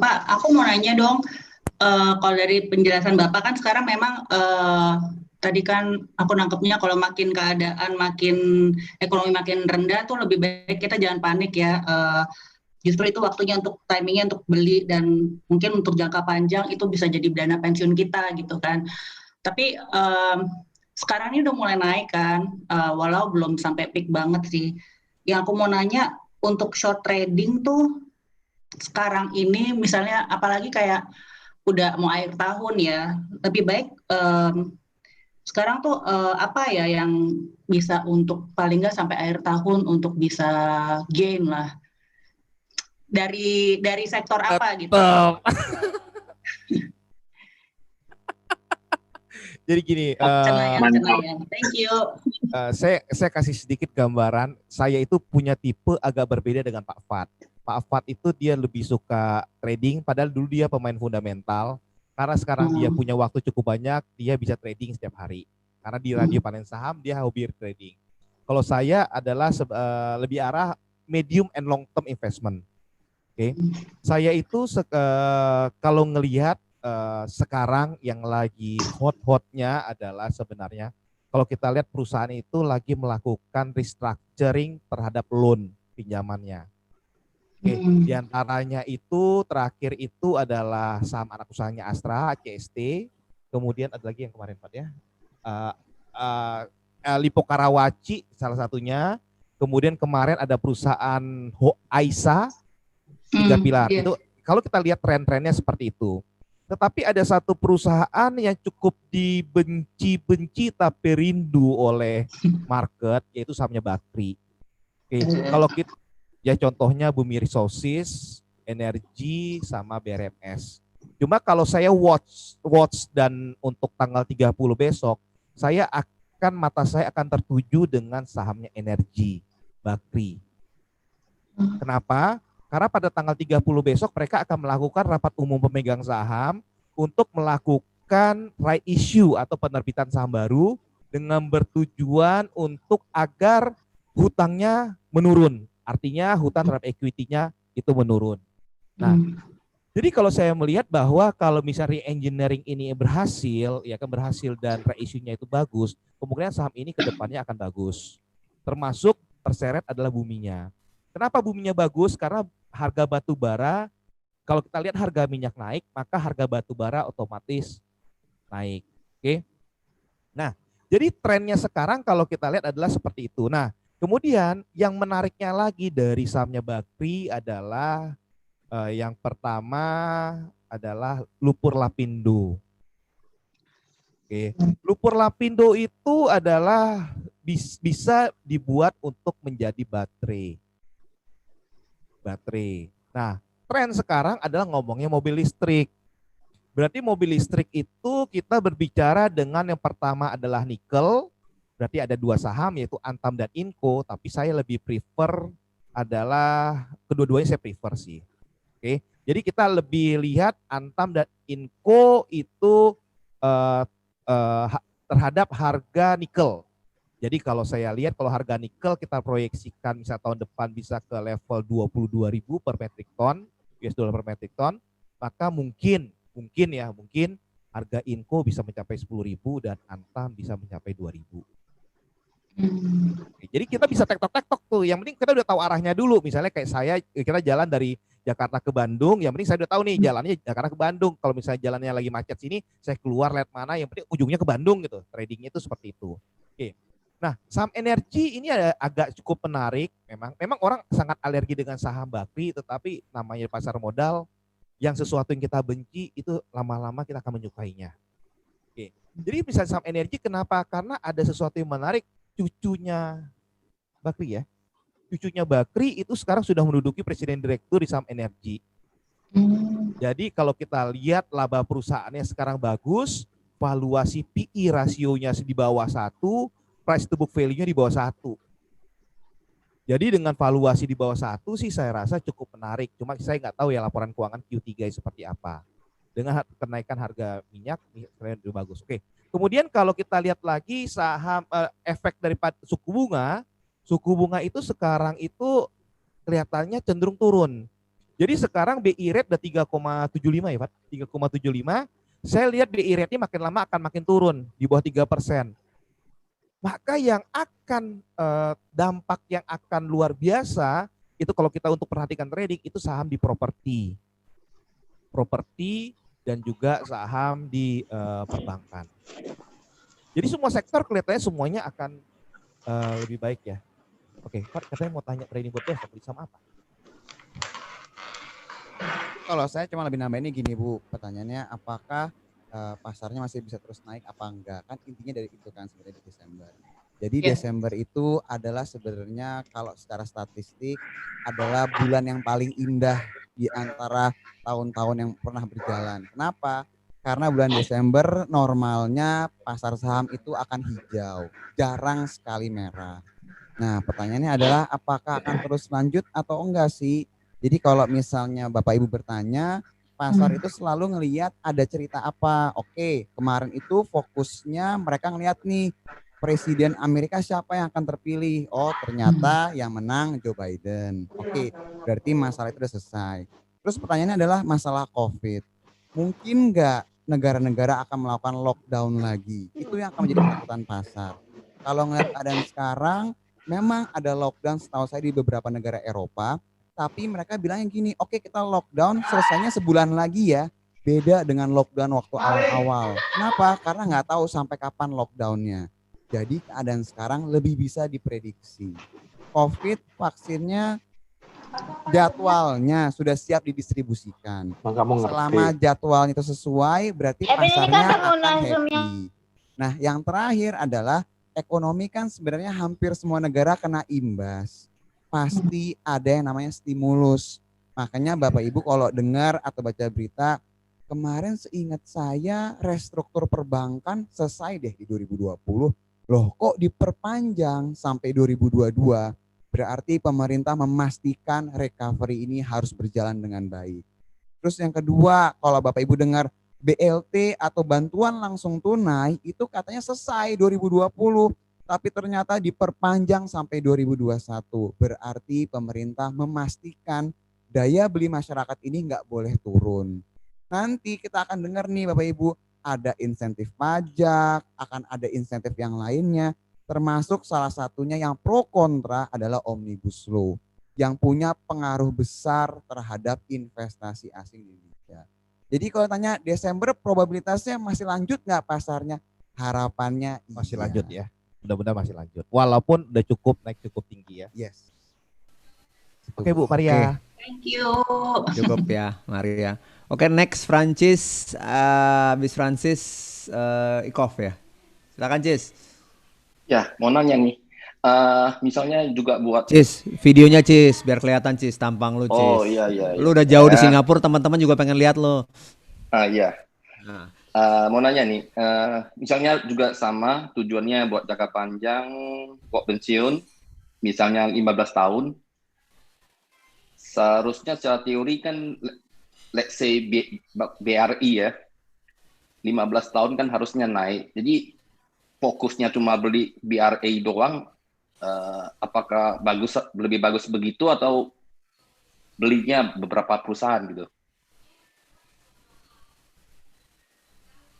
[SPEAKER 10] Pak, aku mau nanya dong, kalau dari penjelasan Bapak kan sekarang memang tadi kan aku nangkepnya kalau makin keadaan makin ekonomi makin rendah tuh lebih baik kita jangan panik ya. Justru itu waktunya untuk timingnya untuk beli dan mungkin untuk jangka panjang itu bisa jadi dana pensiun kita gitu kan. Tapi sekarang ini udah mulai naik kan, walau belum sampai peak banget sih. Yang aku mau nanya untuk short trading tuh sekarang ini misalnya apalagi kayak udah mau akhir tahun ya, lebih baik sekarang tuh apa ya yang bisa untuk paling nggak sampai akhir tahun untuk bisa gain lah dari sektor apa gitu.
[SPEAKER 2] Jadi gini,
[SPEAKER 10] Cenayang. Thank you.
[SPEAKER 2] Saya kasih sedikit gambaran. Saya itu punya tipe agak berbeda dengan Pak Fat. Pak Fat itu dia lebih suka trading, padahal dulu dia pemain fundamental. Karena sekarang dia punya waktu cukup banyak, dia bisa trading setiap hari. Karena di radio panen saham, dia hobi trading. Kalau saya adalah lebih arah medium and long term investment. Oke, saya itu kalau ngelihat sekarang yang lagi hot-hotnya adalah sebenarnya kalau kita lihat perusahaan itu lagi melakukan restructuring terhadap loan pinjamannya. Oke, diantaranya itu terakhir itu adalah saham anak usahanya Astra, CST, kemudian ada lagi yang kemarin Pak ya, Lipo Karawaci salah satunya, kemudian kemarin ada perusahaan Aisa, 3 pilar. Itu kalau kita lihat tren-trennya seperti itu. Tetapi ada satu perusahaan yang cukup dibenci-benci tapi rindu oleh market, yaitu sahamnya Bakri. Oke, kalau kita ya contohnya Bumi Resources, Energi sama BRMS. Cuma kalau saya watch dan untuk tanggal 30 besok, mata saya akan tertuju dengan sahamnya Energi, Bakri. Kenapa? Karena pada tanggal 30 besok mereka akan melakukan rapat umum pemegang saham untuk melakukan right issue atau penerbitan saham baru dengan bertujuan untuk agar hutangnya menurun. Artinya hutang terhadap equity-nya itu menurun. Nah, jadi kalau saya melihat bahwa kalau misalnya re-engineering ini berhasil, ya kan berhasil dan right issue-nya itu bagus, kemungkinan saham ini ke depannya akan bagus. Termasuk terseret adalah Buminya. Kenapa Buminya bagus? Karena harga batu bara, kalau kita lihat harga minyak naik, maka harga batu bara otomatis naik. Oke. Nah, jadi trennya sekarang kalau kita lihat adalah seperti itu. Nah, kemudian yang menariknya lagi dari sahamnya Bakri adalah yang pertama adalah Lumpur Lapindo. Oke. Lumpur Lapindo itu adalah bisa dibuat untuk menjadi baterai. Nah, tren sekarang adalah ngomongnya mobil listrik. Berarti mobil listrik itu kita berbicara dengan yang pertama adalah nikel, berarti ada 2 saham yaitu Antam dan Inco, tapi saya lebih prefer adalah kedua-duanya saya prefer sih. Oke. Jadi kita lebih lihat Antam dan Inco itu terhadap harga nikel. Jadi kalau saya lihat kalau harga nikel kita proyeksikan misal tahun depan bisa ke level 22.000 per metric ton, US dollar per metric ton, maka mungkin harga Inco bisa mencapai 10.000 dan Antam bisa mencapai 2.000. Jadi kita bisa tektok-tektok tuh. Yang penting kita udah tahu arahnya dulu. Misalnya kayak saya, kita jalan dari Jakarta ke Bandung. Yang penting saya udah tahu nih jalannya Jakarta ke Bandung. Kalau misalnya jalannya lagi macet sini, saya keluar lihat mana. Yang penting ujungnya ke Bandung gitu. Tradingnya itu seperti itu. Oke. Nah, saham energi ini agak cukup menarik. Memang orang sangat alergi dengan saham bakri, tetapi namanya pasar modal, yang sesuatu yang kita benci itu lama-lama kita akan menyukainya. Oke. Jadi misalnya saham energi kenapa? Karena ada sesuatu yang menarik. Cucunya Bakri ya. Cucunya Bakri itu sekarang sudah menduduki presiden direktur di saham energi. Jadi kalau kita lihat laba perusahaannya sekarang bagus, valuasi PE rasionya di bawah 1, price to book value-nya di bawah 1. Jadi dengan valuasi di bawah 1 sih saya rasa cukup menarik. Cuma saya nggak tahu ya laporan keuangan Q3 seperti apa. Dengan kenaikan harga minyak, lebih bagus. Oke. Kemudian kalau kita lihat lagi saham efek daripada suku bunga itu sekarang itu kelihatannya cenderung turun. Jadi sekarang BI rate udah 3,75 ya Pak, 3,75. Saya lihat BI rate-nya makin lama akan makin turun di bawah 3%. Maka yang akan dampak yang akan luar biasa itu kalau kita untuk perhatikan trading itu saham di properti dan juga saham di perbankan. Jadi semua sektor kelihatannya semuanya akan lebih baik ya. Oke, Pak katanya mau tanya trading buat besok beli saham apa?
[SPEAKER 3] Kalau saya cuma lebih nambahin ini gini Bu, pertanyaannya apakah pasarnya masih bisa terus naik apa enggak? Kan intinya dari itu kan sebenarnya di Desember. Jadi Desember itu adalah sebenarnya kalau secara statistik adalah bulan yang paling indah di antara tahun-tahun yang pernah berjalan. Kenapa? Karena bulan Desember normalnya pasar saham itu akan hijau, jarang sekali merah. Nah pertanyaannya adalah apakah akan terus lanjut atau enggak sih? Jadi kalau misalnya Bapak Ibu bertanya, pasar itu selalu ngelihat ada cerita apa. Oke, kemarin itu fokusnya mereka ngelihat nih Presiden Amerika siapa yang akan terpilih. Oh ternyata yang menang Joe Biden. Oke, berarti masalah itu sudah selesai. Terus pertanyaannya adalah masalah COVID. Mungkin nggak negara-negara akan melakukan lockdown lagi? Itu yang akan menjadi ketakutan pasar. Kalau ngelihat keadaan sekarang, memang ada lockdown setahu saya di beberapa negara Eropa. Tapi mereka bilangnya gini, oke kita lockdown selesainya sebulan lagi ya. Beda dengan lockdown waktu awal-awal. Kenapa? Karena nggak tahu sampai kapan lockdownnya. Jadi keadaan sekarang lebih bisa diprediksi. COVID vaksinnya jadwalnya sudah siap didistribusikan. Selama jadwalnya itu sesuai berarti pasarnya akan happy. Nah yang terakhir adalah ekonomi kan sebenarnya hampir semua negara kena imbas. Pasti ada yang namanya stimulus. Makanya Bapak Ibu kalau dengar atau baca berita, kemarin seingat saya restruktur perbankan selesai deh di 2020. Loh kok diperpanjang sampai 2022? Berarti pemerintah memastikan recovery ini harus berjalan dengan baik. Terus yang kedua, kalau Bapak Ibu dengar BLT atau bantuan langsung tunai itu katanya selesai 2020. Tapi ternyata diperpanjang sampai 2021. Berarti pemerintah memastikan daya beli masyarakat ini nggak boleh turun. Nanti kita akan dengar nih Bapak Ibu, ada insentif pajak, akan ada insentif yang lainnya. Termasuk salah satunya yang pro kontra adalah Omnibus Law. Yang punya pengaruh besar terhadap investasi asing di Indonesia. Jadi kalau tanya Desember probabilitasnya masih lanjut nggak pasarnya? Harapannya
[SPEAKER 2] masih lanjut ya. Mudah-mudahan masih lanjut. Walaupun udah cukup naik cukup tinggi ya.
[SPEAKER 3] Yes.
[SPEAKER 2] Oke Bu Maria.
[SPEAKER 10] Thank you.
[SPEAKER 1] Cukup ya Maria. Oke next Francis, Bis Francis Ikof ya. Silakan Cis.
[SPEAKER 11] Ya mau nanya nih. Misalnya juga buat
[SPEAKER 1] Cis, videonya Cis, biar kelihatan Cis, tampang lu Cis.
[SPEAKER 11] Oh iya.
[SPEAKER 1] Lu udah jauh di Singapura, teman-teman juga pengen lihat lo.
[SPEAKER 11] Iya.
[SPEAKER 1] Nah,
[SPEAKER 11] Mau nanya nih, misalnya juga sama tujuannya buat jangka panjang, buat pensiun, misalnya 15 tahun, seharusnya secara teori kan, let's say BRI ya, 15 tahun kan harusnya naik. Jadi fokusnya cuma beli BRI doang, apakah lebih bagus begitu atau belinya beberapa perusahaan gitu?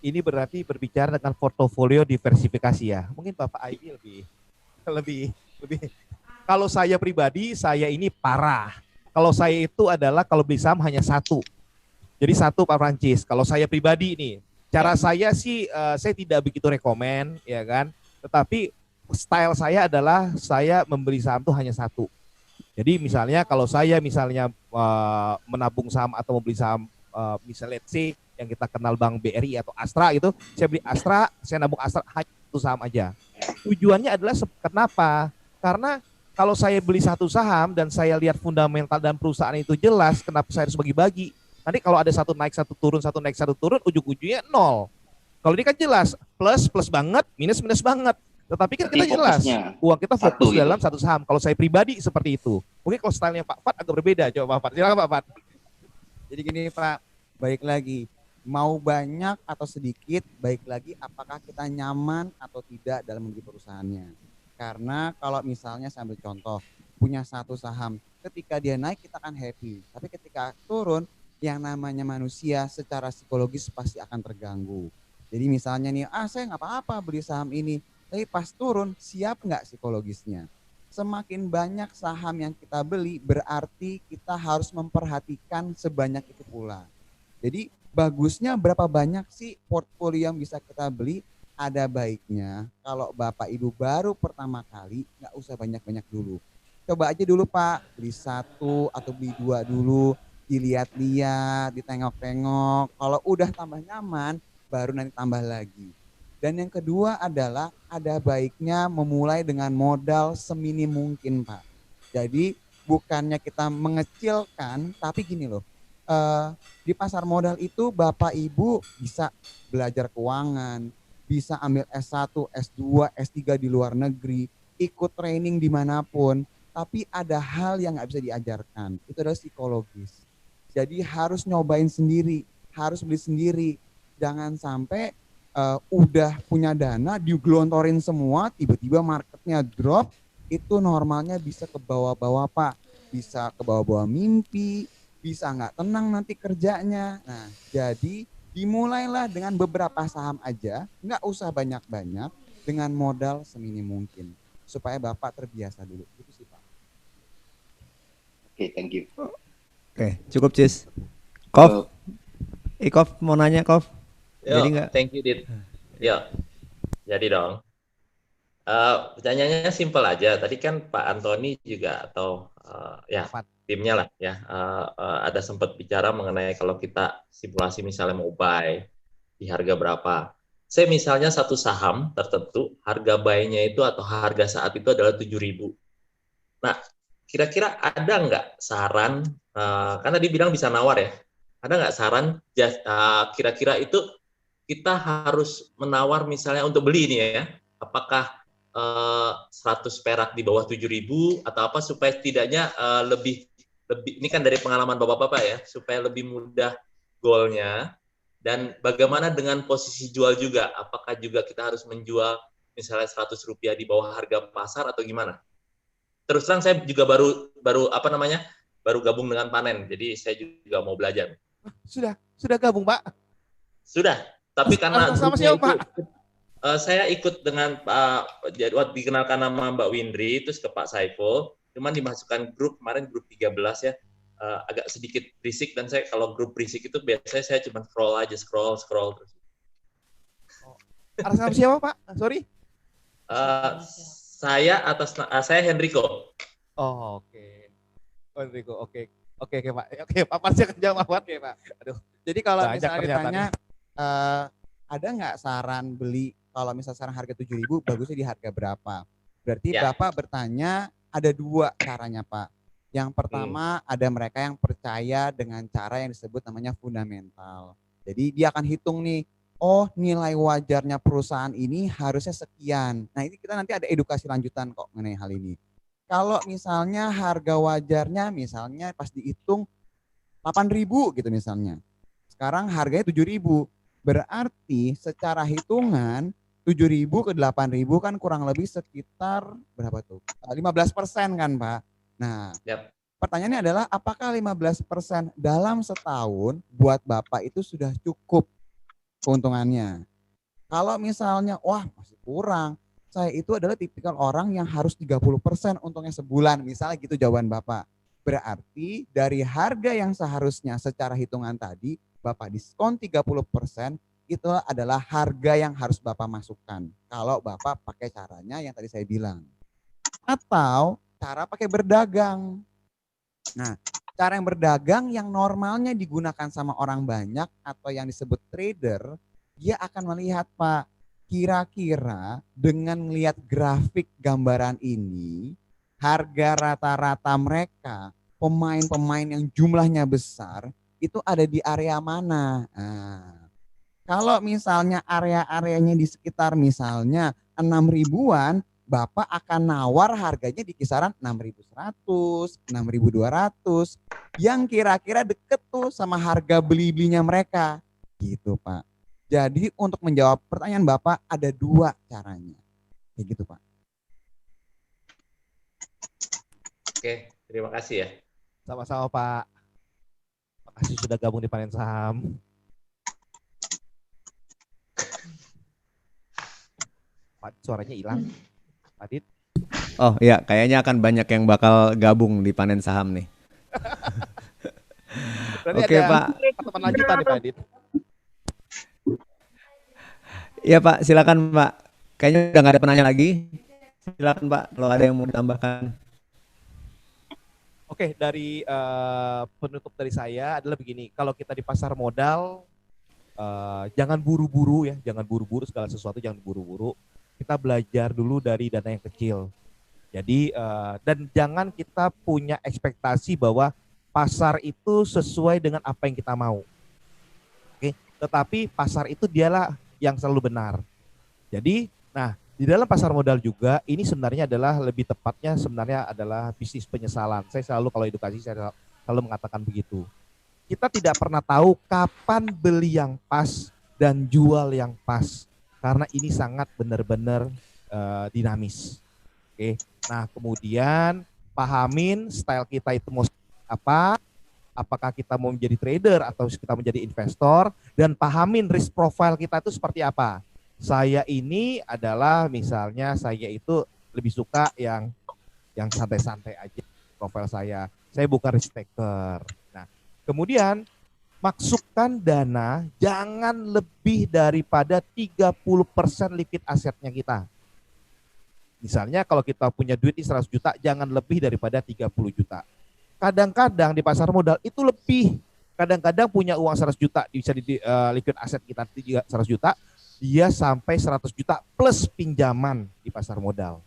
[SPEAKER 2] Ini berarti berbicara dengan portofolio diversifikasi ya. Mungkin Bapak Aibi lebih. Kalau saya pribadi, saya ini parah. Kalau saya itu adalah kalau beli saham hanya satu. Jadi satu Pak Francis. Kalau saya pribadi nih, cara saya sih saya tidak begitu rekomen, ya kan. Tetapi style saya adalah saya membeli saham itu hanya satu. Jadi misalnya kalau saya menabung saham atau membeli saham misalnya let's say yang kita kenal Bank BRI atau Astra gitu, saya beli Astra, saya nabung Astra hanya satu saham aja. Tujuannya adalah kenapa? Karena kalau saya beli satu saham dan saya lihat fundamental dan perusahaan itu jelas, kenapa saya harus bagi-bagi? Nanti kalau ada satu naik satu turun, ujung-ujungnya nol. Kalau ini kan jelas, plus banget, minus banget. Tetapi kan kita jelas, uang kita fokus dalam satu saham. Kalau saya pribadi seperti itu. Mungkin kalau stylenya Pak Fat agak berbeda. Coba Pak Fat, silakan Pak Fat.
[SPEAKER 3] Jadi gini Pak, baik lagi, mau banyak atau sedikit, baik lagi apakah kita nyaman atau tidak dalam membeli perusahaannya. Karena kalau misalnya saya ambil contoh, punya satu saham, ketika dia naik kita akan happy. Tapi ketika turun, yang namanya manusia secara psikologis pasti akan terganggu. Jadi misalnya nih, saya nggak apa-apa beli saham ini, tapi pas turun siap nggak psikologisnya? Semakin banyak saham yang kita beli berarti kita harus memperhatikan sebanyak itu pula. Jadi bagusnya berapa banyak sih portfolio yang bisa kita beli? Ada baiknya kalau Bapak Ibu baru pertama kali nggak usah banyak-banyak dulu. Coba aja dulu Pak, beli satu atau beli dua dulu, dilihat-lihat, ditengok-tengok. Kalau udah tambah nyaman, baru nanti tambah lagi. Dan yang kedua adalah ada baiknya memulai dengan modal seminim mungkin Pak. Jadi bukannya kita mengecilkan, tapi gini loh, di pasar modal itu Bapak Ibu bisa belajar keuangan, bisa ambil S1, S2, S3 di luar negeri, ikut training dimanapun, tapi ada hal yang nggak bisa diajarkan, itu adalah psikologis. Jadi harus nyobain sendiri, harus beli sendiri, jangan sampai udah punya dana digelontorin semua, tiba-tiba marketnya drop, itu normalnya bisa ke bawah-bawah Pak, bisa ke bawah-bawah mimpi, bisa nggak tenang nanti kerjanya. Nah, jadi dimulailah dengan beberapa saham aja, nggak usah banyak-banyak, dengan modal seminim mungkin, supaya Bapak terbiasa dulu. Itu sih Pak.
[SPEAKER 11] Oke, thank you.
[SPEAKER 1] Oke, cukup Cis. Kof, Kof mau nanya Kof. Jadi nggak?
[SPEAKER 12] Thank you Dit. Yo, jadi dong. Pertanyaannya simpel aja. Tadi kan Pak Antoni juga atau timnya lah ya ada sempat bicara mengenai kalau kita simulasi misalnya mau buy di harga berapa. Saya misalnya satu saham tertentu harga buy-nya itu atau harga saat itu adalah 7.000. Nah, kira-kira ada nggak saran? Karena dibilang bisa nawar ya. Ada nggak saran? Kira-kira itu kita harus menawar misalnya untuk beli ini ya. Apakah 100 perak di bawah 7.000 atau apa supaya setidaknya lebih ini kan dari pengalaman Bapak-bapak ya, supaya lebih mudah goalnya. Dan bagaimana dengan posisi jual juga? Apakah juga kita harus menjual misalnya Rp100 di bawah harga pasar atau gimana? Terus terang saya juga baru baru gabung dengan panen, jadi saya juga mau belajar.
[SPEAKER 2] Sudah gabung Pak?
[SPEAKER 12] Sudah, tapi karena
[SPEAKER 2] sama siapa Pak?
[SPEAKER 12] Saya ikut dengan Pak, waktu dikenalkan nama Mbak Windri, terus ke Pak Saiful, cuman dimasukkan grup, kemarin grup 13 ya, agak sedikit berisik, dan saya kalau grup berisik itu biasanya saya cuma scroll terus.
[SPEAKER 2] Atas nama siapa Pak? Sorry?
[SPEAKER 12] Saya Henrico.
[SPEAKER 2] Oh, oke. Henrico, oke Pak. Oke, Pak pasti akan jawab ya Pak. Aduh.
[SPEAKER 3] Jadi kalau misalnya ditanya ada nggak saran beli kalau misalnya sekarang harga 7.000 bagusnya di harga berapa? Berarti Bapak bertanya ada dua caranya Pak. Yang pertama ada mereka yang percaya dengan cara yang disebut namanya fundamental. Jadi dia akan hitung nih, oh nilai wajarnya perusahaan ini harusnya sekian. Nah ini kita nanti ada edukasi lanjutan kok mengenai hal ini. Kalau misalnya harga wajarnya misalnya pas dihitung 8.000 gitu misalnya. Sekarang harganya 7.000. Berarti secara hitungan 7.000 ke 8.000 kan kurang lebih sekitar berapa tuh? 15% kan Pak? Nah pertanyaannya adalah apakah 15% dalam setahun buat Bapak itu sudah cukup keuntungannya? Kalau misalnya wah masih kurang, saya itu adalah tipikal orang yang harus 30% untungnya sebulan, misalnya gitu jawaban Bapak. Berarti dari harga yang seharusnya secara hitungan tadi, Bapak diskon 30%, itu adalah harga yang harus Bapak masukkan. Kalau Bapak pakai caranya yang tadi saya bilang. Atau cara pakai berdagang. Nah, cara yang berdagang yang normalnya digunakan sama orang banyak atau yang disebut trader, dia akan melihat Pak, kira-kira dengan melihat grafik gambaran ini, harga rata-rata mereka, pemain-pemain yang jumlahnya besar, itu ada di area mana? Nah, kalau misalnya area-areanya di sekitar misalnya 6.000-an, Bapak akan nawar harganya di kisaran 6.100, 6.200, yang kira-kira deket tuh sama harga beli-belinya mereka. Gitu Pak. Jadi untuk menjawab pertanyaan Bapak ada dua caranya. Kayak gitu Pak.
[SPEAKER 12] Oke, terima kasih ya.
[SPEAKER 2] Sama-sama Pak. Makasih sudah gabung di Panen Saham. Pak, suaranya hilang. Adit.
[SPEAKER 1] Oh iya, kayaknya akan banyak yang bakal gabung di Panen Saham nih. Oke Pak.
[SPEAKER 2] Teman lanjutan nih Pak Adit.
[SPEAKER 1] Iya Pak, silakan Pak. Kayaknya udah nggak ada penanya lagi. Silakan Pak, kalau ada yang mau ditambahkan.
[SPEAKER 2] Oke, dari penutup dari saya adalah begini. Kalau kita di pasar modal, jangan buru-buru ya, jangan buru-buru segala sesuatu, jangan buru-buru. Kita belajar dulu dari dana yang kecil. Jadi dan jangan kita punya ekspektasi bahwa pasar itu sesuai dengan apa yang kita mau. Oke, tetapi pasar itu dialah yang selalu benar. Jadi, nah di dalam pasar modal juga ini sebenarnya adalah lebih tepatnya sebenarnya adalah bisnis penyesalan. Saya selalu kalau edukasi saya selalu mengatakan begitu. Kita tidak pernah tahu kapan beli yang pas dan jual yang pas karena ini sangat benar-benar dinamis. Oke. Nah, kemudian pahamin style kita itu mau apa? Apakah kita mau menjadi trader atau kita menjadi investor, dan pahamin risk profile kita itu seperti apa. Saya ini adalah misalnya saya itu lebih suka yang santai-santai aja profil saya. Saya bukan risk taker. Nah, kemudian masukkan dana jangan lebih daripada 30% liquid asetnya kita. Misalnya kalau kita punya duit 100 juta, jangan lebih daripada 30 juta. Kadang-kadang di pasar modal itu lebih. Kadang-kadang punya uang 100 juta, bisa di liquid aset kita 100 juta, dia sampai 100 juta plus pinjaman di pasar modal.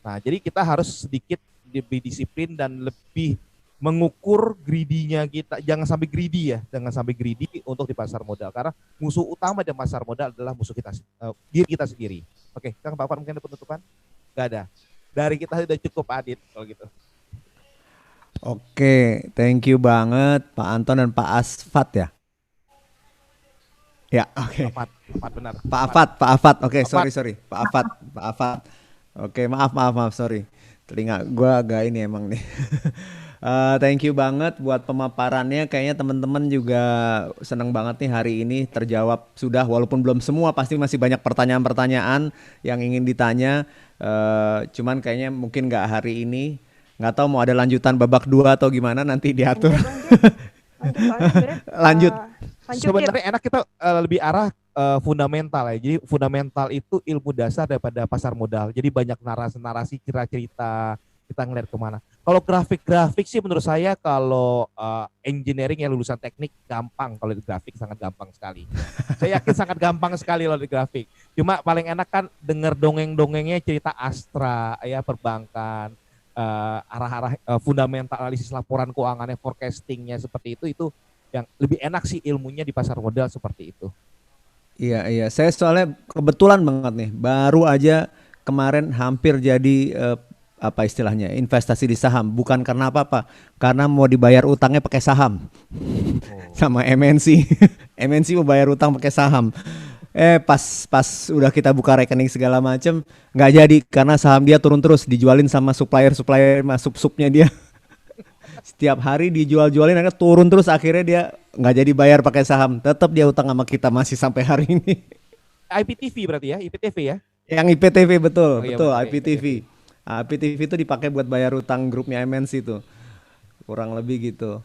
[SPEAKER 2] Nah, jadi kita harus sedikit lebih disiplin dan lebih mengukur greedy-nya kita. Jangan sampai greedy ya, jangan sampai greedy untuk di pasar modal. Karena musuh utama di pasar modal adalah musuh kita, diri kita sendiri. Oke, Kang Bapak mungkin ada penutupan? Gak ada. Dari kita sudah cukup Adit kalau gitu.
[SPEAKER 1] Oke, thank you banget Pak Anton dan Pak Asfat ya. Ya, oke.
[SPEAKER 2] Afat benar.
[SPEAKER 1] Pak Afat. Oke, sorry. Pak Afat. Oke, maaf, sorry. Telinga gua agak ini emang nih. Thank you banget buat pemaparannya. Kayaknya teman-teman juga senang banget nih hari ini terjawab sudah, walaupun belum semua, pasti masih banyak pertanyaan-pertanyaan yang ingin ditanya. Cuman kayaknya mungkin nggak hari ini. Nggak tahu mau ada lanjutan babak 2 atau gimana, nanti diatur. Lanjut.
[SPEAKER 2] Sebenarnya enak kita lebih arah fundamental ya. Jadi fundamental itu ilmu dasar daripada pasar modal. Jadi banyak narasi-narasi, cerita-cerita, kita ngeliat kemana. Kalau grafik sih menurut saya kalau engineering yang lulusan teknik gampang, kalau di grafik sangat gampang sekali. Saya yakin sangat gampang sekali kalau di grafik. Cuma paling enak kan denger dongeng-dongengnya cerita Astra, ya perbankan, arah-arah fundamental analisis laporan keuangannya, forecastingnya seperti itu yang lebih enak sih ilmunya di pasar modal seperti itu.
[SPEAKER 1] Iya, iya. Saya soalnya kebetulan banget nih, baru aja kemarin hampir jadi apa istilahnya, investasi di saham. Bukan karena apa-apa, karena mau dibayar utangnya pakai saham. Sama MNC. MNC mau bayar utang pakai saham. Pas udah kita buka rekening segala macem, nggak jadi karena saham dia turun terus, dijualin sama supplier sub-subnya dia. Setiap hari dijual-jualin, akhirnya turun terus, akhirnya dia nggak jadi bayar pakai saham. Tetap dia utang sama kita masih sampai hari ini.
[SPEAKER 2] IPTV berarti ya, IPTV ya?
[SPEAKER 1] Yang IPTV betul,
[SPEAKER 2] Oh, iya,
[SPEAKER 1] betul
[SPEAKER 2] betul,
[SPEAKER 1] IPTV. IPTV itu dipakai buat bayar utang grupnya MNC itu. Kurang lebih gitu.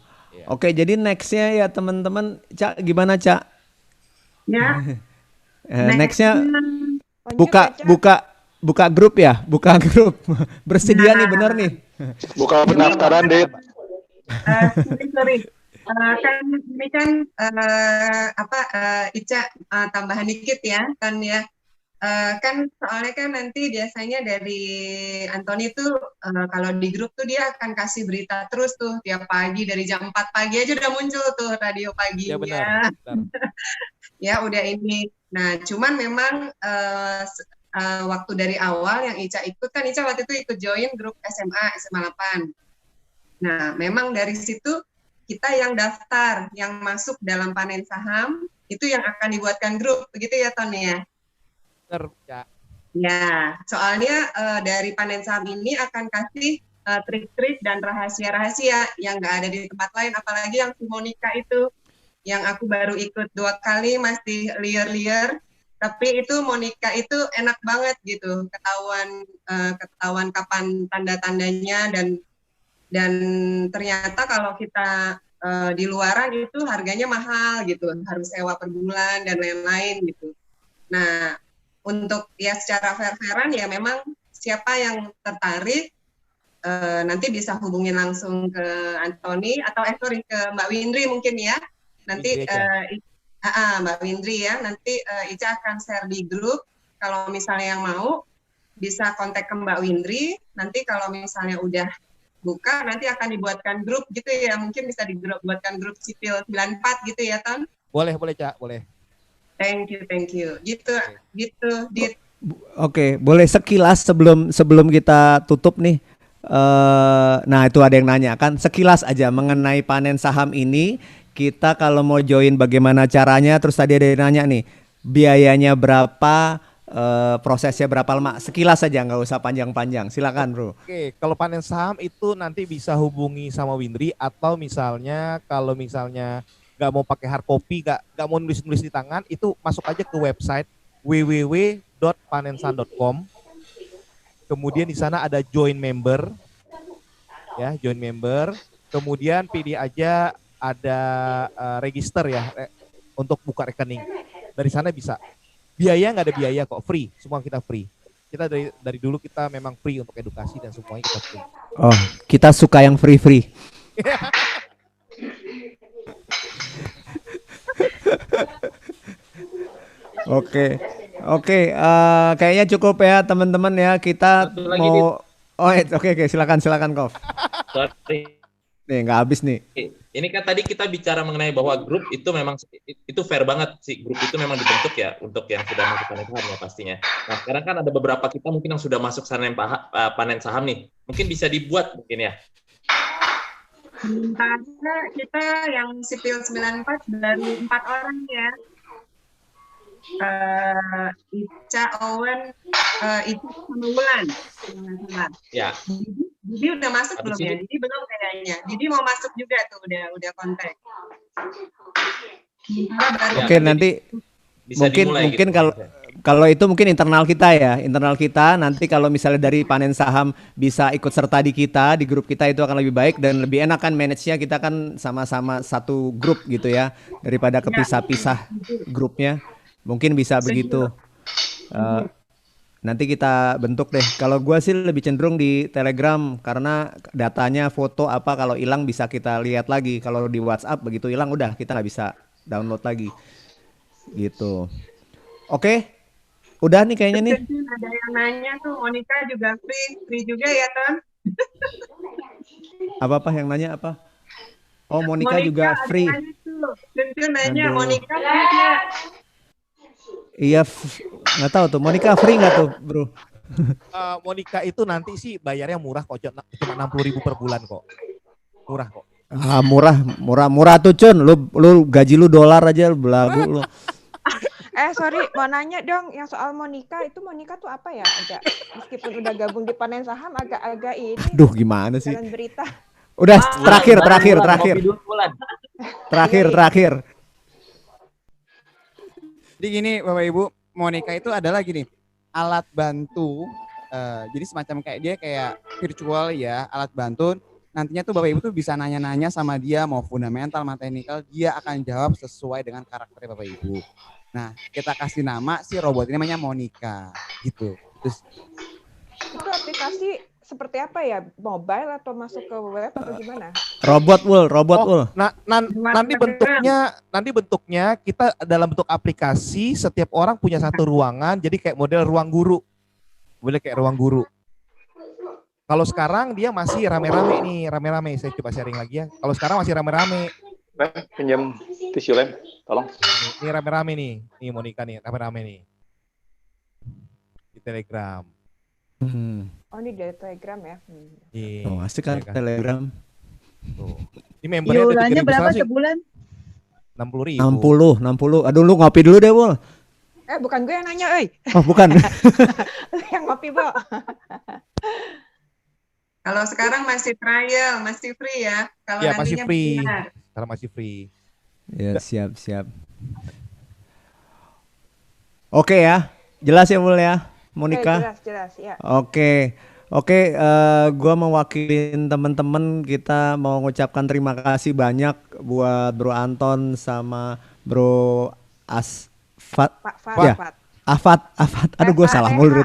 [SPEAKER 1] Oke, jadi nextnya ya teman-teman, Cak gimana Cak?
[SPEAKER 7] Ya.
[SPEAKER 1] Nextnya buka grup ya, buka grup. Bersedia nih, bener nih.
[SPEAKER 5] Buka pendaftaran, Dit.
[SPEAKER 7] Sorry. Kan ini kan Ica tambahan dikit ya kan ya. Kan soalnya kan nanti biasanya dari Antoni tuh kalau di grup tuh dia akan kasih berita terus tuh tiap pagi dari jam 4 pagi aja udah muncul tuh radio paginya.
[SPEAKER 2] Ya benar.
[SPEAKER 7] Ya udah ini. Nah, cuman memang waktu dari awal yang Ica ikut kan Ica waktu itu ikut join grup SMA 8. Nah, memang dari situ kita yang daftar, yang masuk dalam panen saham itu yang akan dibuatkan grup, begitu ya Tony ya?
[SPEAKER 2] Benar, ya.
[SPEAKER 7] Ya, soalnya dari panen saham ini akan kasih trik-trik dan rahasia-rahasia yang nggak ada di tempat lain, apalagi yang si Monica itu, yang aku baru ikut 2 kali masih liar-liar, tapi itu Monica itu enak banget gitu, ketahuan kapan tanda-tandanya dan ternyata kalau kita di luaran itu harganya mahal gitu, harus sewa per bulan dan lain-lain gitu. Nah, untuk ya secara fair-fairan ya memang siapa yang tertarik nanti bisa hubungin langsung ke Antoni atau ke Mbak Windri mungkin ya. Nanti Mbak Windri ya, nanti Ica akan share di grup. Kalau misalnya yang mau bisa kontak ke Mbak Windri. Nanti kalau misalnya udah buka nanti akan dibuatkan grup gitu ya, mungkin bisa dibuatkan grup Sipil 94 gitu ya Ton?
[SPEAKER 2] Boleh Cak, boleh.
[SPEAKER 7] Thank you. Gitu. Dit.
[SPEAKER 1] Oke, boleh sekilas sebelum kita tutup nih. Nah itu ada yang nanya kan, sekilas aja mengenai panen saham ini. Kita kalau mau join bagaimana caranya? Terus tadi ada yang nanya nih, biayanya berapa? Prosesnya berapa lama? Sekilas saja, nggak usah panjang-panjang. Silakan bro.
[SPEAKER 2] Oke, kalau panen saham itu nanti bisa hubungi sama Windri, atau misalnya kalau misalnya nggak mau pakai hard copy, nggak mau nulis-nulis di tangan, itu masuk aja ke website www.panensaham.com. Kemudian di sana ada join member, ya join member. Kemudian pilih aja ada register ya untuk buka rekening. Dari sana bisa. Biaya nggak ada biaya kok, free, semua kita free. Kita dari dulu kita memang free untuk edukasi dan semuanya kita free.
[SPEAKER 1] Oh, kita suka yang free. Oke, kayaknya cukup ya teman-teman ya, kita mau. Oke, silakan Kof. Nih nggak habis nih.
[SPEAKER 12] Ini kan tadi kita bicara mengenai bahwa grup itu memang itu fair banget sih, grup itu memang dibentuk ya untuk yang sudah masuk panen saham ya pastinya. Nah sekarang kan ada beberapa kita mungkin yang sudah masuk panen saham nih, mungkin bisa dibuat mungkin ya.
[SPEAKER 7] Kita yang Sipil 94 baru 4 orang ya. Ica, Owen, itu sama Wulan.
[SPEAKER 12] Ya.
[SPEAKER 7] Didi udah masuk belum ya? Didi belum kayaknya. Didi mau masuk juga tuh, udah kontak.
[SPEAKER 1] Oke, nanti mungkin kalau itu mungkin internal kita ya, nanti kalau misalnya dari panen saham bisa ikut serta di grup kita itu akan lebih baik dan lebih enak kan manage-nya, kita kan sama-sama satu grup gitu ya, daripada kepisah-pisah grupnya. Mungkin bisa begitu. Nanti kita bentuk deh. Kalau gua sih lebih cenderung di Telegram karena datanya, foto apa kalau hilang bisa kita lihat lagi. Kalau di WhatsApp begitu hilang udah kita nggak bisa download lagi. Gitu. Oke. Udah nih kayaknya nih.
[SPEAKER 7] Ada yang nanya tuh, Monica juga free juga ya Ton?
[SPEAKER 1] Apa yang nanya apa? Oh Monica juga free.
[SPEAKER 7] Cuncun nanya,
[SPEAKER 1] Aduh.
[SPEAKER 7] Monica free nggak?
[SPEAKER 1] Iya, nggak tahu tuh. Monica free nggak tuh, bro?
[SPEAKER 2] Monica itu nanti sih bayarnya murah kok, cuma 60.000 per bulan kok. Murah kok.
[SPEAKER 1] Ah, murah tuh Cun. Lu gaji lu dolar aja, belagu lu.
[SPEAKER 13] Sorry, mau nanya dong, yang soal Monica itu Monica tuh apa ya? Agak meskipun udah gabung di Panen Saham agak ini.
[SPEAKER 1] Aduh, gimana sih?
[SPEAKER 13] Jalan berita.
[SPEAKER 1] Udah terakhir.
[SPEAKER 3] Jadi gini Bapak Ibu, Monica itu adalah gini, alat bantu, jadi semacam kayak dia kayak virtual ya, alat bantu. Nantinya tuh Bapak Ibu tuh bisa nanya-nanya sama dia, mau fundamental, mau technical, dia akan jawab sesuai dengan karakter Bapak Ibu. Nah, kita kasih nama si robot ini namanya Monica, gitu. Terus
[SPEAKER 13] Itu aplikasi seperti apa ya? Mobile atau masuk ke web atau gimana?
[SPEAKER 1] Robot Wul.
[SPEAKER 2] Nanti bentuknya kita dalam bentuk aplikasi, setiap orang punya satu ruangan, jadi kayak model ruang guru. Boleh kayak ruang guru. Kalau sekarang dia masih rame-rame. Saya coba sharing lagi ya. Kalau sekarang masih rame-rame.
[SPEAKER 5] Pinjam tisu lem, tolong.
[SPEAKER 2] Ini rame-rame nih. Nih Monica nih, rame-rame nih. Di Telegram.
[SPEAKER 13] Oh, ini dari Telegram ya.
[SPEAKER 2] Iya.
[SPEAKER 1] Oh, asik kan Telegram.
[SPEAKER 2] Tuh. Ini membernya ada 3.000
[SPEAKER 14] berapa
[SPEAKER 2] sih.
[SPEAKER 14] sebulan?
[SPEAKER 2] 60.000.
[SPEAKER 1] 60. Aduh, lu ngopi dulu deh, Wul.
[SPEAKER 13] Bukan gue yang nanya,
[SPEAKER 1] Oh, bukan.
[SPEAKER 13] yang ngopi, Bo.
[SPEAKER 7] Kalau sekarang masih trial, masih free ya. Kalau
[SPEAKER 2] Iya, masih
[SPEAKER 7] nantinya
[SPEAKER 2] free.
[SPEAKER 7] benar.
[SPEAKER 2] Sekarang masih free.
[SPEAKER 1] Ya, siap. Oke ya. Jelas ya, Wul ya, Monica?
[SPEAKER 13] Jelas, ya.
[SPEAKER 1] Oke, gua mewakilin teman-teman, kita mau mengucapkan terima kasih banyak buat Bro Anton sama Bro Asfat. Ya, Afat. Aduh, gue salah mulu.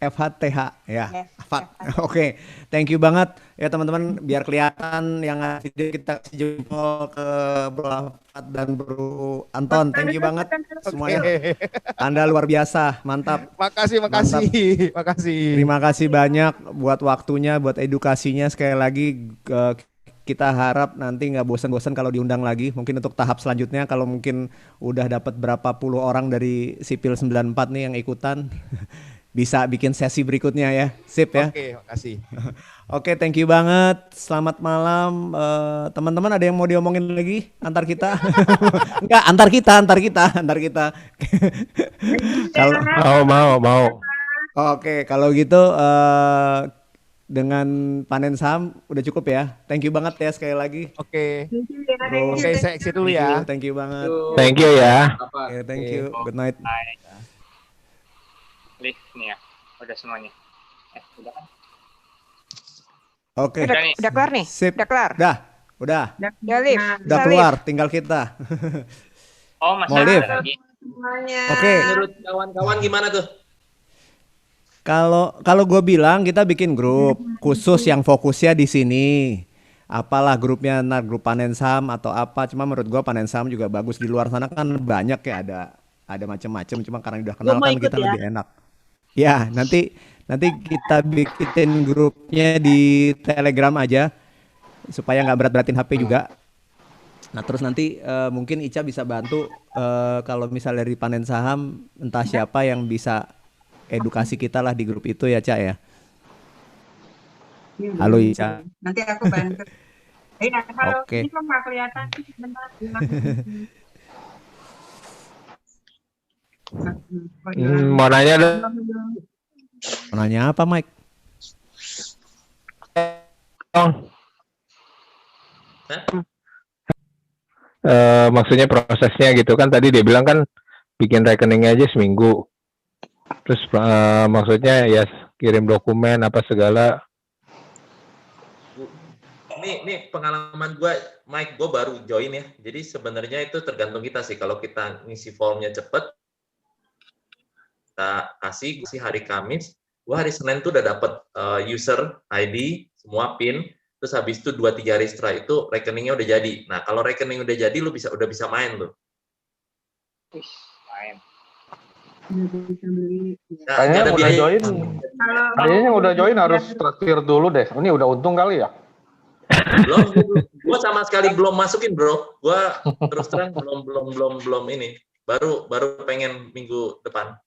[SPEAKER 1] FHTH ya. Afat. Oke, thank you banget ya teman-teman. Biar kelihatan yang video kita kasih jempol ke Bro Afat dan Bro Anton. Thank you banget semuanya. Anda luar biasa, mantap.
[SPEAKER 2] Makasih.
[SPEAKER 1] Terima kasih banyak buat waktunya, buat edukasinya. Sekali lagi kita harap nanti nggak bosan-bosan kalau diundang lagi. Mungkin untuk tahap selanjutnya kalau mungkin udah dapat berapa puluh orang dari Sipil 94 nih yang ikutan, bisa bikin sesi berikutnya ya. Sip ya.
[SPEAKER 2] Oke, makasih.
[SPEAKER 1] Oke, thank you banget. Selamat malam. Teman-teman ada yang mau diomongin lagi antar kita? Enggak, antar kita. Kalau
[SPEAKER 8] mau.
[SPEAKER 1] Oke, kalau gitu dengan Panen Saham udah cukup ya. Thank you banget ya sekali lagi.
[SPEAKER 2] Oke.
[SPEAKER 1] Bro.
[SPEAKER 2] Oke, saya exit dulu ya.
[SPEAKER 1] Thank you banget.
[SPEAKER 8] Thank you ya.
[SPEAKER 1] Okay, thank you. Good night.
[SPEAKER 9] Lift nih ya, udah semuanya. Udah kan?
[SPEAKER 1] Oke.
[SPEAKER 13] Udah kelar nih?
[SPEAKER 1] Sip.
[SPEAKER 13] Udah kelar?
[SPEAKER 1] Udah.
[SPEAKER 13] Ya, lift.
[SPEAKER 1] Udah keluar, tinggal kita.
[SPEAKER 9] Oh, masih
[SPEAKER 1] mau lift.
[SPEAKER 9] ada lagi.
[SPEAKER 1] Oke.
[SPEAKER 12] Menurut kawan-kawan gimana tuh?
[SPEAKER 1] Kalau gue bilang kita bikin grup khusus yang fokusnya di sini. Apalah grupnya, grup Panen Saham atau apa. Cuma menurut gue Panen Saham juga bagus. Di luar sana kan banyak ya, ada macam-macam. Cuma karena udah kenal kan kita lebih enak. Ya, nanti kita bikin grupnya di Telegram aja supaya nggak berat-beratin HP juga. Nah terus nanti mungkin Ica bisa bantu kalau misalnya dari Panen Saham entah siapa yang bisa edukasi kita lah di grup itu ya Ca ya. Halo Ica.
[SPEAKER 7] Nanti aku bantu. Iya, kalau
[SPEAKER 1] Oke.
[SPEAKER 7] ini kok nggak kelihatan sebentar.
[SPEAKER 8] Mau nanya dong.
[SPEAKER 1] Mau nanya apa Mike?
[SPEAKER 8] Maksudnya prosesnya gitu kan, tadi dia bilang kan bikin rekeningnya aja seminggu. Terus maksudnya ya kirim dokumen apa segala.
[SPEAKER 12] Ini pengalaman gue, Mike, gue baru join ya. Jadi sebenarnya itu tergantung kita sih. Kalau kita ngisi formnya cepet, kita kasih hari Kamis, gue hari Senin tuh udah dapet user ID, semua PIN, terus habis itu 2-3 hari setelah itu rekeningnya udah jadi. Nah kalau rekening udah jadi, lu udah bisa main tuh.
[SPEAKER 9] Main.
[SPEAKER 12] Nah,
[SPEAKER 5] Kayaknya
[SPEAKER 12] ada
[SPEAKER 5] udah
[SPEAKER 12] biaya.
[SPEAKER 5] join. Kayaknya udah join harus traktir dulu deh. Ini udah untung kali ya?
[SPEAKER 12] Gua sama sekali belum masukin, bro. Gua terus terang belum ini. Baru pengen minggu depan.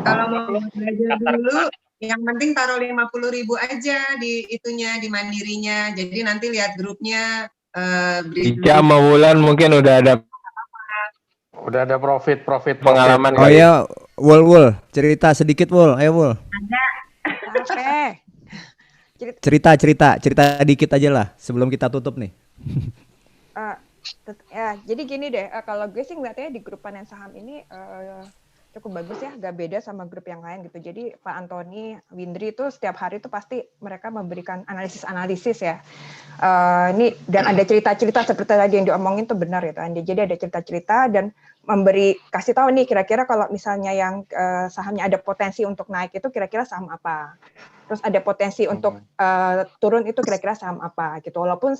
[SPEAKER 7] Kalau mau belajar dulu, yang penting taruh 50.000 aja di itunya, di mandirinya. Jadi nanti lihat grupnya.
[SPEAKER 8] Ica sama Wulan mungkin udah ada
[SPEAKER 5] profit
[SPEAKER 8] pengalaman.
[SPEAKER 1] Oh ya, Wul, cerita sedikit Wul, ayo Wul.
[SPEAKER 13] Oke.
[SPEAKER 1] Cerita dikit aja lah sebelum kita tutup nih.
[SPEAKER 13] Ya, jadi gini deh, kalau gue sih ngeliatnya di grup panen saham ini cukup bagus ya, gak beda sama grup yang lain gitu. Jadi Pak Antoni, Windri itu setiap hari itu pasti mereka memberikan analisis ya. Ini dan ada cerita-cerita seperti tadi yang diomongin tuh benar ya. Jadi ada cerita-cerita dan kasih tahu nih kira-kira kalau misalnya yang sahamnya ada potensi untuk naik itu kira-kira saham apa. Terus ada potensi untuk turun itu kira-kira saham apa gitu. Walaupun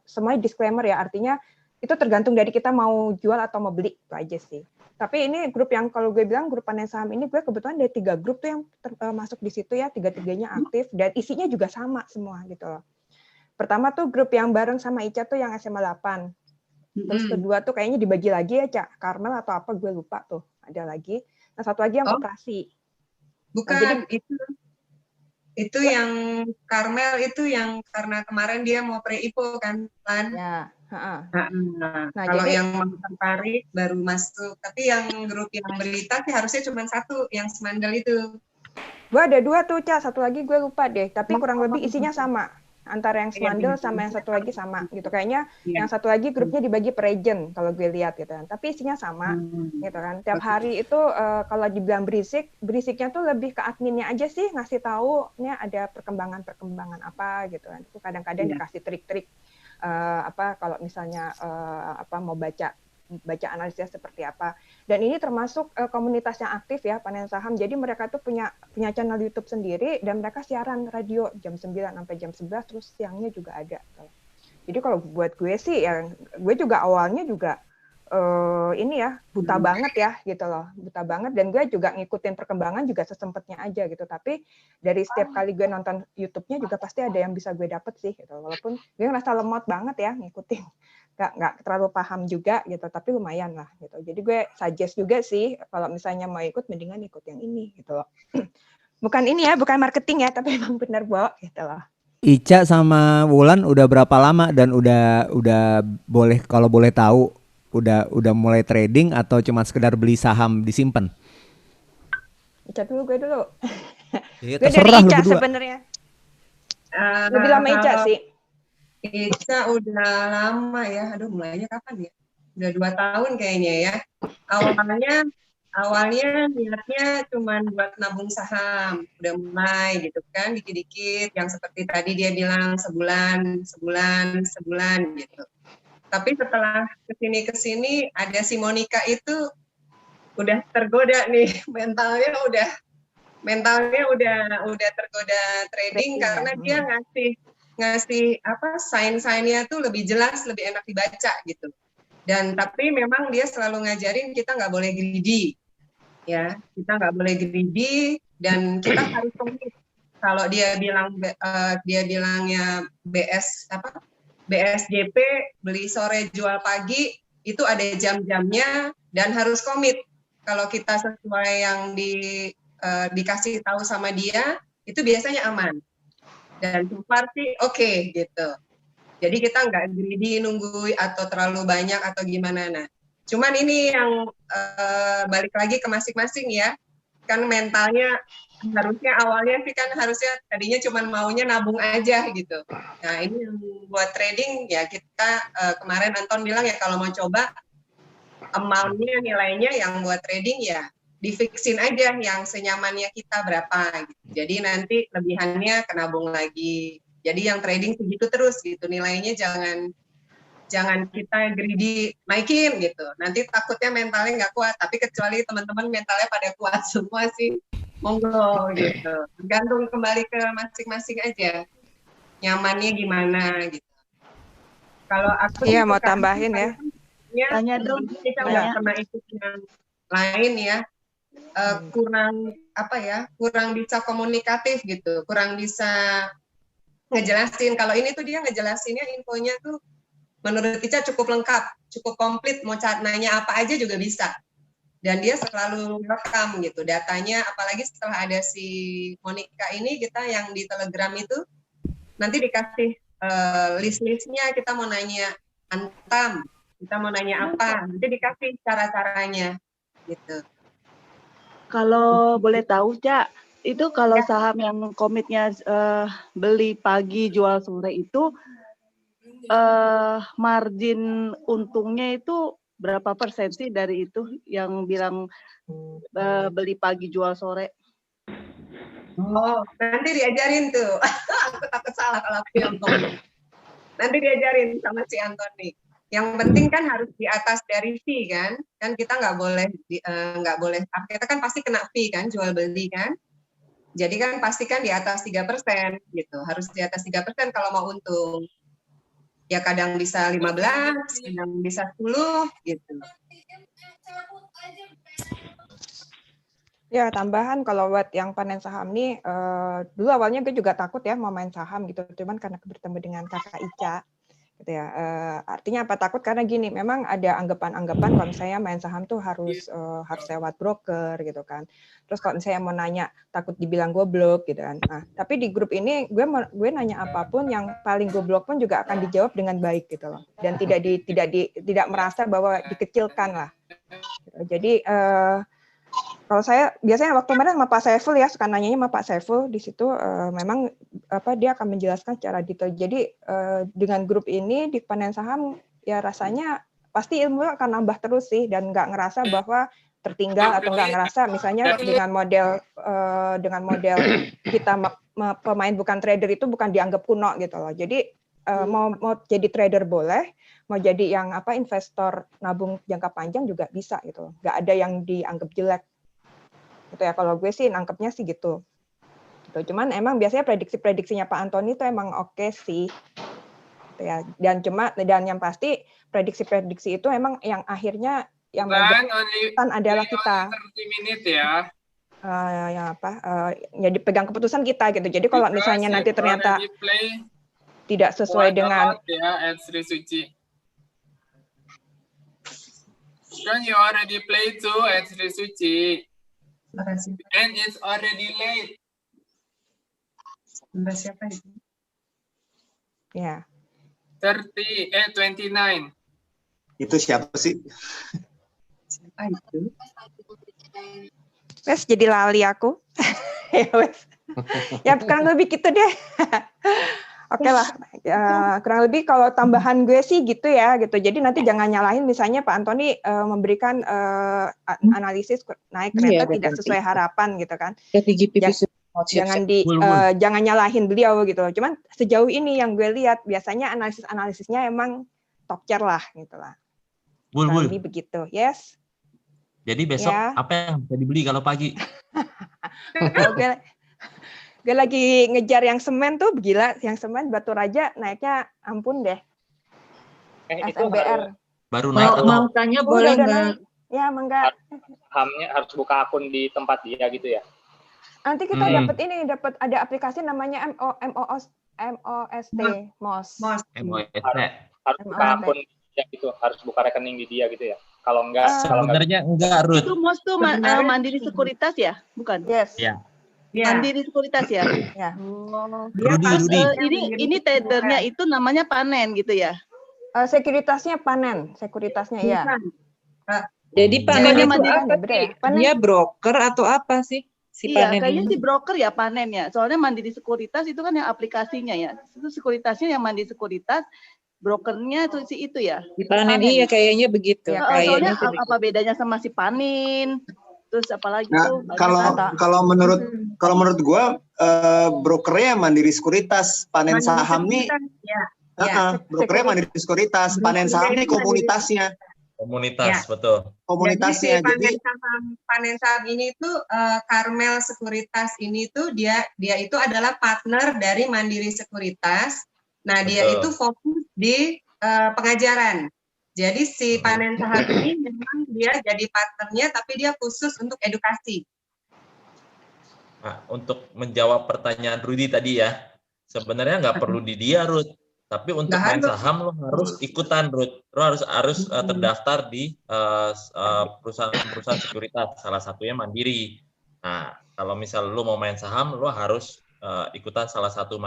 [SPEAKER 13] semuanya disclaimer ya, artinya itu tergantung dari kita mau jual atau mau beli, itu aja sih. Tapi ini grup yang kalau gue bilang grup panen saham ini gue kebetulan ada 3 grup tuh yang masuk di situ ya, 3-3-nya aktif dan isinya juga sama semua gitu loh. Pertama tuh grup yang bareng sama Ica tuh yang SMA 8. Terus kedua tuh kayaknya dibagi lagi ya, Cak. Karmel atau apa gue lupa tuh. Ada lagi. Nah, satu lagi yang koperasi.
[SPEAKER 7] Bukan, nah, jadi, itu yang Karmel itu yang karena kemarin dia mau pre-IPO kan, Lan?
[SPEAKER 13] Ya.
[SPEAKER 7] Nah, kalau yang tertarik baru masuk. Tapi yang grup yang berita sih harusnya cuma satu, yang semandal itu.
[SPEAKER 13] Gue ada 2 tuh, Cak. Satu lagi gue lupa deh. Tapi kurang lebih isinya sama. Antara yang semandal sama yang satu lagi sama gitu. Kayaknya yang satu lagi grupnya dibagi per region kalau gue lihat gitu kan. Tapi isinya sama gitu kan. Tiap hari itu kalau dibilang berisiknya tuh lebih ke adminnya aja sih, ngasih tahu nya ada perkembangan apa gitu kan. Itu kadang-kadang dikasih trik-trik kalau misalnya mau baca analisisnya seperti apa. Dan ini termasuk komunitas yang aktif ya, panen saham. Jadi mereka tuh punya channel YouTube sendiri dan mereka siaran radio jam 9 sampai jam 11 terus siangnya juga ada. Jadi kalau buat gue sih ya gue juga awalnya juga ini ya buta banget ya gitu loh. Buta banget dan gue juga ngikutin perkembangan juga sesempatnya aja gitu. Tapi dari setiap kali gue nonton YouTube-nya juga pasti ada yang bisa gue dapet sih gitu. Walaupun gue ngerasa lemot banget ya ngikutin. Nggak terlalu paham juga gitu, tapi lumayan lah gitu. Jadi gue suggest juga sih kalau misalnya mau ikut mendingan ikut yang ini gitu loh. Bukan ini ya, bukan marketing ya, tapi emang bener Bo gitu loh.
[SPEAKER 1] Ica sama Wulan udah berapa lama dan udah boleh kalau boleh tahu udah mulai trading atau cuma sekedar beli saham disimpan?
[SPEAKER 13] Ica dulu, gue dulu.
[SPEAKER 1] Ya,
[SPEAKER 13] gue dari Ica sebenarnya. Lebih lama Ica sih.
[SPEAKER 7] Ica udah lama ya, aduh mulainya kapan ya? Udah 2 tahun kayaknya ya. Awalnya niatnya cuma buat nabung saham, udah mulai gitu kan, dikit-dikit, yang seperti tadi dia bilang sebulan gitu. Tapi setelah kesini ada si Monica itu udah tergoda nih, mentalnya udah tergoda trading karena dia ngasih sign-signnya tuh lebih jelas, lebih enak dibaca gitu. Dan tapi memang dia selalu ngajarin kita nggak boleh greedy, ya kita nggak boleh greedy dan kita harus komit. Kalau dia bilangnya BSJP beli sore jual pagi itu ada jam-jamnya dan harus komit. Kalau kita sesuai yang dikasih tahu sama dia itu biasanya aman. Dan so far sih oke gitu. Jadi kita nggak greedy nunggu atau terlalu banyak atau gimana. Nah, cuman ini yang balik lagi ke masing-masing ya. Kan mentalnya awalnya sih kan harusnya tadinya cuma maunya nabung aja gitu. Nah ini yang buat trading ya kita kemarin Anton bilang ya kalau mau coba amount-nya nilainya yang buat trading ya difixin aja yang senyamannya kita berapa gitu. Jadi nanti lebihannya kenabung lagi. Jadi yang trading segitu terus gitu, nilainya jangan kita greedy naikin gitu. Nanti takutnya mentalnya nggak kuat. Tapi kecuali teman-teman mentalnya pada kuat semua sih, monggo gitu. Tergantung kembali ke masing-masing aja. Nyamannya gimana gitu. Kalau aku
[SPEAKER 13] mau tambahin ya.
[SPEAKER 7] Tanya dong. Kita nggak pernah ikut yang lain ya. Kurang bisa komunikatif gitu, kurang bisa ngejelasin. Kalau ini tuh dia ngejelasinnya infonya tuh menurut Ica cukup lengkap, cukup komplit. Mau nanya apa aja juga bisa. Dan dia selalu rekam gitu datanya. Apalagi setelah ada si Monica ini, kita yang di Telegram itu nanti dikasih list-listnya. Kita mau nanya Antam, kita mau nanya apa, nanti dikasih cara-caranya gitu.
[SPEAKER 14] Kalau boleh tahu, Cak, itu kalau saham yang komitnya beli pagi, jual sore itu margin untungnya itu berapa persen sih dari itu yang bilang beli pagi, jual sore?
[SPEAKER 7] Oh, nanti diajarin tuh. Aku takut salah kalau aku yang ngomong. Nanti diajarin sama si Anthony. Yang penting kan harus di atas dari fee kan kita nggak boleh kita kan pasti kena fee kan jual beli kan, jadi kan pastikan di atas 3% gitu, harus di atas 3% kalau mau untung ya, kadang bisa 15, kadang bisa 10 gitu.
[SPEAKER 13] Ya, tambahan kalau buat yang panen saham nih, dulu awalnya gue juga takut ya mau main saham gitu, cuman karena bertemu dengan kakak Ica, gitu ya. Artinya apa takut? Karena gini, memang ada anggapan-anggapan kalau misalnya main saham tuh harus lewat broker gitu kan. Terus kalau misalnya mau nanya takut dibilang goblok gitu kan. Nah, tapi di grup ini gue nanya apapun yang paling goblok pun juga akan dijawab dengan baik gitu loh. Dan tidak merasa bahwa dikecilkan lah. Jadi kalau saya biasanya waktu kemarin sama Pak Saiful ya, suka nanyanya sama Pak Saiful di situ, memang dia akan menjelaskan secara detail. Jadi dengan grup ini di panen saham ya rasanya pasti ilmu akan nambah terus sih, dan nggak ngerasa bahwa tertinggal atau nggak ngerasa misalnya dengan model kita pemain bukan trader itu bukan dianggap kuno gitu loh. Jadi mau jadi trader boleh, mau jadi yang investor nabung jangka panjang juga bisa gitu. Nggak ada yang dianggap jelek. Gitu ya, kalau gue sih nangkepnya sih gitu. Cuman emang biasanya prediksi-prediksinya Pak Anthony itu emang oke sih. Gitu ya. Dan yang pasti prediksi-prediksi itu emang yang akhirnya yang memutuskan adalah kita.
[SPEAKER 15] 30 menit ya.
[SPEAKER 13] Ya dipegang keputusan kita gitu. Jadi kalau misalnya nanti ternyata tidak sesuai dengan
[SPEAKER 15] Sri Suci. Kan you already play too at Sri Suci. And it's already late.
[SPEAKER 7] Siapa itu?
[SPEAKER 13] Ya.
[SPEAKER 15] 29.
[SPEAKER 16] Itu siapa sih?
[SPEAKER 7] Siapa itu?
[SPEAKER 13] Wes jadi lali aku. Ya wes. Ya kurang lebih gitu deh. Oke lah, kurang lebih kalau tambahan gue sih gitu ya gitu. Jadi nanti jangan nyalahin misalnya Pak Anthony memberikan analisis naik kereta tidak sesuai harapan gitu kan. Jangan nyalahin beliau gitu. Cuman sejauh ini yang gue lihat biasanya analisisnya emang top tier lah gitu lah. Lebih begitu, yes.
[SPEAKER 17] Jadi besok apa yang bisa dibeli kalau pagi?
[SPEAKER 13] Gue lagi ngejar yang semen tuh gila, yang semen Batu Raja naiknya ampun deh. SMBR.
[SPEAKER 17] Baru naik atau?
[SPEAKER 18] Mau tanya boleh nggak?
[SPEAKER 13] Ya, mangga.
[SPEAKER 9] Sahamnya harus buka akun di tempat dia gitu ya.
[SPEAKER 13] Nanti kita dapat ada aplikasi namanya MOST.
[SPEAKER 9] Harus buka akun dia gitu, harus buka rekening di dia gitu ya. Kalau enggak,
[SPEAKER 17] sebenarnya enggak, Ruth.
[SPEAKER 14] Itu MOST tuh Mandiri Sekuritas ya, bukan?
[SPEAKER 13] Yes.
[SPEAKER 17] Ya.
[SPEAKER 14] Mandiri Sekuritas ya.
[SPEAKER 13] Ya.
[SPEAKER 17] Rudy.
[SPEAKER 14] Ini tradernya itu namanya panen gitu ya.
[SPEAKER 13] Sekuritasnya panen, sekuritasnya ya.
[SPEAKER 18] Jadi panen itu apa? Dia broker atau apa sih?
[SPEAKER 14] Iya, kayaknya si broker ya panen ya. Soalnya Mandiri Sekuritas itu kan yang aplikasinya ya. Itu sekuritasnya yang Mandiri Sekuritas, brokernya itu itu ya.
[SPEAKER 18] Di panen iya kayaknya begitu.
[SPEAKER 14] Soalnya apa bedanya sama si panin? Terus apalagi tuh?
[SPEAKER 16] Kalau menurut gua brokernya Mandiri Sekuritas, panen saham nih. Brokernya Mandiri Sekuritas, panen saham nih komunitasnya.
[SPEAKER 17] Komunitas, betul.
[SPEAKER 16] Komunitasnya.
[SPEAKER 7] Jadi panen saham ini tuh Karmel Sekuritas ini tuh dia itu adalah partner dari Mandiri Sekuritas. Nah, dia itu fokus di pengajaran. Jadi si panen saham ini memang dia jadi partnernya, tapi dia khusus untuk edukasi.
[SPEAKER 17] Nah, untuk menjawab pertanyaan Rudy tadi ya,
[SPEAKER 12] sebenarnya nggak perlu di dia, Ruth. Tapi untuk main saham lo harus ikutan, Ruth. Lo harus terdaftar di perusahaan sekuritas, salah satunya Mandiri. Nah, kalau misal lo mau main saham, lo harus ikutan salah satu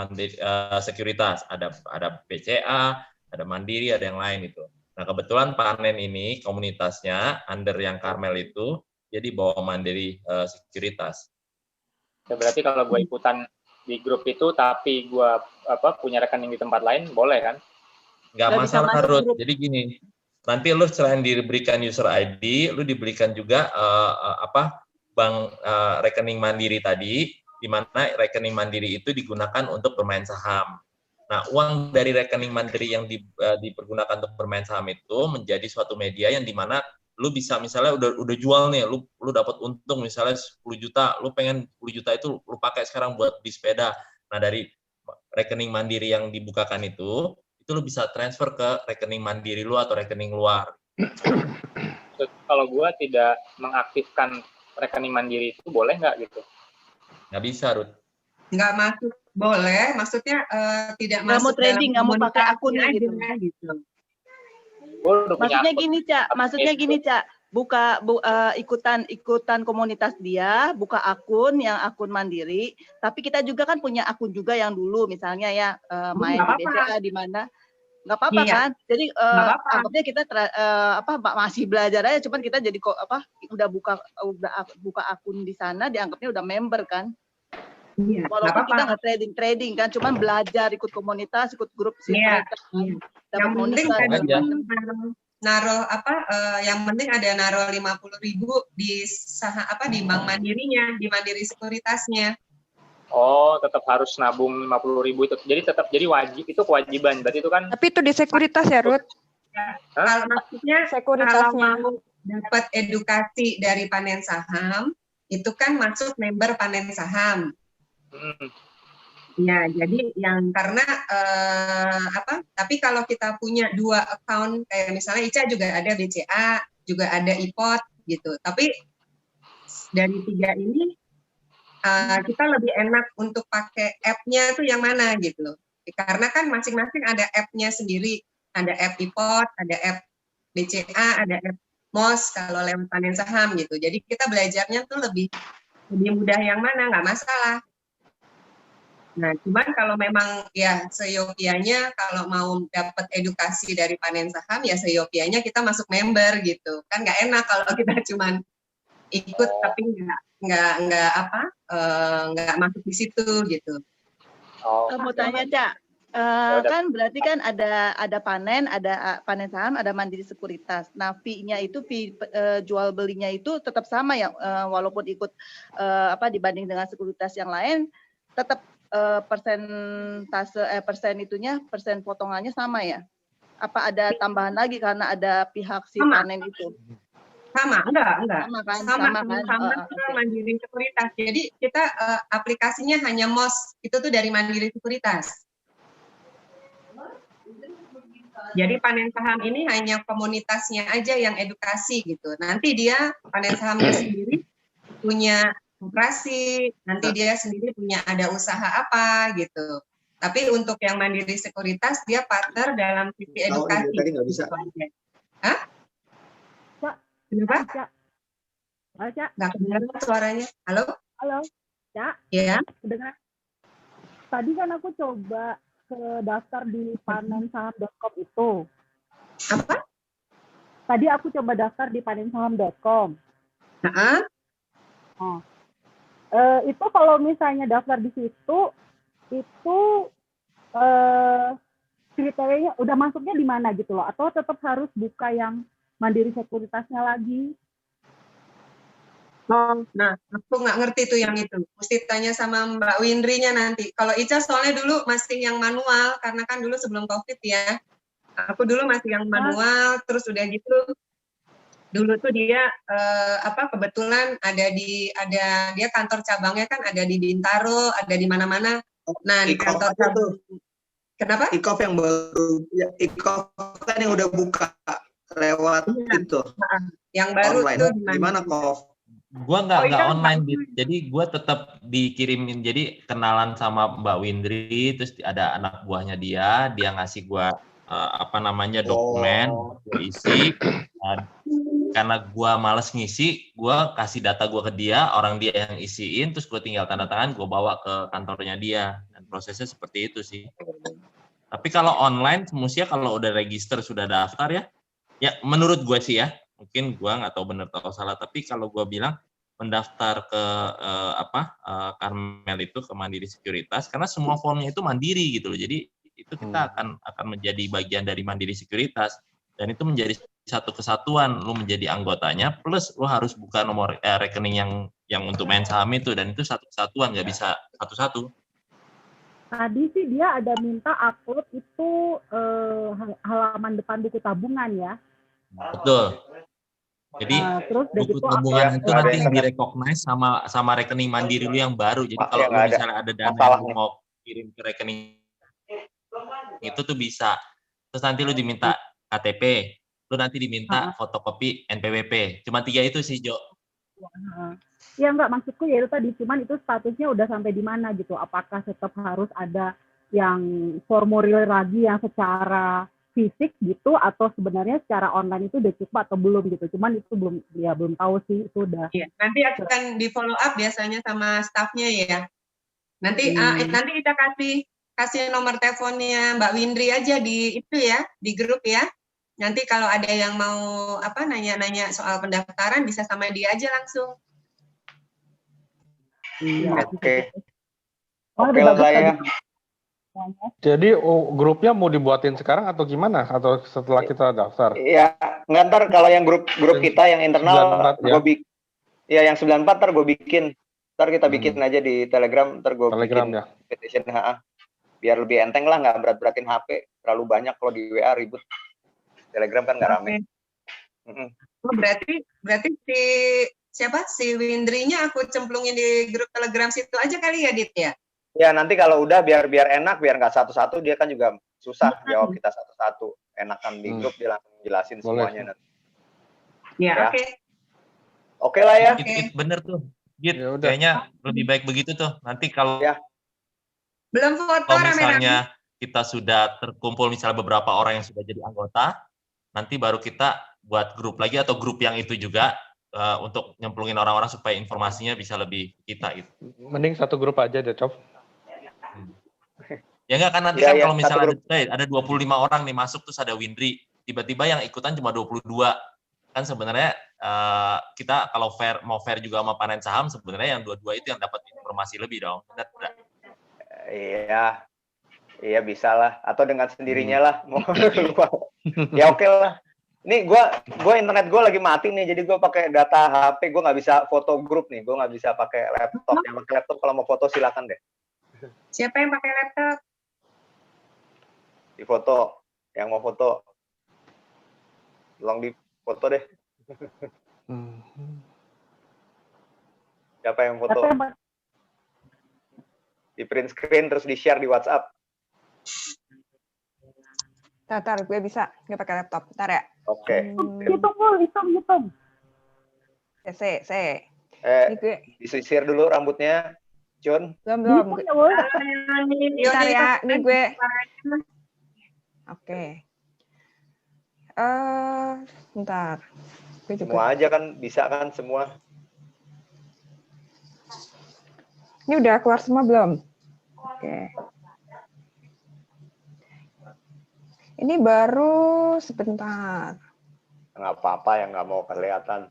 [SPEAKER 12] sekuritas. Ada BCA, ada Mandiri, ada yang lain itu. Nah, kebetulan Panen ini komunitasnya under yang Karmel itu, jadi bawa Mandiri sekuritas.
[SPEAKER 9] Ya, berarti kalau gue ikutan di grup itu, tapi gue punya rekening di tempat lain, boleh kan?
[SPEAKER 12] Nggak masalah, Ruth. Jadi gini, nanti lu selain diberikan user ID, lu diberikan juga bank rekening Mandiri tadi, di mana rekening Mandiri itu digunakan untuk bermain saham. Nah, uang dari rekening Mandiri yang dipergunakan untuk bermain saham itu menjadi suatu media yang dimana lu bisa misalnya udah jual nih, lu dapat untung misalnya 10 juta, lu pengen 10 juta itu lu pakai sekarang buat beli sepeda. Nah, dari rekening Mandiri yang dibukakan itu lu bisa transfer ke rekening Mandiri lu atau rekening luar.
[SPEAKER 9] Kalau gua tidak mengaktifkan rekening Mandiri itu boleh nggak gitu?
[SPEAKER 12] Nggak bisa, Ruth.
[SPEAKER 7] Nggak masuk, boleh. Maksudnya tidak
[SPEAKER 14] nggak
[SPEAKER 7] masuk
[SPEAKER 14] mau trading, nggak mau pakai akunnya
[SPEAKER 7] gitu.
[SPEAKER 14] Maksudnya gini, Cak. Ikutan komunitas dia, buka akun yang akun Mandiri, tapi kita juga kan punya akun juga yang dulu misalnya ya main di BCA di mana. Nggak apa-apa kan? Jadi anggapnya kita masih belajar aja, cuman kita jadi udah buka akun di sana, dianggapnya udah member kan? Iya, walaupun kita nggak trading kan, cuman belajar, ikut komunitas, ikut grup sih.
[SPEAKER 7] Iya. Yang penting naruh yang penting ada naruh 50.000 di di bank Mandirinya, di Mandiri Sekuritasnya.
[SPEAKER 9] Oh, tetap harus nabung 50.000 itu. Jadi wajib, itu kewajiban. Berarti itu kan.
[SPEAKER 13] Tapi itu di sekuritas ya, Ruth?
[SPEAKER 7] Kalau maksudnya
[SPEAKER 13] sekuritasnya.
[SPEAKER 7] Kalau mau dapat edukasi dari Panen Saham, itu kan masuk member Panen Saham. Ya, jadi yang karena tapi kalau kita punya 2 account, kayak misalnya Ica juga ada BCA, juga ada iPod gitu. Tapi dari 3 ini kita lebih enak untuk pakai app-nya tuh yang mana gitu. Karena kan masing-masing ada app-nya sendiri. Ada app iPod, ada app BCA, ada app MOS kalau lewat Panen Saham gitu. Jadi kita belajarnya tuh lebih mudah yang mana, nggak masalah. Nah, cuman kalau memang ya seyogianya kalau mau dapat edukasi dari Panen Saham ya seyogianya kita masuk member gitu. Kan nggak enak kalau kita cuman ikut tapi nggak masuk di situ gitu.
[SPEAKER 14] Mau tanya, Cak. Kan berarti kan ada Panen Saham, ada Mandiri Sekuritas. Nah, fee-nya itu jual belinya itu tetap sama ya, walaupun ikut dibanding dengan sekuritas yang lain tetap persen potongannya sama ya? Apa ada tambahan lagi karena ada pihak si Panen itu?
[SPEAKER 7] Sama, enggak.
[SPEAKER 14] Sama kan?
[SPEAKER 7] Mandiri Sekuritas. Jadi kita aplikasinya hanya MOS, itu tuh dari Mandiri Sekuritas. Jadi Panen Saham ini hanya komunitasnya aja yang edukasi gitu. Nanti dia Panen Sahamnya sendiri punya operasi, nanti dia sendiri punya ada usaha apa gitu. Tapi untuk yang Mandiri Sekuritas dia partner dalam sisi edukasi.
[SPEAKER 16] Tadi nggak bisa.
[SPEAKER 7] Hah? Kenapa?
[SPEAKER 19] Cak.
[SPEAKER 7] Nggak kedengaran suaranya. Halo?
[SPEAKER 19] Halo, Cak.
[SPEAKER 7] Iya.
[SPEAKER 19] Kedengar. Tadi kan aku coba ke daftar di panensaham.com itu.
[SPEAKER 7] Apa?
[SPEAKER 19] Tadi aku coba daftar di panensaham.com. Itu kalau misalnya daftar di situ, itu kriterianya udah masuknya di mana gitu loh? Atau tetap harus buka yang Mandiri Sekuritasnya lagi?
[SPEAKER 7] Nah, aku nggak ngerti tuh yang itu. Mesti tanya sama Mbak Windrinya nanti. Kalau Ica soalnya dulu masih yang manual, karena kan dulu sebelum COVID ya. Aku dulu masih yang manual, terus udah gitu. Dulu tuh dia kebetulan dia kantor cabangnya kan ada di Bintaro, ada di mana-mana. Nah, di kantor cabang. Kenapa?
[SPEAKER 16] IKOF yang baru, ya, IKOF kan yang udah buka lewat itu.
[SPEAKER 7] Yang baru
[SPEAKER 16] online.
[SPEAKER 7] itu
[SPEAKER 16] di mana, Kof?
[SPEAKER 12] Gua nggak
[SPEAKER 7] iya,
[SPEAKER 12] online, jadi gua tetap dikirimin, jadi kenalan sama Mbak Windri, terus ada anak buahnya dia ngasih gua dokumen buat gua isi. Karena gua males ngisi, gua kasih data gua ke dia, orang dia yang isiin, terus gua tinggal tanda tangan, gua bawa ke kantornya dia, dan prosesnya seperti itu sih. Tapi kalau online, mestinya kalau udah register sudah daftar ya menurut gue sih ya, mungkin gue nggak tahu benar atau salah, tapi kalau gue bilang mendaftar ke Karmel itu, ke Mandiri Sekuritas, karena semua formnya itu mandiri gitu loh, jadi itu kita akan menjadi bagian dari Mandiri Sekuritas, dan itu menjadi satu kesatuan, lu menjadi anggotanya, plus lu harus buka nomor rekening yang untuk main saham itu, dan itu satu kesatuan, nggak bisa satu-satu.
[SPEAKER 19] Tadi sih dia ada minta upload itu halaman depan buku tabungan ya.
[SPEAKER 12] Betul. Jadi
[SPEAKER 19] terus
[SPEAKER 12] buku tabungan itu nanti direcognize sama rekening mandiri lu yang baru. Jadi kalau lu misalnya ada dana yang lu mau kirim ke rekening itu tuh bisa. Terus nanti lu diminta KTP, lu nanti diminta fotokopi NPWP. Cuma 3 itu sih, Jo.
[SPEAKER 19] Ya enggak, maksudku ya itu tadi, cuman itu statusnya udah sampai di mana gitu. Apakah tetap harus ada yang formulir lagi yang secara fisik gitu, atau sebenarnya secara online itu udah cukup atau belum gitu. Cuman itu belum tahu sih, itu udah.
[SPEAKER 7] Iya, nanti akan di follow up biasanya sama staffnya ya. Nanti nanti kita kasih nomor teleponnya Mbak Windri aja di itu ya, di grup ya. Nanti kalau ada yang mau nanya-nanya soal pendaftaran bisa sama dia aja langsung.
[SPEAKER 16] Oke lah ya.
[SPEAKER 5] Jadi grupnya mau dibuatin sekarang atau gimana? Atau setelah kita daftar?
[SPEAKER 16] Iya, ntar kalau yang grup kita yang internal, yang 94 ntar gue bikin. Ntar kita bikin aja di Telegram, ntar gue bikin petition. Biar lebih enteng lah, nggak berat-beratin HP. Terlalu banyak kalau di WA ribut. Telegram kan nggak rame.
[SPEAKER 7] Berarti si Windrinya aku cemplungin di grup Telegram situ aja kali ya, Dit ya?
[SPEAKER 16] Ya nanti kalau udah biar enak, biar nggak satu-satu, dia kan juga susah jawab kita satu-satu. Enakan di grup dia langsung jelasin semuanya nanti.
[SPEAKER 7] Ya.
[SPEAKER 16] Oke lah ya.
[SPEAKER 12] Bener tuh, Git. Kayaknya lebih baik begitu tuh. Nanti kalau
[SPEAKER 7] belum foto
[SPEAKER 12] misalnya kita sudah terkumpul misalnya beberapa orang yang sudah jadi anggota, nanti baru kita buat grup lagi atau grup yang itu juga untuk nyemplungin orang-orang supaya informasinya bisa lebih kita gitu.
[SPEAKER 5] Mending satu grup aja deh, Cov.
[SPEAKER 12] Ya enggak kan nanti kan kalau misalnya ada 25 orang nih masuk terus ada Windri, tiba-tiba yang ikutan cuma 22. Kan sebenarnya kita kalau mau fair juga sama panen saham, sebenarnya yang 22 itu yang dapat informasi lebih dong. Benar enggak?
[SPEAKER 16] Iya bisa lah, atau dengan sendirinya lah. Ya oke lah. Ini gue internet gue lagi mati nih, jadi gue pakai data HP, gue nggak bisa foto grup nih, gue nggak bisa pakai laptop. Yang pakai laptop kalau mau foto silakan deh.
[SPEAKER 7] Siapa yang pakai laptop?
[SPEAKER 16] Di foto, yang mau foto, tolong di foto deh. Siapa yang foto? Di print screen terus di share di WhatsApp.
[SPEAKER 13] Tar, gue bisa nggak pakai laptop, ntar ya.
[SPEAKER 16] Oke.
[SPEAKER 19] Hitung.
[SPEAKER 13] C.
[SPEAKER 16] Disisir dulu rambutnya, Jun.
[SPEAKER 13] Belum. Bentar ya, ini gue. Oke. Bentar.
[SPEAKER 16] Semua aja kan, bisa kan semua.
[SPEAKER 13] Ini udah keluar semua belum? Oke. Ini baru sebentar.
[SPEAKER 16] Nggak apa-apa yang nggak mau kelihatan.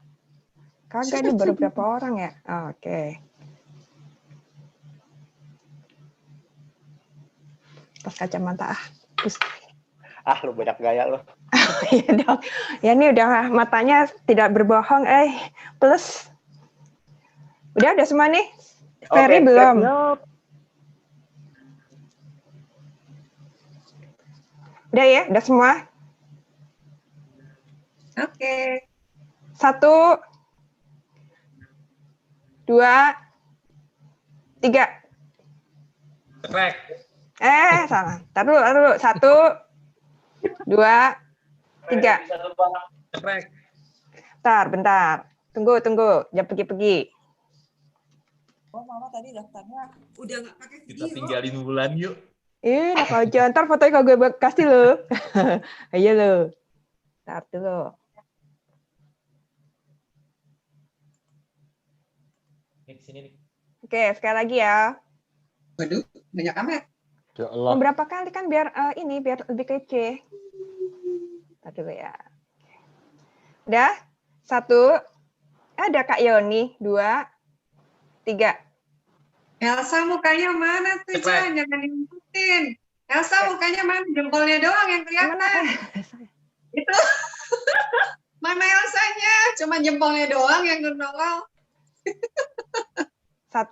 [SPEAKER 13] Kagak, ini baru berapa orang ya? Oke. Tas kacamata
[SPEAKER 16] Lu banyak gaya lo.
[SPEAKER 13] Iya dong. Ya ini udah matanya tidak berbohong. Plus. Udah semua nih? Ferry belum? Udah ya? Udah semua?
[SPEAKER 7] Oke.
[SPEAKER 13] 1, 2, 3.
[SPEAKER 12] Cekrek.
[SPEAKER 13] Salah. Taruh dulu. 1, 2, 3.
[SPEAKER 12] Cekrek.
[SPEAKER 13] Bentar. Tunggu, jangan pergi-pergi.
[SPEAKER 18] Oh, Mama tadi daftarnya udah nggak pakai
[SPEAKER 17] Kita
[SPEAKER 18] video.
[SPEAKER 17] tinggalin bulan yuk.
[SPEAKER 13] Enak aja, ntar fotonya kalau gue kasih lo. Ayo lo. Ntar dulu.
[SPEAKER 17] Sini nih.
[SPEAKER 13] Oke, sekali lagi ya.
[SPEAKER 7] Waduh, banyak amat.
[SPEAKER 5] Ya Allah.
[SPEAKER 13] Mau berapa kali kan biar ini biar lebih kece. Ntar dulu ya. Udah? 1. Ada Kak Yoni. 2, 3.
[SPEAKER 7] Elsa mukanya mana tuh, Chan? Jangan diikutin. Elsa mukanya mana? Jempolnya doang yang kelihatan. Itu. Mana Elsanya? Cuma jempolnya doang yang nongol.
[SPEAKER 13] 1,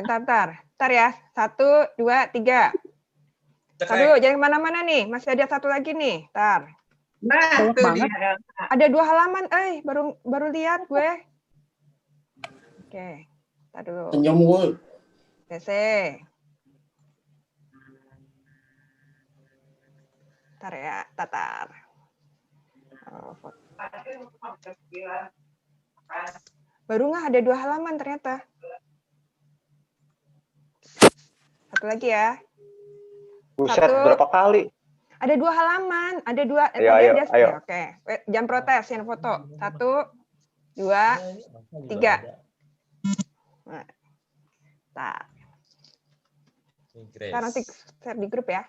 [SPEAKER 13] ntar ya. 1, 2, 3. Ntar dulu, jangan kemana-mana nih. Masih ada 1 lagi nih. Ntar.
[SPEAKER 7] Nah, tuh dia.
[SPEAKER 13] Ada 2 halaman, baru lihat gue. Oke, ntar dulu.
[SPEAKER 20] Penjemur.
[SPEAKER 13] TC. Ntar ya, tatar. Baru nggak ada 2 halaman ternyata. 1 lagi ya.
[SPEAKER 16] Buset, berapa kali?
[SPEAKER 13] Ada 2 halaman, ada 2.
[SPEAKER 16] Ayo.
[SPEAKER 13] Oke, jangan protes, yang foto. 1, 2, 3. Nah, Ntar nanti share di grup ya.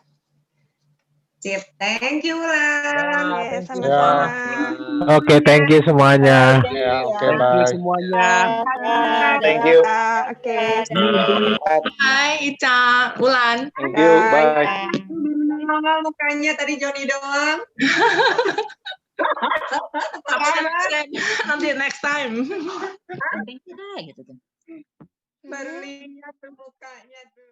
[SPEAKER 7] Sip, thank you lah.
[SPEAKER 13] Ya, sama-sama.
[SPEAKER 8] Oke, thank you semuanya.
[SPEAKER 5] Ya, oke,
[SPEAKER 20] Thank you
[SPEAKER 5] bye.
[SPEAKER 20] semuanya.
[SPEAKER 16] Thank you.
[SPEAKER 13] Oke.
[SPEAKER 18] Hai Ica, Ulan.
[SPEAKER 5] Thank you, bye.
[SPEAKER 7] Nongol mukanya tadi Joni doang.
[SPEAKER 18] Nanti next time.
[SPEAKER 7] Baru lihat tuh mukanya tuh.